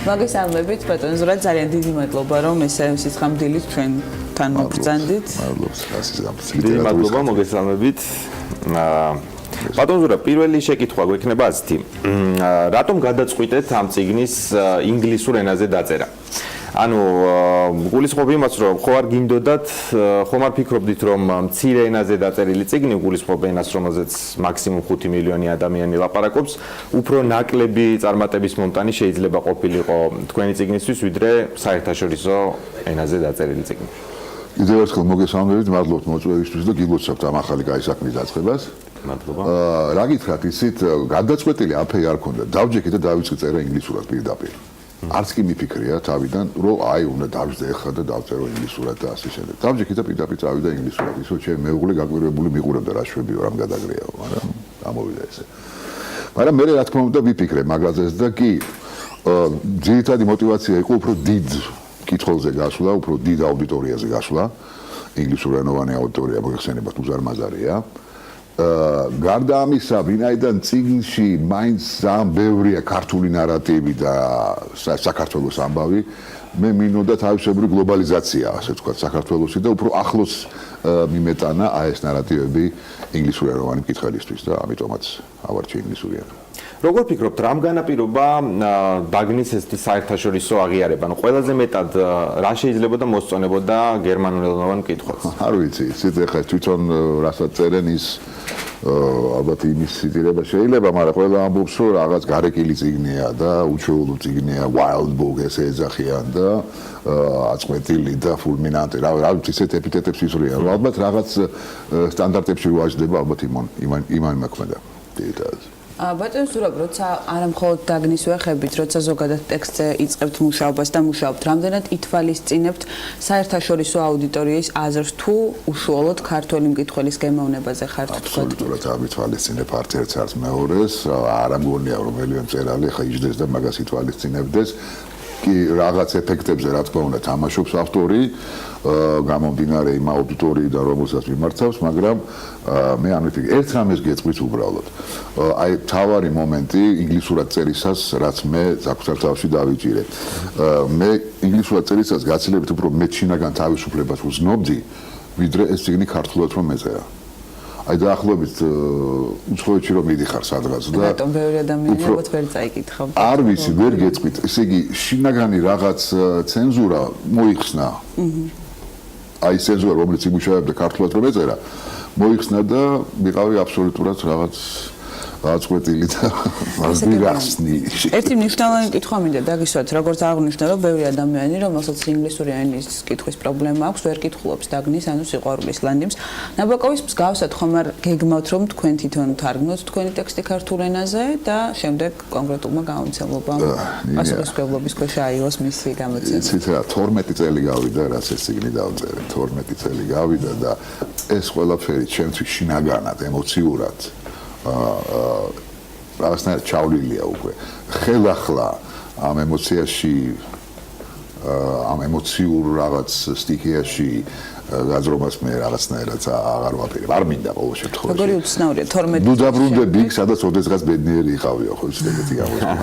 მოგესალმებით ბატონო ზურაბ, ძალიან დიდი მადლობა რომ ესე სიცხამდილით ჩვენთან მოგბრძანდით. დიდი მადლობა, მოგესალმებით. ბატონო ზურაბ, პირველი შეკითხვა გვექნება ასეთი. რატომ გადაწყვიტეთ ამ წიგნის ინგლისურ ენაზე დაწერა? ანუ გულისხმობ იმას, რომ ხო არ გინდოდათ, ხომ არ ფიქრობდით, რომ მცირე ენაზე დაწერილი წიგნი გულისხმობ ენას, რომელზეც მაქსიმუმ 5 მილიონი ადამიანი ლაპარაკობს, უფრო ნაკლები წარმატების მომტანი შეიძლება ყოფილიყო თქვენი წიგნისთვის, ვიდრე საერთაშორისო ენაზე დაწერილი წიგნი. კიდევ ერთხელ მოგესალმებით, მადლობთ მოწვევისთვის და გილოცავთ ამ ახალი კაი საქმის დაწყებას. მადლობა. რა გითხრათ, ისიც გადაწყვეტილი აფერი არ ქონდა. დავჯექი და დავიწყე წერა ინგლისურად პირდაპირ. არც კი მიფიქრია თავიდან, რომ აი უნდა დავждე ახლა და დავწერო ინგლისურად და ასე შემდეგ. დავჯექი და პირდაპირ წავიდა ინგლისურად. ისო ჩემი მეუღლე გაკვირვებული მიყურებდა რა შვებიო, რამ გადაგრეაო, მაგრამ გამოვიდა ესე. მაგრამ მე რა თქმა უნდა ვიფიქრე მაგაზეც და კი ძირითადი мотиваცია იყო უფრო დიდ კითხულზე გასვლა, უფრო დიდ აუდიტორიაზე გასვლა. ინგლისურენოვანი აუდიტორია მოიხსენებათ უზარმაზარია. გარდა ამისა, ვინაიდან წიგნში მაინც ძალიან ბევრია ქართული ნარატივი და საქართველოს ამბავი, მე მინდოდა თავისებური გლობალიზაცია, ასე ვთქვათ, საქართველოსი და უფრო ახლოს მიმეტანა აი ეს ნარატივები ინგლისურენოვანი მკითხველისთვის და ამიტომაც ავარჩი ინგლისური ენა. როგორ ფიქრობთ, რამ განაპირობა დაგნის ესეთი საერთაშორისო აღიარება? ანუ ყველაზე მეტად რა შეიძლება და მოსწონებოდა გერმანულენოვან მკითხველს? არ ვიცი, იცით ახლა თვითონ რასაც წერენ ის ალბათ იმის ციტირება შეიძლება, მაგრამ ყველა ამბობს, რომ რაღაც გარეკილი წიგნია და უჩვეულო წიგნია, wild book ესე ეძახიან და აწყვეტილი და fulminante. რა ვიცი, ესეთ ეპითეტებს ისვრიან, რომ ალბათ რაღაც სტანდარტებში ვაჟდება, ალბათ იმან მოქმედა. ბატონო ზურაბ, როცა არამხოლოდ დაგნის ვეხებით, როცა ზოგადად ტექსტზე იწყებთ მუშაობას და მუშაობთ, რამდენად ითვალისწინებთ საერთაშორისო აუდიტორიის აზრს თუ უშუალოდ ქართველი მკითხველის გემოვნებაზე ხართ თქვა? აბსოლუტურად ამითვალისწინებ არც ერთს არც მეორეს, არ ამგონია რომელიმე მწერალი ხა იჯდეს და მაგას ითვალისწინებდეს. კი რაღაც ეფექტებზე რა თქმა უნდა თამაშობს ავტორი, გამომდინარე იმ აუდიტორიიდან რომელსაც მიმართავს, მაგრამ მე ამით ერთ რამეს გეწყვით უბრალოდ. აი თავარი მომენტი ინგლისურად წერისას, რაც მე საკუთარ თავში დავიჭირე. მე ინგლისურად წერისას გაცილებით უფრო მეტ შინაგან თავისუფლებას ვზნობდი, ვიდრე ეს წიგნი ქართულად რომ მეწერა. აი დაახლოებით უცხოეთში რომ მიდიხარ სადღაც და ბატონ ბევრი ადამიანი ალბათ ვერ წაიკითხავთ. არ ვიცი, ვერ გეწყვით. ესე იგი შინაგანი რაღაც ცენზურა მოიხსნა. აი ცენზურა რომელიც იმუშავებდა ქართულად რომ ეწერა, მოიხსნა და ვიყავი აბსოლუტურად რაღაც აწყვეტილი და ვიღახსნი. ერთი მნიშვნელოვანი კითხვა მინდა დაგისვათ, როგორც აღნიშნე, რომ ბევრი ადამიანი, რომელსაც ინგლისური ენის კითხვის პრობლემა აქვს, ვერ კითხულობს დაგნის, ანუ სიყვარულის ლანდიმს. ნაბოკოვის მსგავსად ხომ არ გეგმავთ, რომ თქვენ თვითონ თარგმნოთ თქვენი ტექსტი ქართულ ენაზე და შემდეგ კონკრეტულმა გამომცემლობამ პასუხისმგებლობის ქვეშ აიღოს მისი გამოცემა? იცით რა, 12 წელი გავიდა, რაც ეს წიგნი დავწერე. 12 წელი გავიდა და ეს ყველაფერი ჩემთვის შინაგანად, ემოციურად რაღაცნაირად ჩავლილია უკვე. ხელახლა ამ ემოციაში ამ ემოციურ რაღაც სტიქიაში გაძრობას მე რაღაცნაირად აღარ ვაპირებ. არ მინდა ყოველ შემთხვევაში. როგორი უცნაურია 12 ნუ დაბრუნდები იქ, სადაც ოდესღაც ბედნიერი იყავიო, ხო ისეთი გამოსვლა.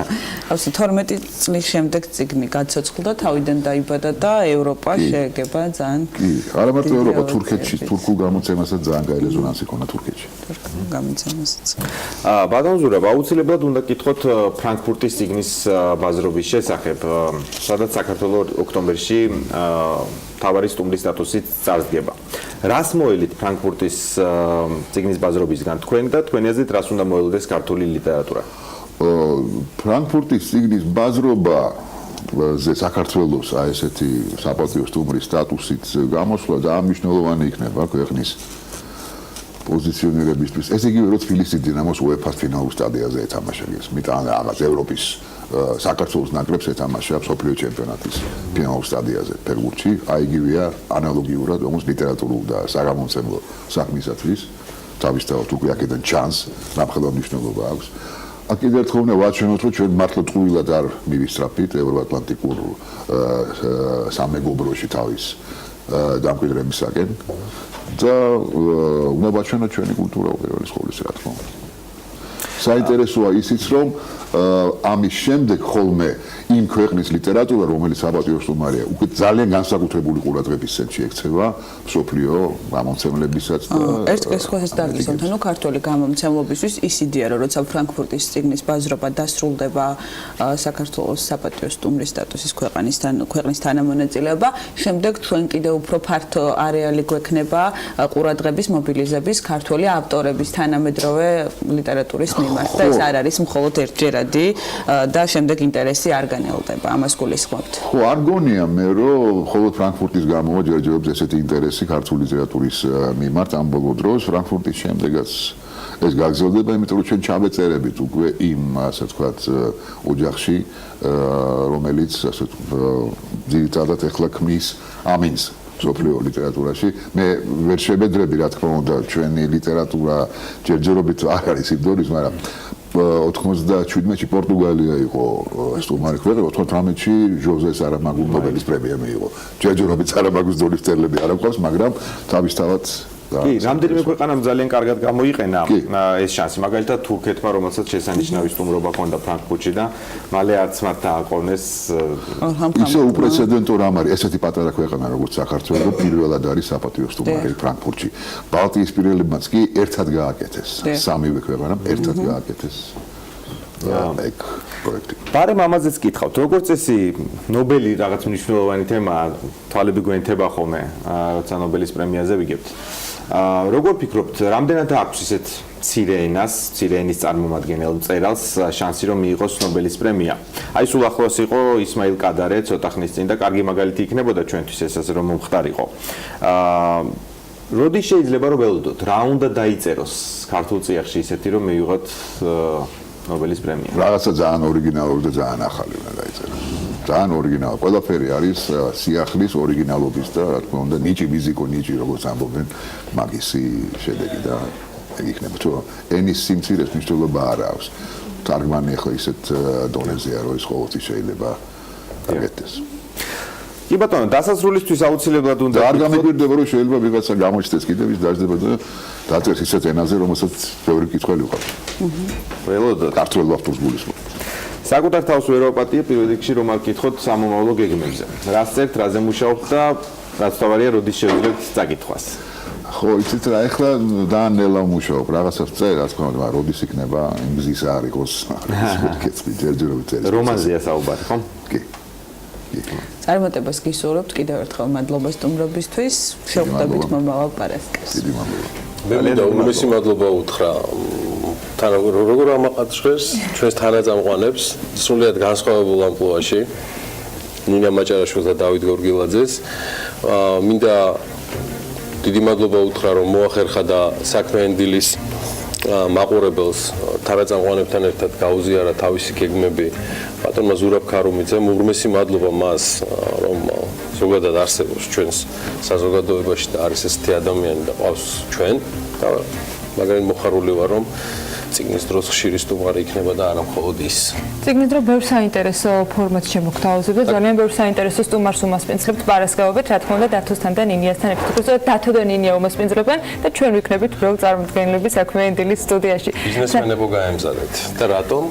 ასე 12 წლის შემდეგ წიგნი გაცოცხლდა, თავიდან დაიბადა და ევროპა შეეგება ძალიან. კი, არა მარტო ევროპა, თურქეთში, თურქულ გამოცემასაც ძალიან კაი რეზონანსი ქონდა თურქეთში. თურქულ გამოცემასაც. ბატონ ზურაბ, აუცილებლად უნდა გითხოთ ფრანკფურტის წიგნის ბაზრობის შესახებ, სადაც საქართველოს ოქტომბერში თავარი სტუმრის სტატუსით წარსდგება. რას მოელით ფრანკფურტის წიგნის ბაზრობისგან თქვენ და თქვენი აზრით რას უნდა მოელოდეს ქართული ლიტერატურა? ფრანკფურტის წიგნის ბაზრობა საქართველოს ესეთი საპატიო სტუმრის სტატუსით გამოსვლა ძალიან მნიშვნელოვანი იქნება ქვეყნის პოზიციონირებისთვის. ეს იგივე რომ თბილისის დინამოს UEFA-ს ფინალურ სტადიაზე ეთამაშებს. მიტან რაღაც ევროპის საქართველოს ნაკრებს ეთამაშა მსოფლიო ჩემპიონატის ფინალურ სტადიაზე ფეხბურთში. აი იგივეა ანალოგიურად όμως ლიტერატურულ და საგამომცემლო საქმისათვის თავისთავად უკვე აქედან ჩანს ნახელავ მნიშვნელობა აქვს. კიდევ ერთხელ უნდა ვაჩვენოთ, რომ ჩვენ მართლა ტყუილად არ მივისწრაფით ევროატლანტიკურ სამეგობროში თავის დამკვიდრებისაკენ და უნდა ვაჩვენოთ ჩვენი კულტურა უპირველეს ყოვლისა, რა თქმა უნდა. საინტერესოა ისიც, რომ ამის შემდეგ ხოლმე იმ ქვეყნის ლიტერატურა, რომელიც საპატიო სტუმარია, უკვე ძალიან განსაკუთრებული ყურადღების ცენტრში ექცევა მსოფლიო გამომცემლებისაც და ერთ კითხვას დაგისვამთ, ანუ ქართული გამომცემლობისთვის ის იდეა, რომ როცა ფრანკფურტის წიგნის ბაზრობა დასრულდება საქართველოს საპატიო სტუმრის სტატუსის ქვეყნის თანამონაწილეობა, შემდეგ ჩვენ კიდევ უფრო ფართო არეალი გვექნება ყურადღების მობილიზების ქართული ავტორების თანამედროვე ლიტერატურის მიმართ და ეს არ არის მხოლოდ ერთჯერადი და შემდეგ ინტერესი არ განელდება, ამას გულისხმობთ. ხო, არ გონია მე, რომ მხოლოდ ფრანკფურტის გამო ჯერჯერობით ესეთი ინტერესი ქართული ლიტერატურის მიმართ ამ ბოლო დროს, ფრანკფურტის შემდეგაც ეს გაგრძელდება, იმიტომ რომ ჩვენ ჩავეწერებით უკვე იმ, ასე ვთქვათ, ოჯახში, რომელიც ასე ძირითადად ეხლა ქმნის ამინს მსოფლიო ლიტერატურაში. მე ვერ შევედრები, რა თქმა უნდა, ჩვენი ლიტერატურა ჯერჯერობით არ არის იბდორის, მაგრამ 97-ში პორტუგალია იყო სტუმარი ქვეყანა, 98-ში ჟოზე სარამაგუს ნობელის პრემია მიიღო. ჯერჯერობით სარამაგუს ძოლის წერილები არ აქვს, მაგრამ თავისთავად კი, რამდენიმე ქვეყანამ ძალიან კარგად გამოიყენა ეს შანსი. მაგალითად თურქეთმა, რომელსაც შესანიშნავი სტუმრობა ჰქონდა ფრანკფურტში და მალე არც მათ დააყოვნეს ისე უპრეცედენტო რამ არის ესეთი პატარა ქვეყანა როგორც საქართველო, პირველად არის საპატიო სტუმარი ფრანკფურტში. ბალტიისპირელებმაც კი ერთად გააკეთეს. სამივე ქვეყანამ ერთად გააკეთეს. ეგ პროექტი. ბარემ ამაზეც კითხავთ, როგორც წესი ნობელი რაღაც მნიშვნელოვანი თემაა, თვალები გვენთება ხოლმე, როცა ნობელის პრემიაზე ვიგებთ. როგორ ფიქრობთ, რამდენად აქვს ისეთ მცირე ენის წარმომადგენელ მწერალს შანსი რომ მიიღოს ნობელის პრემია? აი სულ ახლოს იყო ისმაილ კადარე ცოტა ხნის წინ და კარგი მაგალითი იქნებოდა ჩვენთვის ესაც რომ მომხდარიყო. როდის შეიძლება რომ ველოდოთ, რა უნდა დაიწეროს ქართულ წიაღში ისეთი რომ მიიღოთ ნობელის პრემია? რაღაცა ძალიან ორიგინალური და ძალიან ახალი უნდა დაიწეროს. ძალიან ორიგინალური. ყველაფერი არის სიახლის ორიგინალობის და რა თქმა უნდა ნიჭი ვიზიკო ნიჭი როგორც ამბობენ მაგისი შედეგი და ეგ იქნება თუ ენის სიმცირეს მნიშვნელობა არ აქვს. თარგმანი ახლა ისეთ დონეზეა რომ ის ყოველთვის შეიძლება გაკეთდეს. კი ბატონო, დასასრულისთვის აუცილებლად უნდა არ გამიგვირდება რომ შეიძლება ვიღაცა გამოჩნდეს კიდევ ის დაждდება და დაწერს ისეთ ენაზე რომელსაც ბევრი კითხველი უყავს. ველოდოთ ქართულ ავტორს გულისხმობ. საკუთარ თავს ვერ ვაპატიე პირველ რიგში რომ არ კითხოთ სამომავლო გეგმებზე. რას წერთ, რაზე მუშაობთ და რაც თავარია როდის შევძლებთ წაკითხვას. ხო, იცით რა, ეხლა ძალიან ნელა მუშაობ, რაღაცას წერ, რა თქმა უნდა, როდის იქნება იმ გზის არ იყოს. კეთილი ჯერჯერობით წერს. რომანზეა საუბარი, ხო? კი. წარმატებას გისურვებთ კიდევ ერთხელ მადლობა სტუმრობისთვის. შევხვდებით მომავალ პარასკევს. დიდი მადლობა. მე მინდა უმეტესი მადლობა უთხრა თან როგორ ამაყადჟღებს ჩვენს თანაწამყვანებს სრულიად განსხვავებულ ამპლუაში ნინა მაჭარაშვილს და დავით გორგილაძეს. მინდა დიდი მადლობა უთხრა რომ მოახერხა და საქმიანი დილის მაყურებელს თანაწამყვანებთან ერთად გაუზიარა თავისი გეგმები ბატონმა ზურაბ ქარუმიძემ. უღრმესი მადლობა მას რომ ზოგადად არსებობს ჩვენს საზოგადოებაში და არის ესეთი ადამიანი და ყავს ჩვენ და მაგრამ მოხარული ვარ რომ წიგნის დროს ხშირი სტუმარი იქნება და არა მხოლოდ ის. წიგნის დრო ბევრ საინტერესო ფორმატს შემოგთავაზებთ და ძალიან ბევრ საინტერესო სტუმარს უმასპინძლებთ პარასკევობით, რა თქმა უნდა დათოსთან და ნინიასთან ერთად. უბრალოდ დათო და ნინია უმასპინძლებენ და ჩვენ ვიქნებით ბევრ წარმოდგენილები საქმიანი დილის სტუდიაში. ბიზნესმენებო გაემზადეთ და რატომ?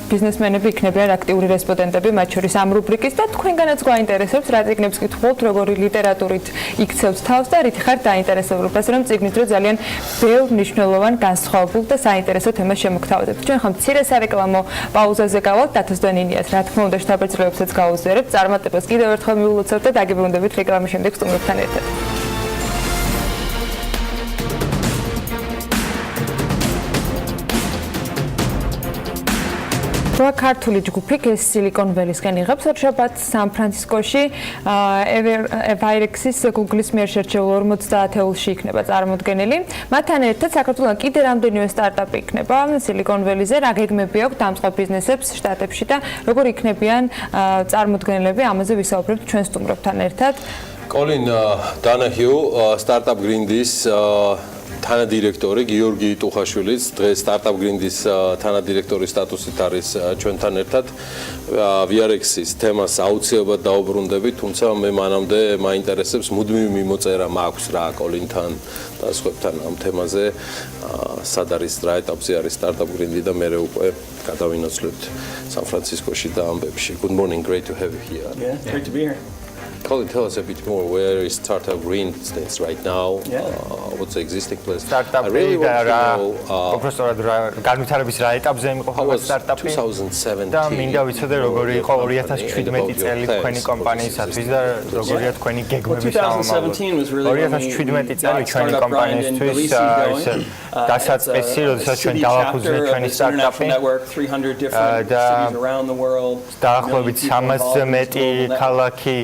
ბიზნესმენები იქნებიან აქტიური რესპონდენტები, მათ შორის ამ რუბრიკის და თქვენგანაც გვაინტერესებს რა წიგნებს კითხულობთ, როგორი ლიტერატურით იქცევთ თავს და რითი ხართ დაინტერესებული. ასე რომ წიგნის დრო ძალიან ბევრ მნიშვნელოვან, განსხვავებულ და საინტერესო თემას შემოგთავაზებთ. ჩვენ ხომ მცირე სარეკლამო პაუზაზე გავალთ დათოს და ნინიას. რა თქმა უნდა, შთაბეჭდილებებსაც გაუზიარებთ. წარმატებას კიდევ ერთხელ მიულოცავთ და დაგიბრუნდებით რეკლამის შემდეგ სტუმრებთან ერთად. რვა ქართული ჯგუფი ეს სილიკონ ველისკენ იღებს ორშაბათ სან-ფრანცისკოში Virexis Google-ის მიერ შერჩეულ 50 ელში იქნება წარმოდგენილი. მათთან ერთად საქართველოს კიდე რამდენიმე სტარტაპი იქნება სილიკონ ველიზე, რა გეგმები აქვს დამწყებ ბიზნესებს შტატებში და როგორ იქნებიან წარმოდგენილები, ამაზე ვისაუბრებთ ჩვენ სტუმრებთან ერთად. Colin Donahue, Startup Grindis თანადირექტორი გიორგი ტუხაშვილიც დღეს Startup Grindis თანადირექტორის სტატუსით არის ჩვენთან ერთად. Virexis თემას აუცილებლად დაუბრუნდებით, თუმცა მე მანამდე მაინტერესებს მუდმივი მიმოწერა მაქვს რა კოლინთან და სხვებთან ამ თემაზე. სად არის რა ეტაპზე არის Startup Grindis და მე უკვე გადავინაცვლებთ სან-ფრანცისკოში და ამბებში. Good morning, great to have you here. Yeah, great to be here. Colin, tell us a bit more. Where is Startup Grindis right now? What's the existing place? Startup განვითარების რა ეტაპზე იმყოფება სტარტაპი? 2017. და მინდა ვიცოდე როგორი იყო 2017 წელი თქვენი კომპანიისათვის და როგორია თქვენი გეგმები სამომავლოდ. 2017 წელი ჩვენი კომპანიისთვის დასაწყისი, როდესაც ჩვენ დავაფუძნეთ ჩვენი სტარტაპი და დაახლოებით 300-ზე მეტი ქალაქი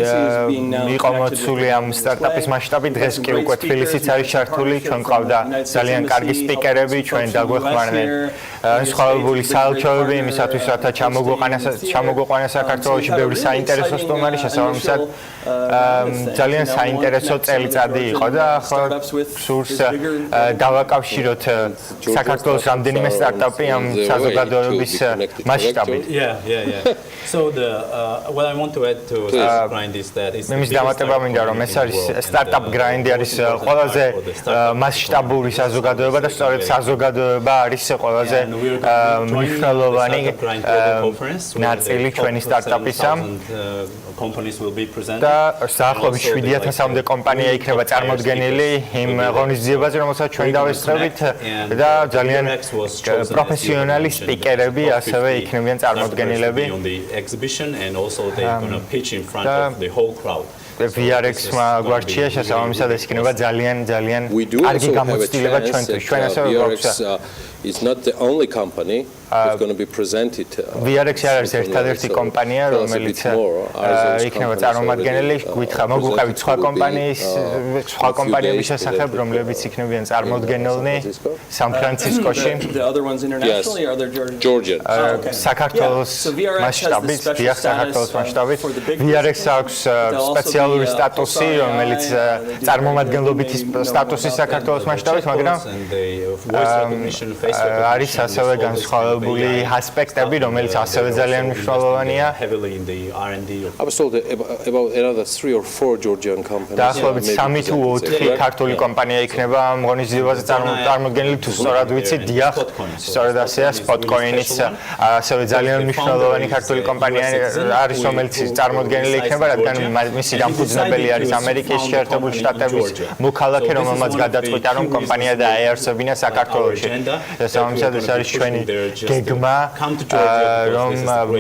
იყო მოცული ამ სტარტაპის მასშტაბი. დღეს კი უკვე თბილისიც არის ჩართული, ჩვენ ყავდა ძალიან კარგი სპიკერები, ჩვენ დაგვეხმარნენ სხვადასხვაებული საელჩოები იმისათვის, რათა ჩამოგვიყვანა საქართველოში ბევრი საინტერესო სტუმარი, შესაბამისად ძალიან საინტერესო წელიწადი იყო და ახლა სურს დავაკავშიროთ საქართველოს რამდენიმე სტარტაპი ამ საზოგადოების მასშტაბით. So what I want to add to grind is that it's მის დამატება მინდა რომ ეს არის სტარტაპ გრაინდი არის ყველაზე მასშტაბური საზოგადოება და სწორედ საზოგადოება არის ყველაზე მნიშვნელოვანი ნაწილი ჩვენი სტარტაპისა. და საახლობი 7000-მდე კომპანია იქნება წარმოდგენილი იმ ღონისძიებაზე, რომელსაც ჩვენ დავესწრებით და ძალიან პროფესიონალი სპიკერები ასევე იქნებიან წარმოდგენილები. Virexis-მა გვარჩია შესაბამისად ეს იქნება ძალიან კარგი გამოცდილება ჩვენთვის. ჩვენ ასევე გვაქვს It's not the only company that's going to be presented. Virexis არის ერთადერთი კომპანია, რომელიც იქნება წარმომადგენელი. მოგვიყევით სხვა კომპანიების შესახებ, რომლებიც იქნებიან წარმოდგენილნი სან-ფრანცისკოში. Georgia. საქართველოს მასშტაბით, დიახ, საქართველოს მასშტაბით. Virexis აქვს სპეციალური სტატუსი, რომელიც წარმომადგენლობითი სტატუსი საქართველოს მასშტაბით, მაგრამ არის ასევე განსხვავებული ასპექტები, რომელიც ასევე ძალიან მნიშვნელოვანია. I was told about another 3 or 4 Georgian companies. დაახლოებით 3 თუ 4 ქართული კომპანია იქნება ამ ღონისძიებაზე წარმოდგენილი, თუ სწორად ვიცი, დიახ, სწორად ასეა, Spotcoin-იც ასევე ძალიან მნიშვნელოვანი ქართული კომპანია არის, რომელიც წარმოდგენილი იქნება, რადგან მისი დამფუძნებელი არის ამერიკის შეერთებული შტატების მოქალაქე, რომელმაც გადაწყვიტა, რომ კომპანია დაეარსებინა საქართველოში. შესაბამისად ეს არის ჩვენი გეგმა, რომ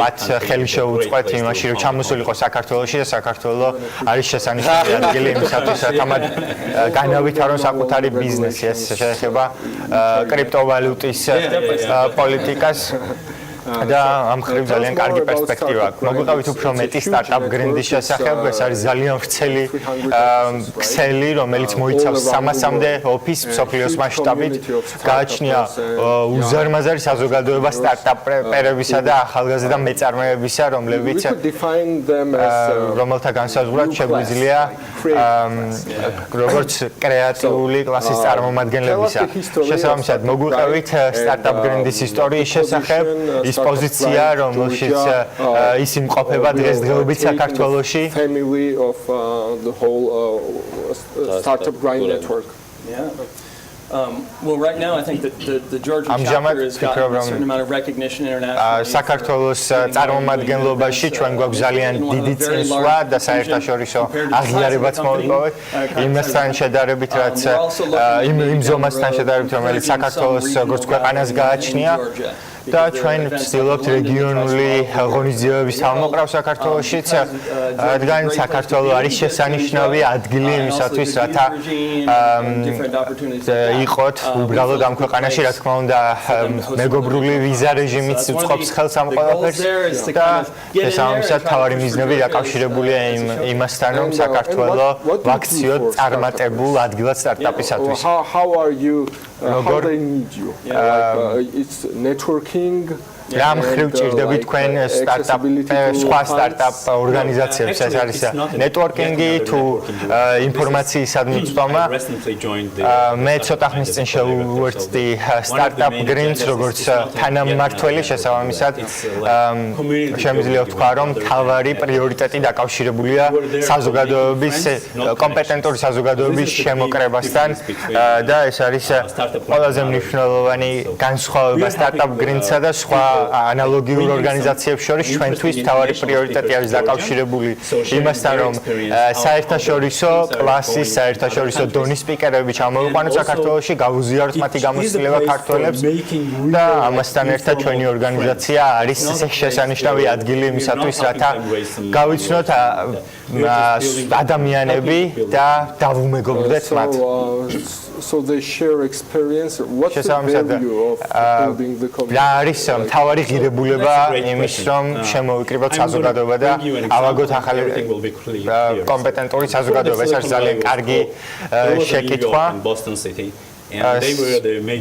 მათ ხელი შეუწყოთ იმაში, რომ ჩამოსულიყო საქართველოში და საქართველო არის შესანიშნავი ადგილი იმისათვის, რათა მათ განავითარონ საკუთარი ბიზნესი. ეს შეეხება კრიპტოვალუტის პოლიტიკას და ამ ხრივ ძალიან კარგი პერსპექტივა აქვს. მოგვიყევით უფრო მეტი სტარტაპ გრინდის შესახებ, ეს არის ძალიან ვრცელი ქსელი, რომელიც მოიცავს 300-მდე ოფისს მსოფლიოს მასშტაბით. გააჩნია უზარმაზარი საზოგადოება სტარტაპერებისა და ახალგაზრდა მეწარმეებისა, რომელთა განსაზღვრად შეგვიძლია როგორც კრეატიული კლასის წარმომადგენლებისა. შესაბამისად მოგვიყევით სტარტაპ გრინდის ისტორიის შესახებ, ის პოზიცია, რომელშიც ის იმყოფება დღესდღეობით საქართველოში. Well, right now I think that the Georgian chapter has gotten a certain amount of recognition internationally. საქართველოს წარმომადგენლობაში ჩვენ გვაქვს ძალიან დიდი წინსვლა და საერთაშორისო აღიარებაც მოვიპოვეთ. იმასთან შედარებით, რაც იმ ზომასთან შედარებით, რომელიც საქართველოს როგორც ქვეყანას გააჩნია. და ჩვენ ვცდილობთ რეგიონული ღონისძიებების ამოყრავს საქართველოშიც, რადგან საქართველო არის შესანიშნავი ადგილი იმისათვის, რათა იყოთ უბრალოდ ამ ქვეყანაში, რა თქმა უნდა, მეგობრული ვიზა რეჟიმიც უწყობს ხელს ამ ყველაფერს და შესაბამისად თავარი მიზნები დაკავშირებულია იმასთან, რომ საქართველო ვაქციოდ წარმატებულ ადგილად სტარტაპისათვის. How are you? How they need you? It's networking. რამ ხრივ ჭირდებით თქვენ სხვა სტარტაპ ორგანიზაციებს, ეს არის ნეტვორკინგი თუ ინფორმაციისადმი წვდომა. მე ცოტა ხნის წინ შევუერთდი სტარტაპ გრინს, როგორც თანამმართველი, შესაბამისად შემიძლია ვთქვა, რომ მთავარი პრიორიტეტი დაკავშირებულია საზოგადოების კომპეტენტური საზოგადოების შემოკრებასთან და ეს არის ყველაზე მნიშვნელოვანი განსხვავება სტარტაპ გრინსა და სხვა ანალოგიურ ორგანიზაციებს შორის. ჩვენთვის მთავარი პრიორიტეტი არის დაკავშირებული იმასთან, რომ საერთაშორისო კლასის, საერთაშორისო დონის სპიკერები ჩამოვიყვანოთ საქართველოში, გავუზიაროთ მათი გამოცდილება ქართველებს და ამასთან ერთად ჩვენი ორგანიზაცია არის შესანიშნავი ადგილი იმისათვის, რათა გავიცნოთ ადამიანები და დავუმეგობრდეთ მათ. So they share experience. What's the value of building the community? რა არის მთავარი ღირებულება იმის, რომ შემოვიკრიბოთ საზოგადოება და ავაგოთ ახალი კომპეტენტური საზოგადოება. ეს არის ძალიან კარგი შეკითხვა.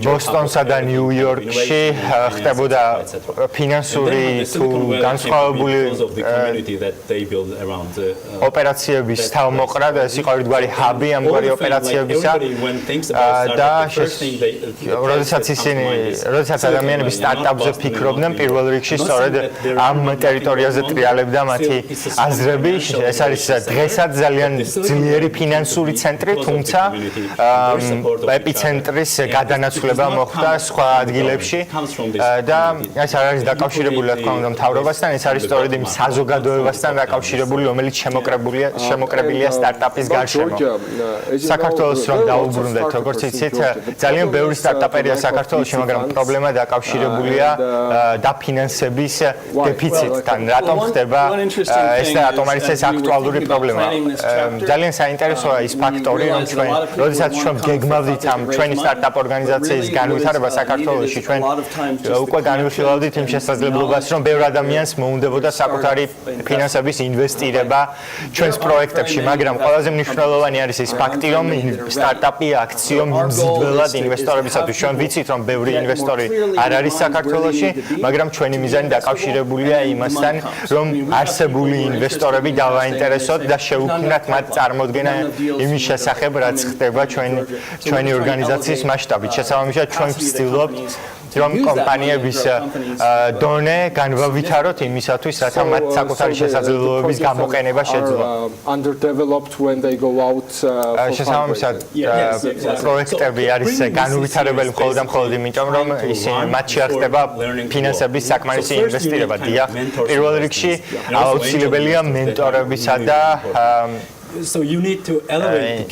ბოსტონსა და ნიუ-იორკში ხდებოდა ფინანსური თუ განსხვავებული ოპერაციების თავმოყრა და ეს იყო ერთგვარი ჰაბი ამგვარი ოპერაციებისა და როდესაც ადამიანები სტარტაპზე ფიქრობდნენ, პირველ რიგში სწორედ ამ ტერიტორიაზე ტრიალებდა მათი აზრები. ეს არის დღესაც ძალიან ძლიერი ფინანსური ცენტრი, თუმცა ეპიცენტრი ცენტრის გადანაცვლება მოხდა სხვა ადგილებში და ეს არ არის დაკავშირებული რა თქმა უნდა მთავრობასთან, ეს არის სწორედ იმ საზოგადოებასთან დაკავშირებული, რომელიც შემოკრებილია სტარტაპის გარშემო. საქართველოს რომ დაუბრუნდეთ, როგორც იცით, ძალიან ბევრი სტარტაპერია საქართველოში, მაგრამ პრობლემა დაკავშირებულია დაფინანსების დეფიციტთან. რატომ ხდება ეს და რატომ არის ეს აქტუალური პრობლემა? ძალიან საინტერესოა ის ფაქტორი, რომ ჩვენ, როდესაც ჩვენ გეგმავდით ამ ჩვენი სტარტაპ ორგანიზაციის განვითარება საქართველოში, ჩვენ უკვე განვიხილავდით იმ შესაძლებლობას, რომ ბევრ ადამიანს მოუნდებოდა საკუთარი ფინანსების ინვესტირება ჩვენს პროექტებში, მაგრამ ყველაზე მნიშვნელოვანი არის ის ფაქტი, რომ სტარტაპი აქციო მიმზიდველად ინვესტორებისათვის. ჩვენ ვიცით, რომ ბევრი ინვესტორი არ არის საქართველოში, მაგრამ ჩვენი მიზანი დაკავშირებულია იმასთან, რომ არსებული ინვესტორები დავაინტერესოთ და შევუქმნათ მათ წარმოდგენა იმის შესახებ, რაც ხდება ჩვენი ორგანიზაციის მასშტაბით. შესაბამისად, ჩვენ ვცდილობთ რომ კომპანიების დონე განვავითაროთ იმისათვის, რათა მათ საკუთარი შესაძლებლობების გამოყენება შეძლო. შესაბამისად, პროექტები არის განუვითარებელი მხოლოდ და მხოლოდ იმიტომ, რომ მათ შეახდება ფინანსების საკმარისი ინვესტირება. დიახ, პირველ რიგში აუცილებელია მენტორებისა და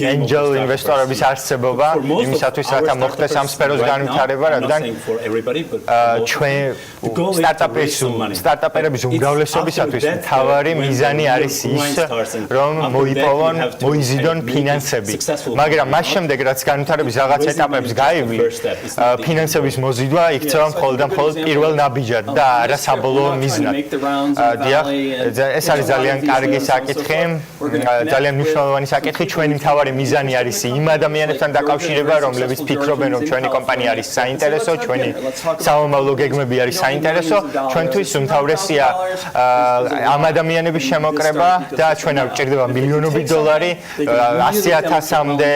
angel ინვესტორების არსებობა იმისათვის, რათა მოხდეს ამ სფეროს განვითარება, რადგან ჩვენ სტარტაპერების უმრავლესობისათვის მთავარი მიზანი არის ის, რომ მოიზიდონ ფინანსები. მაგრამ მას შემდეგ, რაც განვითარების რაღაც ეტაპებს გაივლის, ფინანსების მოზიდვა იქცევა მხოლოდ და მხოლოდ პირველ ნაბიჯად და არა საბოლოო მიზნად. დიახ, ეს არის ძალიან კარგი საკითხი, ძალიან მნიშვნელოვანი საკითხი. ჩვენი მთავარი მიზანი არის იმ ადამიანებთან დაკავშირება, რომლებიც ფიქრობენ, რომ ჩვენი კომპანია არის საინტერესო, ჩვენი სამომავლო გეგმები არის საინტერესო. ჩვენთვის უმთავრესია ამ ადამიანების შემოკრება და ჩვენ არ გვჭირდება მილიონობით დოლარი, 100,000-მდე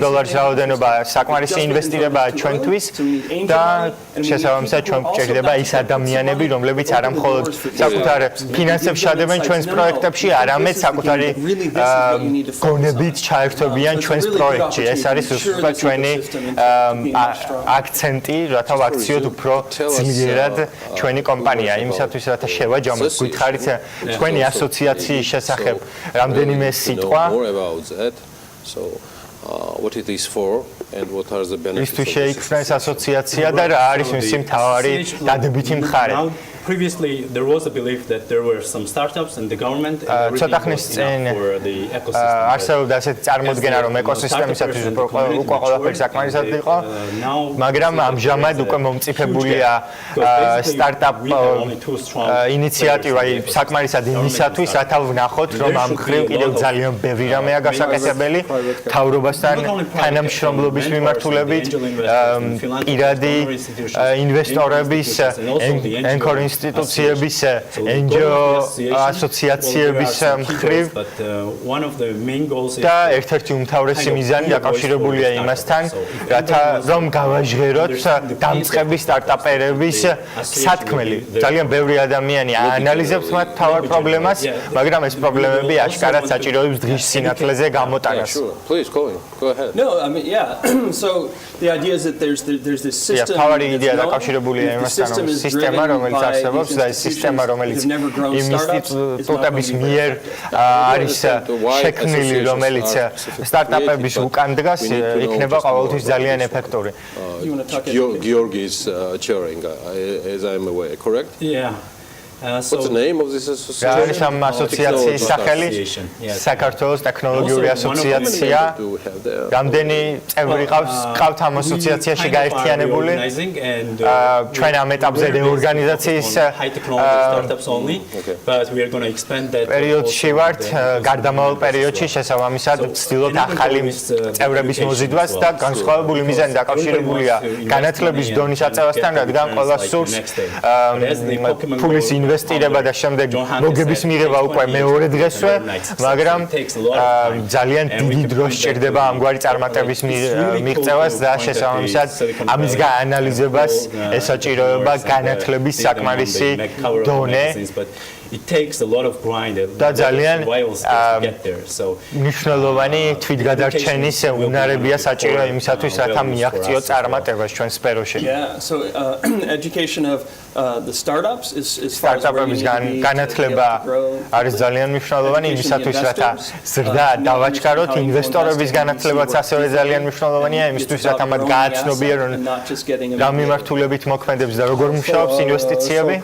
დოლარის რაოდენობა საკმარისი ინვესტირება ჩვენთვის და შესაბამისად ჩვენ გვჭირდება ის ადამიანები, რომლებიც არა მხოლოდ საკუთარ ფინანსებს შადებენ ჩვენს პროექტებში, არამედ საკუთარი გონებით ჩაერთვებიან ჩვენს პროექტში. ეს არის უბრალოდ ჩვენი აქცენტი, რათა ვაქციოთ უფრო ძლიერად ჩვენი კომპანია. იმისათვის, რათა შევაჯამოთ, გითხარით თქვენი ასოციაციის შესახებ რამდენიმე სიტყვა. what it is for and what are the benefits. Ისთვის შეიქმნეს ასოციაცია და რა არის მისი მთავარი დადებითი მხარე. Previously, there was a belief that there were some startups and the government and everything was enough for the ecosystem. არსებობდა ასეთი წარმოდგენა, რომ ეკოსისტემისათვის უკვე ყველაფერი საკმარისად იყო, მაგრამ ამჟამად უკვე მომწიფებულია სტარტაპ ინიციატივა საკმარისად იმისათვის, რათა ვნახოთ, რომ ამ მხრივ კიდევ ძალიან ბევრი რამეა გასაკეთებელი, მთავრობასთან თანამშრომლობის მიმართულებით, პირადი ინვესტორების ინსტიტუციების NGO ასოციაციების მხრივ და ერთ-ერთი უმთავრესი მიზანი დაკავშირებულია იმასთან, რათა რომ გავაჟღეროთ დამწყები სტარტაპერების სათქმელი. ძალიან ბევრი ადამიანი აანალიზებს მათ თავარ პრობლემას, მაგრამ ეს პრობლემები აშკარად საჭიროებს დღის სინათლეზე გამოტანას. Please go ahead. No, I mean, yeah. So the idea is that there's this system. თავარი იდეა დაკავშირებულია იმასთან, რომ სისტემა, რომელიც არსებობს და ეს სისტემა, რომელიც იმ ინსტიტუტების მიერ არის შექმნილი, რომელიც სტარტაპების უკან დგას, იქნება ყოველთვის ძალიან ეფექტური. Georgi is chairing, as I'm aware, correct? Yeah. What's the name of this association? არის ამ ასოციაციის სახელი საქართველოს ტექნოლოგიური ასოციაცია. რამდენი წევრი ყავთ ამ ასოციაციაში გაერთიანებული? ჩვენ ამ ეტაპზე რეორგანიზაციის პერიოდში ვართ, გარდამავალ პერიოდში შესაბამისად ვცდილობთ ახალი წევრების მოზიდვას და განსხვავებული მიზანი დაკავშირებულია განათლების დონის აწევასთან, რადგან ყველას სურს ფულის ინვესტირება და შემდეგ მოგების მიღება უკვე მეორე დღესვე, მაგრამ ძალიან დიდი დრო სჭირდება ამგვარი წარმატების მიღწევას და შესაბამისად ამის გაანალიზებას ესაჭიროება განათლების საკმარისი დონე. It takes a lot of grind and whiles to get there. So მნიშვნელოვანი თვითგადარჩენის უნარებია საჭირო იმისათვის, რათა მიაღწიო წარმატებას ჩვენ სფეროში. Yeah, so education of the startups is სტარტაპების განათლება არის ძალიან მნიშვნელოვანი იმისათვის, რათა ზრდა დავაჩქაროთ, ინვესტორების განათლებაც ასევე ძალიან მნიშვნელოვანია იმისთვის, რათა მათ გააცნობიერონ რა მიმართულებით მოქმედებს და როგორ მუშაობს ინვესტიციები.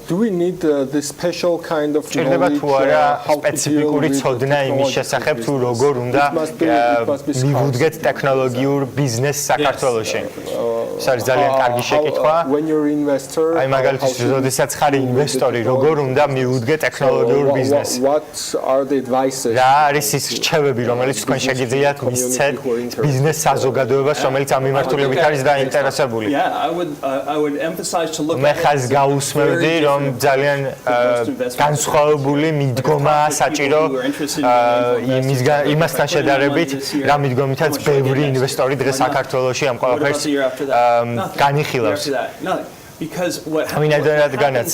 Do we need this special kind of ჭირდება თუ არა სპეციფიკური ცოდნა იმის შესახებ, თუ როგორ უნდა მივუდგეთ ტექნოლოგიურ ბიზნესს საქართველოში. ეს არის ძალიან კარგი შეკითხვა. აი მაგალითად, როდესაც ხარ ინვესტორი, როგორ უნდა მივუდგე ტექნოლოგიურ ბიზნესს? რა არის ის რჩევები, რომელიც თქვენ შეგიძლიათ მისცეთ ბიზნეს საზოგადოებას, რომელიც ამ მიმართულებით არის დაინტერესებული? მე ხაზს გაუსმევდი, რომ ძალიან განსხვავებული მიდგომაა საჭირო იმასთან შედარებით, რა მიდგომითაც ბევრი ინვესტორი დღეს საქართველოში ამ ყველაფერს განიხილავს. რადგანაც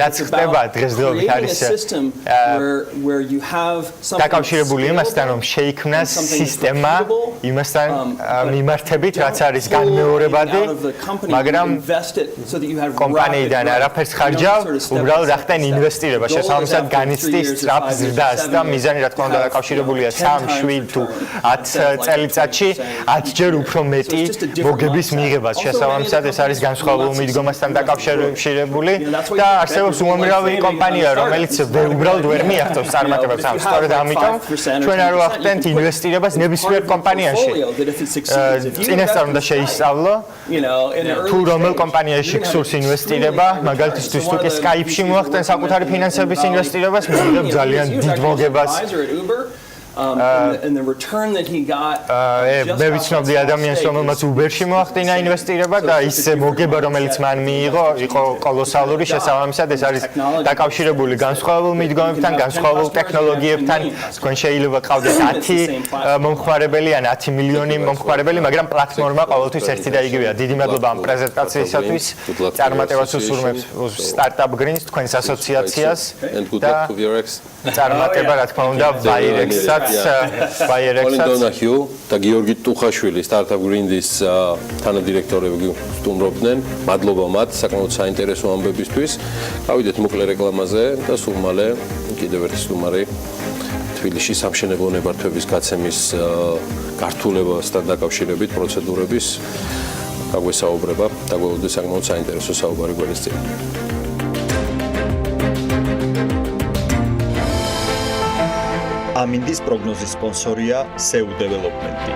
რაც ხდება დღესდღეობით არის დაკავშირებული იმასთან, რომ შეიქმნას სისტემა იმასთან მიმართებით, რაც არის განმეორებადი, მაგრამ კომპანიიდან არაფერს ხარჯავ, უბრალოდ ახდენ ინვესტირება, შესაბამისად განიცდის სწრაფ ზრდას და მიზანი რა თქმა უნდა დაკავშირებულია 3, 7 თუ 10 წელიწადში 10 ჯერ უფრო მეტი მოგების მიღებას, შესაბამისად ეს არის განსხვავებული მიდგომასთან დაკავშირებული და არსებობს უამრავი კომპანია, რომელიც უბრალოდ ვერ მიაღწევს წარმატებებს. სწორედ ამიტომ ჩვენ არ ვახდენთ ინვესტირებას ნებისმიერ კომპანიაში. წინასწარ უნდა შეისწავლო თუ რომელ კომპანიაში გსურს ინვესტირება, მაგალითისთვის თუ კი Skype-ში მოახდენ საკუთარი ფინანსების ინვესტირებას, მიიღებ ძალიან დიდ მოგებას. And the return that he got მე ვიცნობდი ადამიანს, რომელმაც Uber-ში მოახდინა ინვესტირება და ის მოგება, რომელიც მან მიიღო, იყო კოლოსალური, შესაბამისად ეს არის დაკავშირებული განსხვავებულ მიდგომებთან, განსხვავებულ ტექნოლოგიებთან. თქვენ შეიძლება ყავდეთ 10 მომხმარებელი ან 10 მილიონი მომხმარებელი, მაგრამ პლატფორმა ყოველთვის ერთი და იგივეა. დიდი მადლობა ამ პრეზენტაციისათვის. წარმატებას უსურვებს სტარტაპ გრინს, თქვენს ასოციაციას და წარმატება რა თქმა უნდა ვაირექსსაც დონაჰიუ და გიორგი ტუხაშვილი სტარტაპ გრინდის თანადირექტორები სტუმრობდნენ. მადლობა მათ საკმაოდ საინტერესო ამბებისთვის. გავიდეთ მოკლე რეკლამაზე და სულ მალე კიდევ ერთი სტუმარი თბილისში სამშენებლო ნებართვების გაცემის გართულებასთან დაკავშირებით პროცედურების გაგვესაუბრება და გვეუბნება საკმაოდ საინტერესო საუბარი გვერდის წინ. ამინდის პროგნოზის სპონსორია SEU დეველოპმენტი.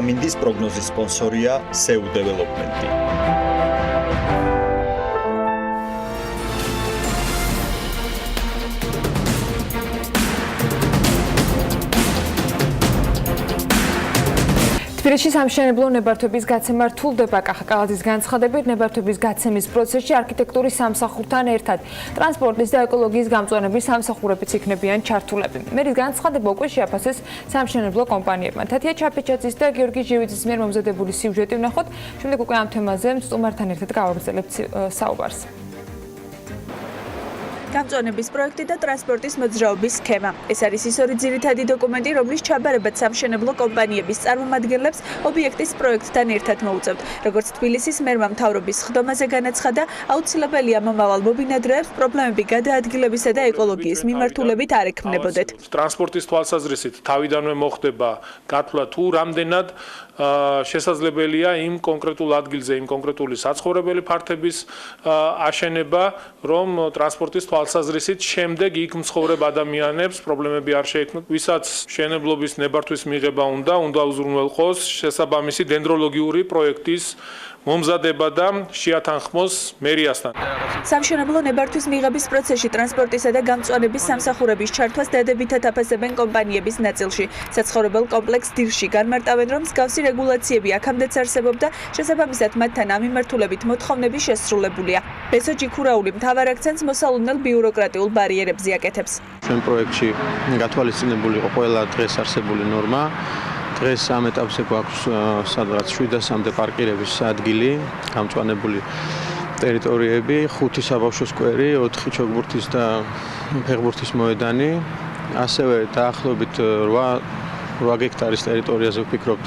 ამინდის პროგნოზის სპონსორია SEU დეველოპმენტი. თბილისში სამშენებლო ნებართვების გაცემა რთულდება. კახაკალაძის განცხადებით, ნებართვების გაცემის პროცესში არქიტექტურის სამსახურთან ერთად ტრანსპორტის და ეკოლოგიის გამწვანების სამსახურებიც იქნებიან ჩართულები. მერის განცხადება უკვე შეაფასეს სამშენებლო კომპანიებმა. თათია ჩაფეჩაძის და გიორგი ჟივიძის მიერ მომზადებული სიუჟეტი ვნახოთ. შემდეგ უკვე ამ თემაზე სტუმართან ერთად გავაგრძელებთ საუბარს. გამწვანების პროექტი და ტრანსპორტის მოძრაობის სქემა. ეს არის ის ორი ძირითადი დოკუმენტი, რომლის ჩაბარებაც სამშენებლო კომპანიების წარმომადგენლებს ობიექტის პროექტთან ერთად მოუწევთ. როგორც თბილისის მერმა მთავრობის ხდომაზე განაცხადა, აუცილებელია მომავალ მობინადრეებს პრობლემები გადაადგილებისა და ეკოლოგიის მიმართულებით არ ექმნებოდეთ. ტრანსპორტის თვალსაზრისით თავიდანვე მოხდება გათვლა თუ რამდენად შესაძლებელია იმ კონკრეტულ ადგილზე, იმ კონკრეტული საცხოვრებელი ფართების აშენება, რომ ტრანსპორტის თვალსაზრისით შემდეგ იქ მცხოვრებ ადამიანებს პრობლემები არ შეექმნათ, ვისაც მშენებლობის ნებართვის მიღება უნდა უზრუნველყოს შესაბამისი დენდროლოგიური პროექტის მომზადება და შეათანხმოს მერიასთან. სამშენებლო ნებართვის მიღების პროცესში ტრანსპორტისა და გამწვანების სამსახურების ჩართვას დადებითად აფასებენ კომპანიების ნაწილში. საცხოვრებელ კომპლექს დილში განმარტავენ, რომ მსგავსი რეგულაციები აქამდეც არსებობდა, შესაბამისად მათთან ამ მიმართულებით მოთხოვნები შესრულებულია. ბესო ჯიქურაული მთავარ აქცენტს მოსალოდნელ ბიუროკრატიულ ბარიერებზე აკეთებს. ჩვენ პროექტში გათვალისწინებული იყო ყველა დღეს არსებული ნორმა. დღეს ამ ეტაპზე გვაქვს სადღაც 700-მდე პარკირების ადგილი, გამწვანებული ტერიტორიები, 5 საბავშვო სკვერი, 4 ჩოგბურთის და ფეხბურთის მოედანი, ასევე დაახლოებით 8 გექტარის ტერიტორიაზე ვფიქრობთ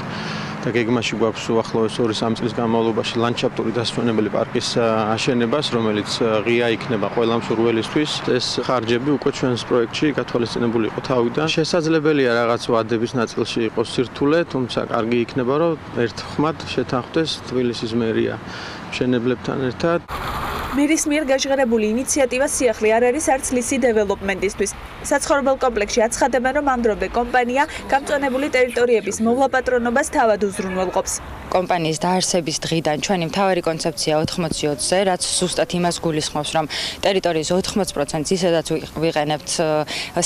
და გეგმაში გვაქვს უახლოეს 2-3 წლის განმავლობაში ლანდშაფტური დასვენებელი პარკის აშენებას, რომელიც ღია იქნება ყველა მსურველისთვის. ეს ხარჯები უკვე ჩვენს პროექტში გათვალისწინებული იყო თავიდან. შესაძლებელია რაღაც ვადების ნაწილში იყოს სირთულე, თუმცა კარგი იქნება, რომ ერთხმად შეთანხმდეს თბილისის მერია მშენებლებთან ერთად. მერის მიერ გაჟღერებული ინიციატივა სიახლე არ არის არც ლისი დეველოპმენტისთვის. საცხოვრებელ კომპლექსში აცხადებენ, რომ ამ დრომდე კომპანია გამწვანებული ტერიტორიების მოვლაპატრონობას თავად უზრუნველყოფს. კომპანიის დაარსების დღიდან ჩვენი მთავარი კონცეფცია 80-20-ზე, რაც ზუსტად იმას გულისხმობს, რომ ტერიტორიის 80%-ს ისედაც ვიყენებთ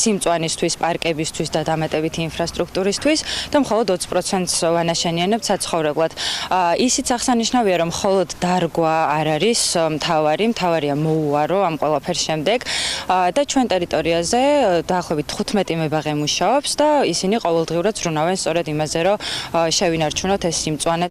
სიმწვანისთვის, პარკებისთვის და დამატებითი ინფრასტრუქტურისთვის და მხოლოდ 20%-ს ვანაშენიანებთ საცხოვრებლად. ისიც აღსანიშნავია, რომ მხოლოდ დარგვა არ არის მთავარია მოუარო ამ ყველაფერს შემდეგ და ჩვენ ტერიტორიაზე დაახლოებით 15 მებაღე მუშაობს და ისინი ყოველდღიურად ზრუნავენ სწორედ იმაზე, რომ შევინარჩუნოთ ეს სიმწვანე.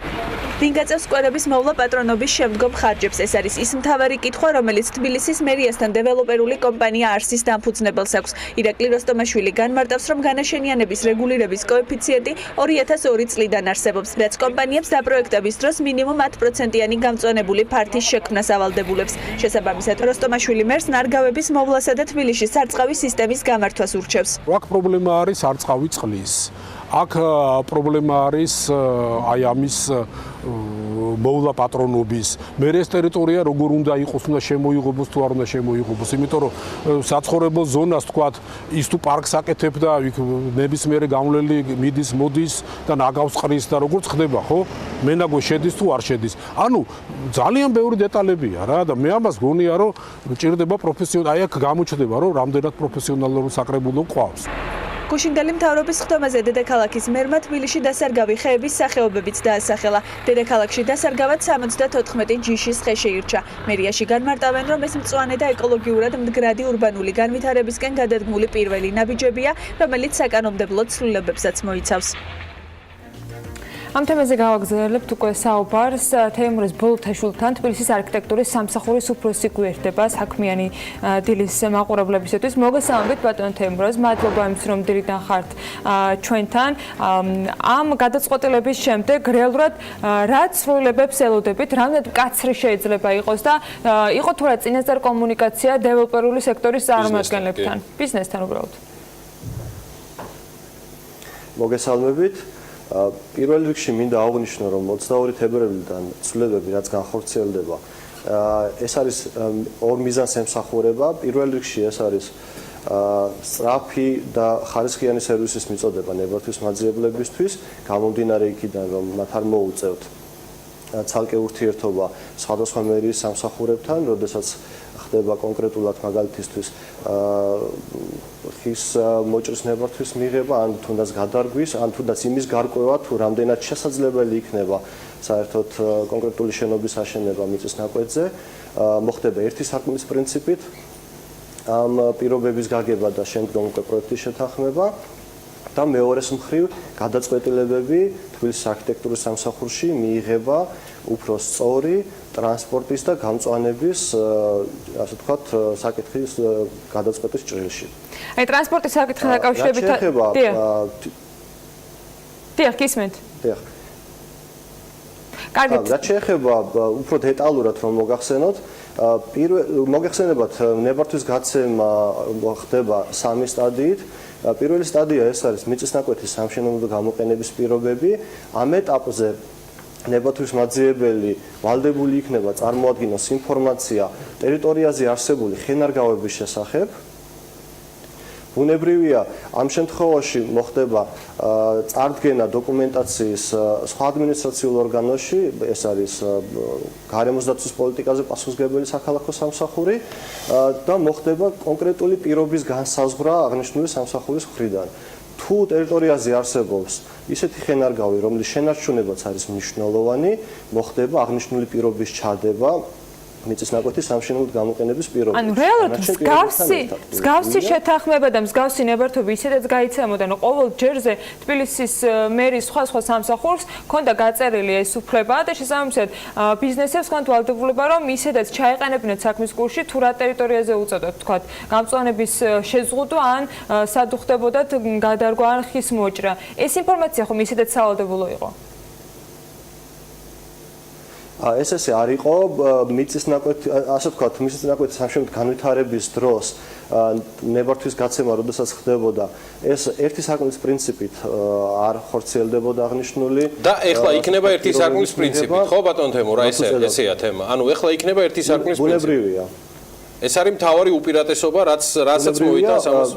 დინგაწევს სკვერების მოვლა პატრონობის შემდგომ ხარჯებს. ეს არის ის მთავარი კითხვა, რომელიც თბილისის მერიასთან დეველოპერული კომპანია არსის დამფუძნებელს აქვს. ირაკლი როსტომაშვილი განმარტავს, რომ განაშენიანების რეგულირების კოეფიციენტი 2002 წლიდან არსებობს, რაც კომპანიებს დაპროექტების დროს მინიმუმ 10%-იანი გამწვანებული ფართის შექმნას ავალდებულებს. შესაბამისად, როსტომაშვილი მერს ნარგავების მოვლასა და თბილისში სარწყავი სისტემის გამართვას ურჩევს. აქ პრობლემა არის სარწყავი წყლის. აქ პრობლემა არის აი ამის მოვლა პატრონობის. მე ეს ტერიტორია როგორ უნდა იყოს, უნდა შემოიღებოს თუ არ უნდა შემოიღებოს, იმიტომ რომ საცხოვრებელ ზონას თქვათ, ის თუ პარკს აკეთებდა, იქ ნებისმიერი გამვლელი მიდის, მოდის და ნაგავს ყრის და როგორც ხდება, ხო? მენაგო შედის თუ არ შედის. ანუ ძალიან ბევრი დეტალებია რა და მე ამას გონია რომ ჭირდება პროფესიონალი, აი აქ გამოჩნდება რომ რამდენად პროფესიონალური საკრებულო ყავს. გუშინდელი მთავრობის ხდომაზე დედაქალაქის მერმა თბილისში დასარგავი ხეების სახეობებიც დაასახელა. დედაქალაქში დასარგავად 74 ჯიშის ხე შეირჩა. მერიაში განმარტავენ, რომ ეს მწვანე და ეკოლოგიურად მდგრადი ურბანული განვითარებისკენ გადადგმული პირველი ნაბიჯებია, რომელიც საკანონმდებლო ცვლილებებსაც მოიცავს. ამ თემაზე გავაგზავნებთ უკვე საუბარს თეიმურაზ ბოლოთაშვილთან თბილისის არქიტექტურის სამსახურის უფროსი გვერდება საქმიანი დილის მაყურებლებისათვის. მოგესალმებით ბატონ თეიმურაზ, მადლობა იმის რომ დილიდან ხართ ჩვენთან. ამ გადაწყვეტილების შემდეგ რეალურად რა ცვლილებებს ელოდებით, რამდენად მკაცრი შეიძლება იყოს და იყო თუ რა წინასწარ კომუნიკაცია დეველოპერული სექტორის წარმომადგენლებთან, ბიზნესთან უბრალოდ? მოგესალმებით. პირველ რიგში მინდა აღვნიშნო, რომ 22 თებერვლიდან ცვლილებები, რაც განხორციელდება, ეს არის ორ მიზანს ემსახურება. პირველ რიგში ეს არის სწრაფი და ხარისხიანი სერვისის მიწოდება ნებართვის მაძიებლებისთვის, გამომდინარე იქიდან, რომ მათ არ მოუწევთ ცალკე ურთიერთობა სხვადასხვა მერიის სამსახურებთან, როდესაც ხდება კონკრეტულად მაგალითისთვის ხის მოჭრის ნებართვის მიღება, ან თუნდაც გადარგვის, ან თუნდაც იმის გარკვევა, თუ რამდენად შესაძლებელი იქნება საერთოდ კონკრეტული შენობის აშენება მიწის ნაკვეთზე, მოხდება ერთი სარკმლის პრინციპით ამ პირობების გაგება და შემდგომ უკვე პროექტის შეთანხმება და მეორეს მხრივ გადაწყვეტილებები თბილისის არქიტექტურის სამსახურში მიიღება უფრო სწორი ტრანსპორტის და გამწვანების, ასე ვთქვათ, საკითხის გადაწყვეტის ჭრილში. აი ტრანსპორტის საკითხთან დაკავშირებით დიახ, გისმენთ. დიახ. კარგით. რაც შეეხება უფრო დეტალურად რომ მოგახსენოთ, მოგეხსენებათ ნებართვის გაცემა ხდება სამი სტადიით. პირველი სტადია ეს არის მიწის ნაკვეთის სამშენებლო გამოყენების პირობები. ამ ეტაპზე ნებართვის მაძიებელი ვალდებული იქნება წარმოადგინოს ინფორმაცია ტერიტორიაზე არსებული ხენარგავების შესახებ. ბუნებრივია, ამ შემთხვევაში მოხდება წარდგენა დოკუმენტაციის სხვა ადმინისტრაციულ ორგანოში, ეს არის გარემოსდაცვის პოლიტიკაზე პასუხისმგებელი საქალაქო სამსახური და მოხდება კონკრეტული პირობის განსაზღვრა აღნიშნული სამსახურის მხრიდან. თუ ტერიტორიაზე არსებობს ისეთი ხენარგავი, რომლის შენარჩუნებაც არის მნიშვნელოვანი, მოხდება აღნიშნული პირობის ჩადება მიწის ნაკვეთის სამშენებლო გამოყენების პირობებში. ანუ რეალურად მსგავსი შეთანხმება და მსგავსი ნებართვები ისედაც გაიცემოდა, რომ ყოველ ჯერზე თბილისის მერის სხვა სამსახურს ჰქონდა გაწერილი ეს უფლება და შესაბამისად ბიზნესებს ჰქონდათ ვალდებულება, რომ ისედაც ჩაეყენებინათ საქმის კურსში თუ რა ტერიტორიაზე უწოდოთ, თქვათ, გამწვანების შეზღუდვა ან სად უხდებოდათ გადარგვა ან ხის მოჭრა. ეს ინფორმაცია ხომ ისედაც სავალდებულო იყო? ეს ესე არ იყო მიწის ნაკვეთი, ასე ვთქვათ, მიწის ნაკვეთის სამშენებლო განვითარების დროს ნებართვის გაცემა, როდესაც ხდებოდა, ეს ერთი სარკმლის პრინციპით არ ხორციელდებოდა აღნიშნული და ეხლა იქნება ერთი სარკმლის პრინციპით, ხო ბატონ თემურა, ესეა თემა. ანუ ეხლა იქნება ერთი სარკმლის პრინციპით. ბუნებრივია. ეს არის მთავარი უპირატესობა, რასაც მოიტანს ამას.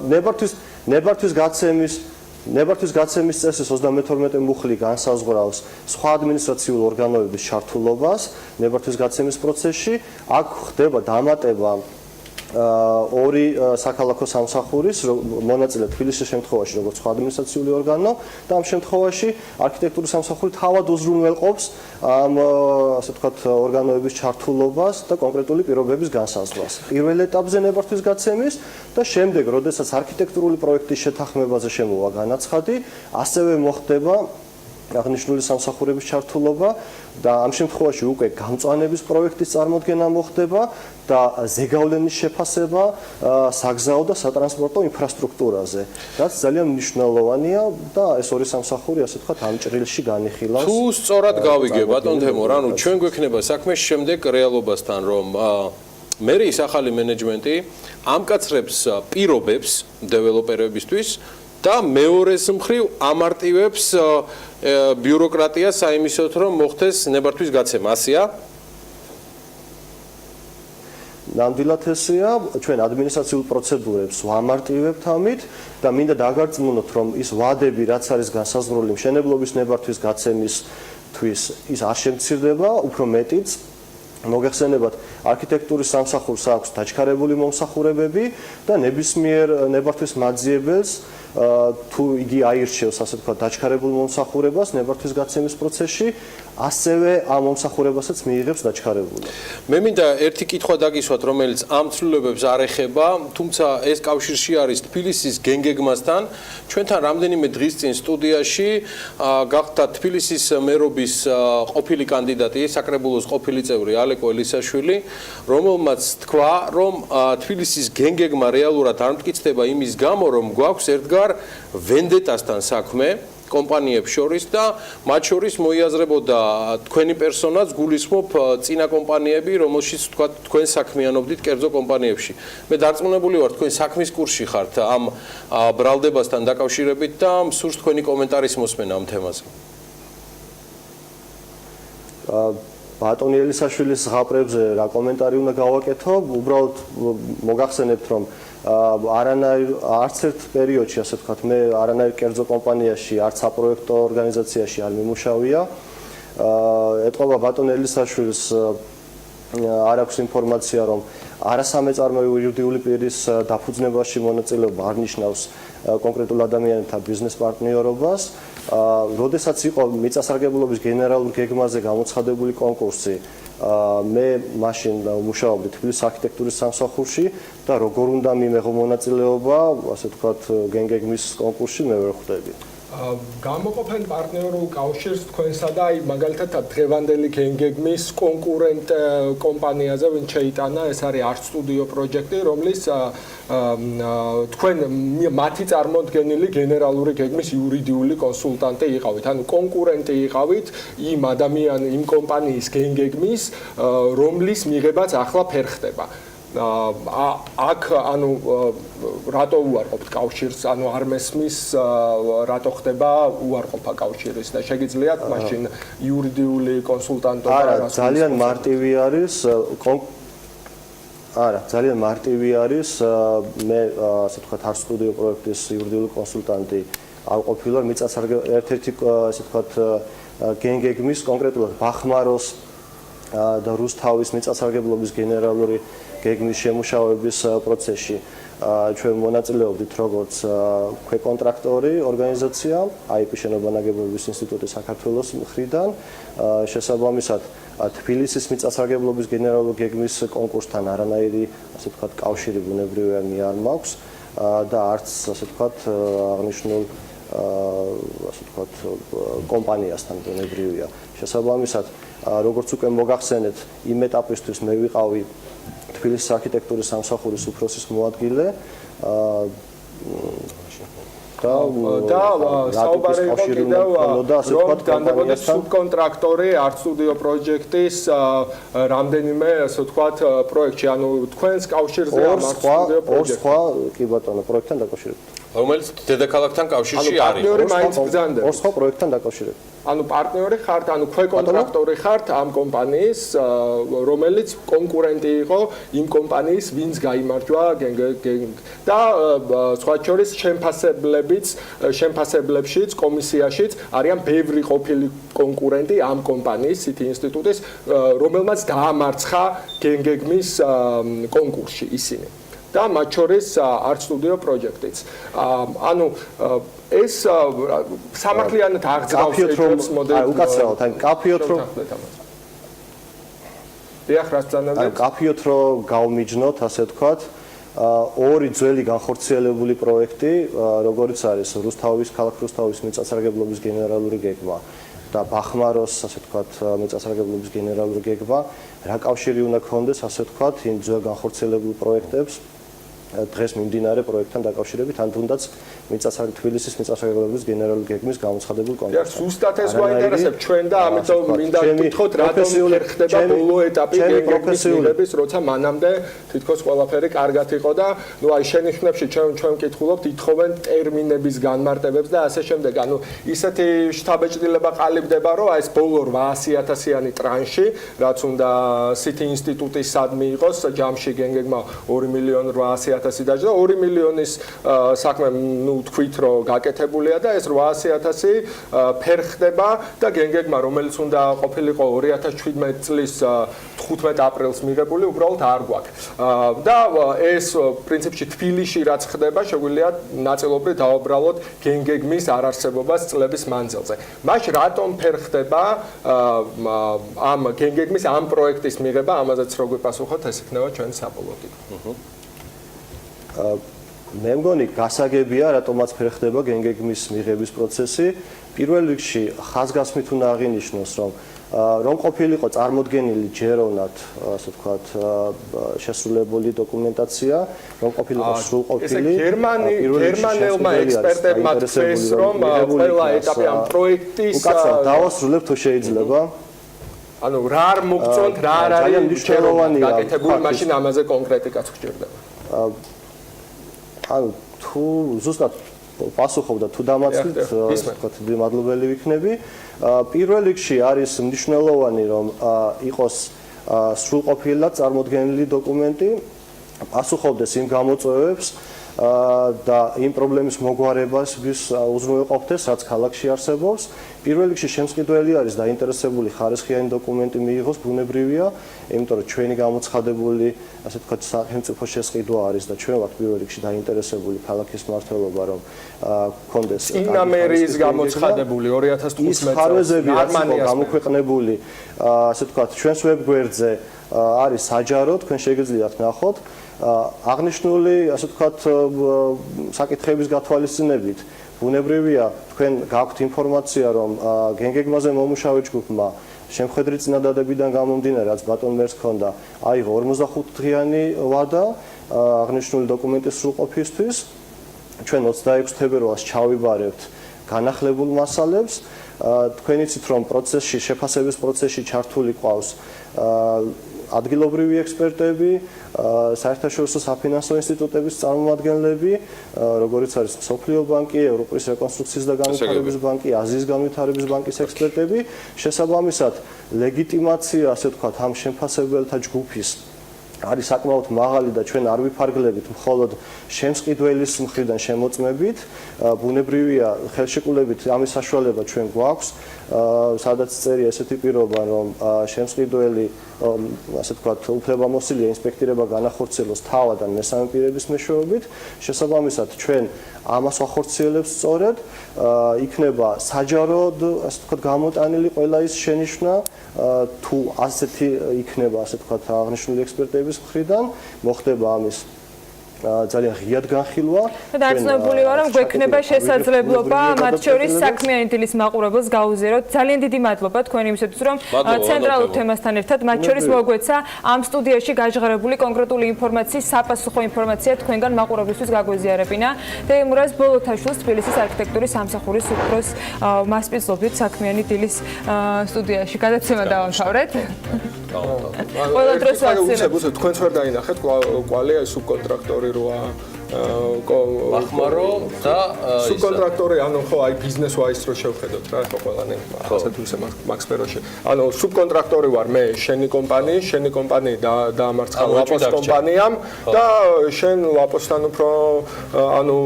ნებართვის გაცემის წესის 32 მუხლი განსაზღვრავს სხვა ადმინისტრაციულ ორგანოების ჩართულობას ნებართვის გაცემის პროცესში. აქ ხდება დამატება ორი საქალაქო სამსახურის მონაწილე თბილისის შემთხვევაში როგორც სხვა ადმინისტრაციული ორგანო და ამ შემთხვევაში არქიტექტურის სამსახური თავად უზრუნველყოფს ამ ასე ვთქვათ ორგანოების ჩართულობას და კონკრეტული პირობების განსაზღვრას. პირველ ეტაპზე ნებართვის გაცემის და შემდეგ, როდესაც არქიტექტურული პროექტის შეთანხმებაზე შემოვა განაცხადი, ასევე მოხდება აღნიშნული სამსახურების ჩართულობა და ამ შემთხვევაში უკვე გამწვანების პროექტის წარმოქმნა მოხდება და ზეგავლენის შეფასება საგზაო და სატრანსპორტო ინფრასტრუქტურაზე, რაც ძალიან მნიშვნელოვანია და ეს ორი სამსახური ასე ვთქვათ ამ ჭრილში განიხილავს. თუ სწორად გავიგე ბატონ თემურ, ანუ ჩვენ გვექნება საქმე შემდეგ რეალობასთან, რომ მერიის ახალი მენეჯმენტი ამკაცრებს პირობებს დეველოპერებისთვის და მეორეს მხრივ ამარტივებს ბიუროკრატიას საიმისოთ, რომ მოხდეს ნებართვის გაცემა, ასეა? ნამდვილად ესეა, ჩვენ ადმინისტრაციულ პროცედურებს ვამარტივებთ ამით და მინდა დაგარწმუნოთ, რომ ის ვადები, რაც არის განსაზღვრული მშენებლობის ნებართვის გაცემისთვის, ის არ შემცირდება, უფრო მეტიც მოგეხსენებათ, არქიტექტურის სამსახურს აქვს დაჩქარებული მომსახურებები და ნებისმიერ ნებართვის მაძიებელს თუ იგი აირჩევს, ასე ვთქვათ, დაჩქარებულ მომსახურებას ნებართვის გაცემის პროცესში, ასევე ამ მომსახურებასაც მიიღებს დაჩქარებულად. მე მინდა ერთი კითხვა დაგისვათ, რომელიც ამ ცვლილებებს არ ეხება, თუმცა ეს კავშირში არის თბილისის გენგეგმასთან. ჩვენთან რამდენიმე დღის წინ სტუდიაში გახდა თბილისის მერობის ყოფილი კანდიდატი, საკრებულოს ყოფილი წევრი ალეკო ელისაშვილი, რომელმაც თქვა, რომ თბილისის გენგეგმა რეალურად არ მტკიცდება იმის გამო, რომ გვაქვს ერთგარ ვენდეტასთან საქმე კომპანიებს შორის და მათ შორის მოიაზრებოდა თქვენი პერსონაც გულისხმობ წინა კომპანიები, რომელშიც თქვა თქვენ საქმიანობდით კერძო კომპანიებში. მე დარწმუნებული ვარ, თქვენ საქმის კურსში ხართ ამ ბრალდებასთან დაკავშირებით და მსურს თქვენი კომენტარის მოსმენა ამ თემაზე. ბატონი ელისაშვილის ზღაპრებზე რა კომენტარი უნდა გავაკეთო, უბრალოდ მოგახსენებთ, რომ არც ერთ პერიოდში, ასე ვთქვათ, მე არანაირ კერძო კომპანიაში, არც საპროექტო ორგანიზაციაში არ მიმუშავია. ეტყობა ბატონ ელისაშვილს არ აქვს ინფორმაცია, რომ არასამეწარმოო იურიდიული პირის დაფუძნებაში მონაწილეობა არ ნიშნავს კონკრეტულ ადამიანთა ბიზნეს პარტნიორობას. როდესაც იყო მიწასარგებლობის გენერალურ გეგმაზე გამოცხადებული კონკურსი, მე მაშინ მუშაობდი თბილისის არქიტექტურის სამსახურში და როგორ უნდა მიმეღო მონაწილეობა, ასე ვთქვათ, გენგეგმის კონკურსში მე ვერ ხვდები. გამოყოფენ პარტნიორულ კავშირს თქვენსა და აი მაგალითად დღევანდელი გენგეგმის კონკურენტ კომპანიაზე ვინ შეიტანა, ეს არის art studio project-ი, რომლის თქვენ მათი წარმოდგენილი გენერალური გეგმის იურიდიული კონსულტანტი იყავით, ანუ კონკურენტი იყავით იმ იმ კომპანიის გენგეგმის, რომლის მიღებაც ახლა ფერხდება. აქ ანუ რატო უარყოფთ კავშირს, ანუ არ მესმის რატო ხდება უარყოფა კავშირის და შეგიძლიათ მაშინ იურიდიული კონსულტანტობა არა, ძალიან მარტივი არის ძალიან მარტივი არის მე ასე ვთქვათ art studio პროექტის იურიდიული კონსულტანტი არ ყოფილა ერთ-ერთი ასე ვთქვათ გენგეგმის კონკრეტულად ბახმაროს და რუსთავის მიწასარგებლობის გენერალური გეგმის შემუშავების პროცესში ჩვენ მონაწილეობდით როგორც ქვეკონტრაქტორი ორგანიზაცია IP შენობანაგებობის ინსტიტუტი საქართველოს მხრიდან შესაბამისად თბილისის მიწასარგებლობის გენერალური გეგმის კონკურსთან არანაირი ასე ვთქვათ კავშირი ბუნებრივია არ მაქვს და არც ასე ვთქვათ აღნიშნულ ასე ვთქვათ კომპანიასთან ბუნებრივია შესაბამისად როგორც უკვე მოგახსენეთ იმ ეტაპისთვის მე ვიყავი თბილისის არქიტექტურის სამსახურის უფროსის მოადგილე და საუბარი იყო კიდევ რომ განდებოდეს სუბკონტრაქტორი art studio project-ის რამდენიმე ასე ვთქვათ პროექტში, ანუ თქვენს კავშირზე ამ art studio project-ი. ორ სხვა კი ბატონო პროექტთან დაკავშირებით. რომელიც დედაქალაქთან კავშირში არის. პარტნიორი მაინც ბრძანდებით. ორ სხვა პროექტთან დაკავშირებით. ანუ პარტნიორი ხართ, ანუ ქვეკონტრაქტორი ხართ ამ კომპანიის, რომელიც კონკურენტი იყო იმ კომპანიის, ვინც გაიმარჯვა და სხვა შორის შემფასებლებშიც, კომისიაშიც არიან ბევრი ყოფილი კონკურენტი ამ კომპანიის, City ინსტიტუტის, რომელმაც დაამარცხა გენგეგმის კონკურსში ისინი. და მათ შორის art studio project-იც. ანუ ეს სამართლიანად აღძრავს ეჭვებს მოდელს. უკაცრავად, აი კაფიოთ რომ დიახ, რას ბრძანებთ? აი კაფიოთ რომ გავმიჯნოთ, ასე ვთქვათ, ორი ძველი განხორციელებული პროექტი, როგორიც არის რუსთავის ქალაქ რუსთავის მიწათსარგებლობის გენერალური გეგმა და ბახმაროს, ასე ვთქვათ, მიწათსარგებლობის გენერალური გეგმა, რა კავშირი უნდა ქონდეს, ასე ვთქვათ, იმ ძველ განხორციელებულ პროექტებს დღეს მიმდინარე პროექტთან დაკავშირებით, ან თუნდაც თბილისის მიწათსარგებლობის გენერალური გეგმის გამოცხადებულ კონტექსტში. ზუსტად ეს გვაინტერესებს ჩვენ და ამიტომ მინდა გითხოთ, რატომ ხდება ბოლო ეტაპი გეგმის მიღების, როცა მანამდე თითქოს ყველაფერი კარგად იყო და ნუ აი შენიშვნებში ჩვენ ვკითხულობთ, ითხოვენ ტერმინების განმარტებებს და ასე შემდეგ. ანუ ისეთი შთაბეჭდილება ყალიბდება, რომ აი ეს ბოლო 800.000-იანი ტრანში, რაც უნდა სიტი ინსტიტუტის სადმი იყოს, ჯამში გეგმა 2.800.000 დაჯდა 2 მილიონის საქმე ნუ თქვით რომ გაკეთებულია და ეს 800.000 ფერხდება და გენგეგმა რომელიც უნდა ყოფილიყო 2017 წლის 15 აპრილს მიღებული უბრალოდ არ გვაქვს და ეს პრინციპში თბილისში რაც ხდება შეგვიძლია ნაწილობრივ დავაბრალოთ გენგეგმის არარსებობას წლების მანძილზე. მაშ რატომ ფერხდება ამ გენგეგმის ამ პროექტის მიღება ამაზეც რო გვიპასუხოთ ეს იქნება ჩვენი საბოლოო კითხვა. მე მგონი გასაგებია რატომაც ფერხდება გენგეგმის მიღების პროცესი. პირველ რიგში ხაზგასმით უნდა აღინიშნოს რომ ყოფილიყო წარმოდგენილი ჯეროვნად, ასე ვთქვათ, შესრულებული დოკუმენტაცია, რომ ყოფილიყო სრულყოფილი. გერმანელმა ექსპერტებმა თქვეს, რომ ყველა ეტაპი ამ პროექტის დავასრულებ თუ შეიძლება. ანუ რა არ მოგწონთ, რა არ არის მნიშვნელოვანი გაკეთებული, მაშინ ამაზე კონკრეტიკაც გჭირდება. ანუ თუ ზუსტად პასუხობ და თუ დამაწყდით, ვთქვათ, მადლობელი ვიქნები. პირველ რიგში არის მნიშვნელოვანი, რომ იყოს სრულყოფილად წარმოდგენილი დოკუმენტი, პასუხობდეს იმ გამოწვევებს და იმ პრობლემის მოგვარებას უზრუნველყოფდეს, რაც ქალაქში არსებობს. პირველ რიგში შემსყიდველი არის დაინტერესებული ხარისხიანი დოკუმენტი მიიღოს, ბუნებრივია, იმიტომ რომ ჩვენი გამოცხადებული, ასე ვთქვათ, სახელმწიფო შესყიდვა არის და ჩვენ ვართ პირველ რიგში დაინტერესებული ქალაქის მმართველობა, რომ გქონდეს ინამერის გამოცხადებული 2015 წელს. ის ხარვეზები რაც იყო გამოქვეყნებული, ასე ვთქვათ, ჩვენს ვებგვერდზე არის საჯარო, თქვენ შეგიძლიათ ნახოთ. აღნიშნული, ასე ვთქვათ, საკითხების გათვალისწინებით ბუნებრივია, თქვენ გაქვთ ინფორმაცია, რომ გენგეგმაზე მომუშავე ჯგუფმა შემხედრი წინადადებიდან გამომდინარე, რაც ბატონ მერს ჰქონდა, აიღო 45 დღიანი ვადა აღნიშნული დოკუმენტის სრულყოფისთვის. ჩვენ 26 თებერვალს ჩავიბარებთ განახლებულ მასალებს. თქვენ იცით, რომ პროცესში, შეფასების პროცესში ჩართული ყავს ადგილობრივი ექსპერტები, საერთაშორისო საფინანსო ინსტიტუტების წარმომადგენლები, როგორიც არის მსოფლიო ბანკი, ევროპის რეკონსტრუქციის და განვითარების ბანკი, აზიის განვითარების ბანკის ექსპერტები. შესაბამისად, ლეგიტიმაცია, ასე ვთქვათ, ამ შემფასებელთა ჯგუფის არის საკმაოდ მაღალი და ჩვენ არ ვიფარგლებით მხოლოდ შემსყიდველის მხრიდან შემოწმებით. ბუნებრივია, ხელშეკრულებით ამის საშუალება ჩვენ გვაქვს, სადაც წერია ესეთი პირობა, რომ შემსყიდველი, ასე ვთქვათ, უფლებამოსილია ინსპექტირება განახორციელოს თავად ან მესამე პირების მეშვეობით. შესაბამისად, ჩვენ ამას ვახორციელებთ სწორედ, იქნება საჯაროდ, ასე ვთქვათ, გამოტანილი ყველა ის შენიშვნა, თუ ასეთი იქნება, ასე ვთქვათ, აღნიშნული ექსპერტების მხრიდან, მოხდება ამის ძალიან ღიად განხილვა. დარწმუნებული ვარ, რომ გვექნება შესაძლებლობა მათ შორის საქმიანი დილის მაყურებელს გაუზიაროთ. ძალიან დიდი მადლობა თქვენ იმისათვის, რომ ცენტრალურ თემასთან ერთად მათ შორის მოგვეცა ამ სტუდიაში გაჟღერებული კონკრეტული ინფორმაციის საპასუხო ინფორმაცია თქვენგან მაყურებლისთვის გაგვეზიარებინა. თეიმურაზ ბოლოთაშვილს თბილისის არქიტექტურის სამსახურის უფროს მასპინძლობით საქმიანი დილის სტუდიაში გადაცემა დავამთავრეთ. ყველა დროს ვაქცინებთ. თქვენც ვერ დაინახეთ კვალი აი სუბკონტრაქტორი როა ბახმარო და სუბკონტრაქტორი, ანუ ხო აი ბიზნეს ვაის რო შევხედოთ რა, ხო ყველანი ასეთ ისე მაგ სფეროში. ანუ სუბკონტრაქტორი ვარ მე შენი კომპანია დაამარცხა ლაპოს კომპანიამ და შენ ლაპოსთან უფრო ანუ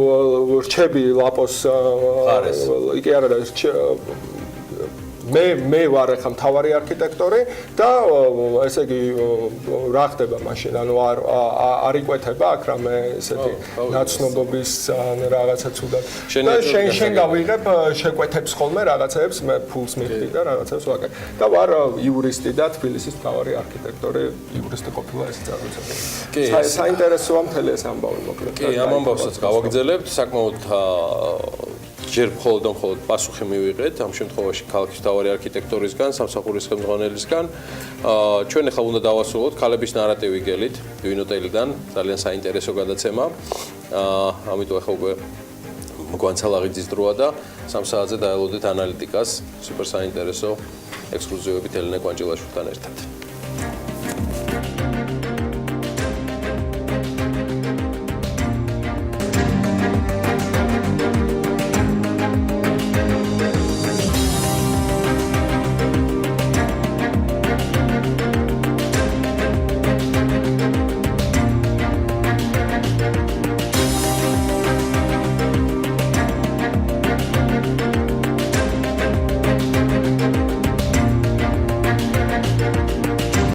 რჩები ლაპოს ხარეს. იგი არა და მე ვარ ახლა მთავარი არქიტექტორი და ესე იგი რა ხდება მაშინ ანუ არ იკვეთება აქ რამე ესეთი ნაცნობობის რაღაცა ცუდად და შენ გავიღებ შეკვეთებს ხოლმე რაღაცებს მე ფულს მიხდი და რაღაცებს ვაკეთებ და ვარ იურისტი და თბილისის მთავარი არქიტექტორი იურისტი ყოფილა ეს წარმოწევი კი საინტერესოა მთელი ეს ამბავი მოკლედ კი ამ ამბავსაც გავაგრძელებთ საკმაოდ ჯერ მხოლოდ პასუხი მივიღეთ ამ შემთხვევაში ქალაქის მთავარი არქიტექტორისგან, სამსახურის ხელმძღვანელისგან. ჩვენ ახლა უნდა დავასრულოთ ქალების ნარატივი გელით, დვინოტელიდან, ძალიან საინტერესო გადაცემა. ამიტომ ახლა უკვე მგვანცალაღიძის დროა და 3 საათზე დაელოდეთ ანალიტიკას, სუპერ საინტერესო ექსკლუზივებით ელენე კვანჭილაშვილთან ერთად.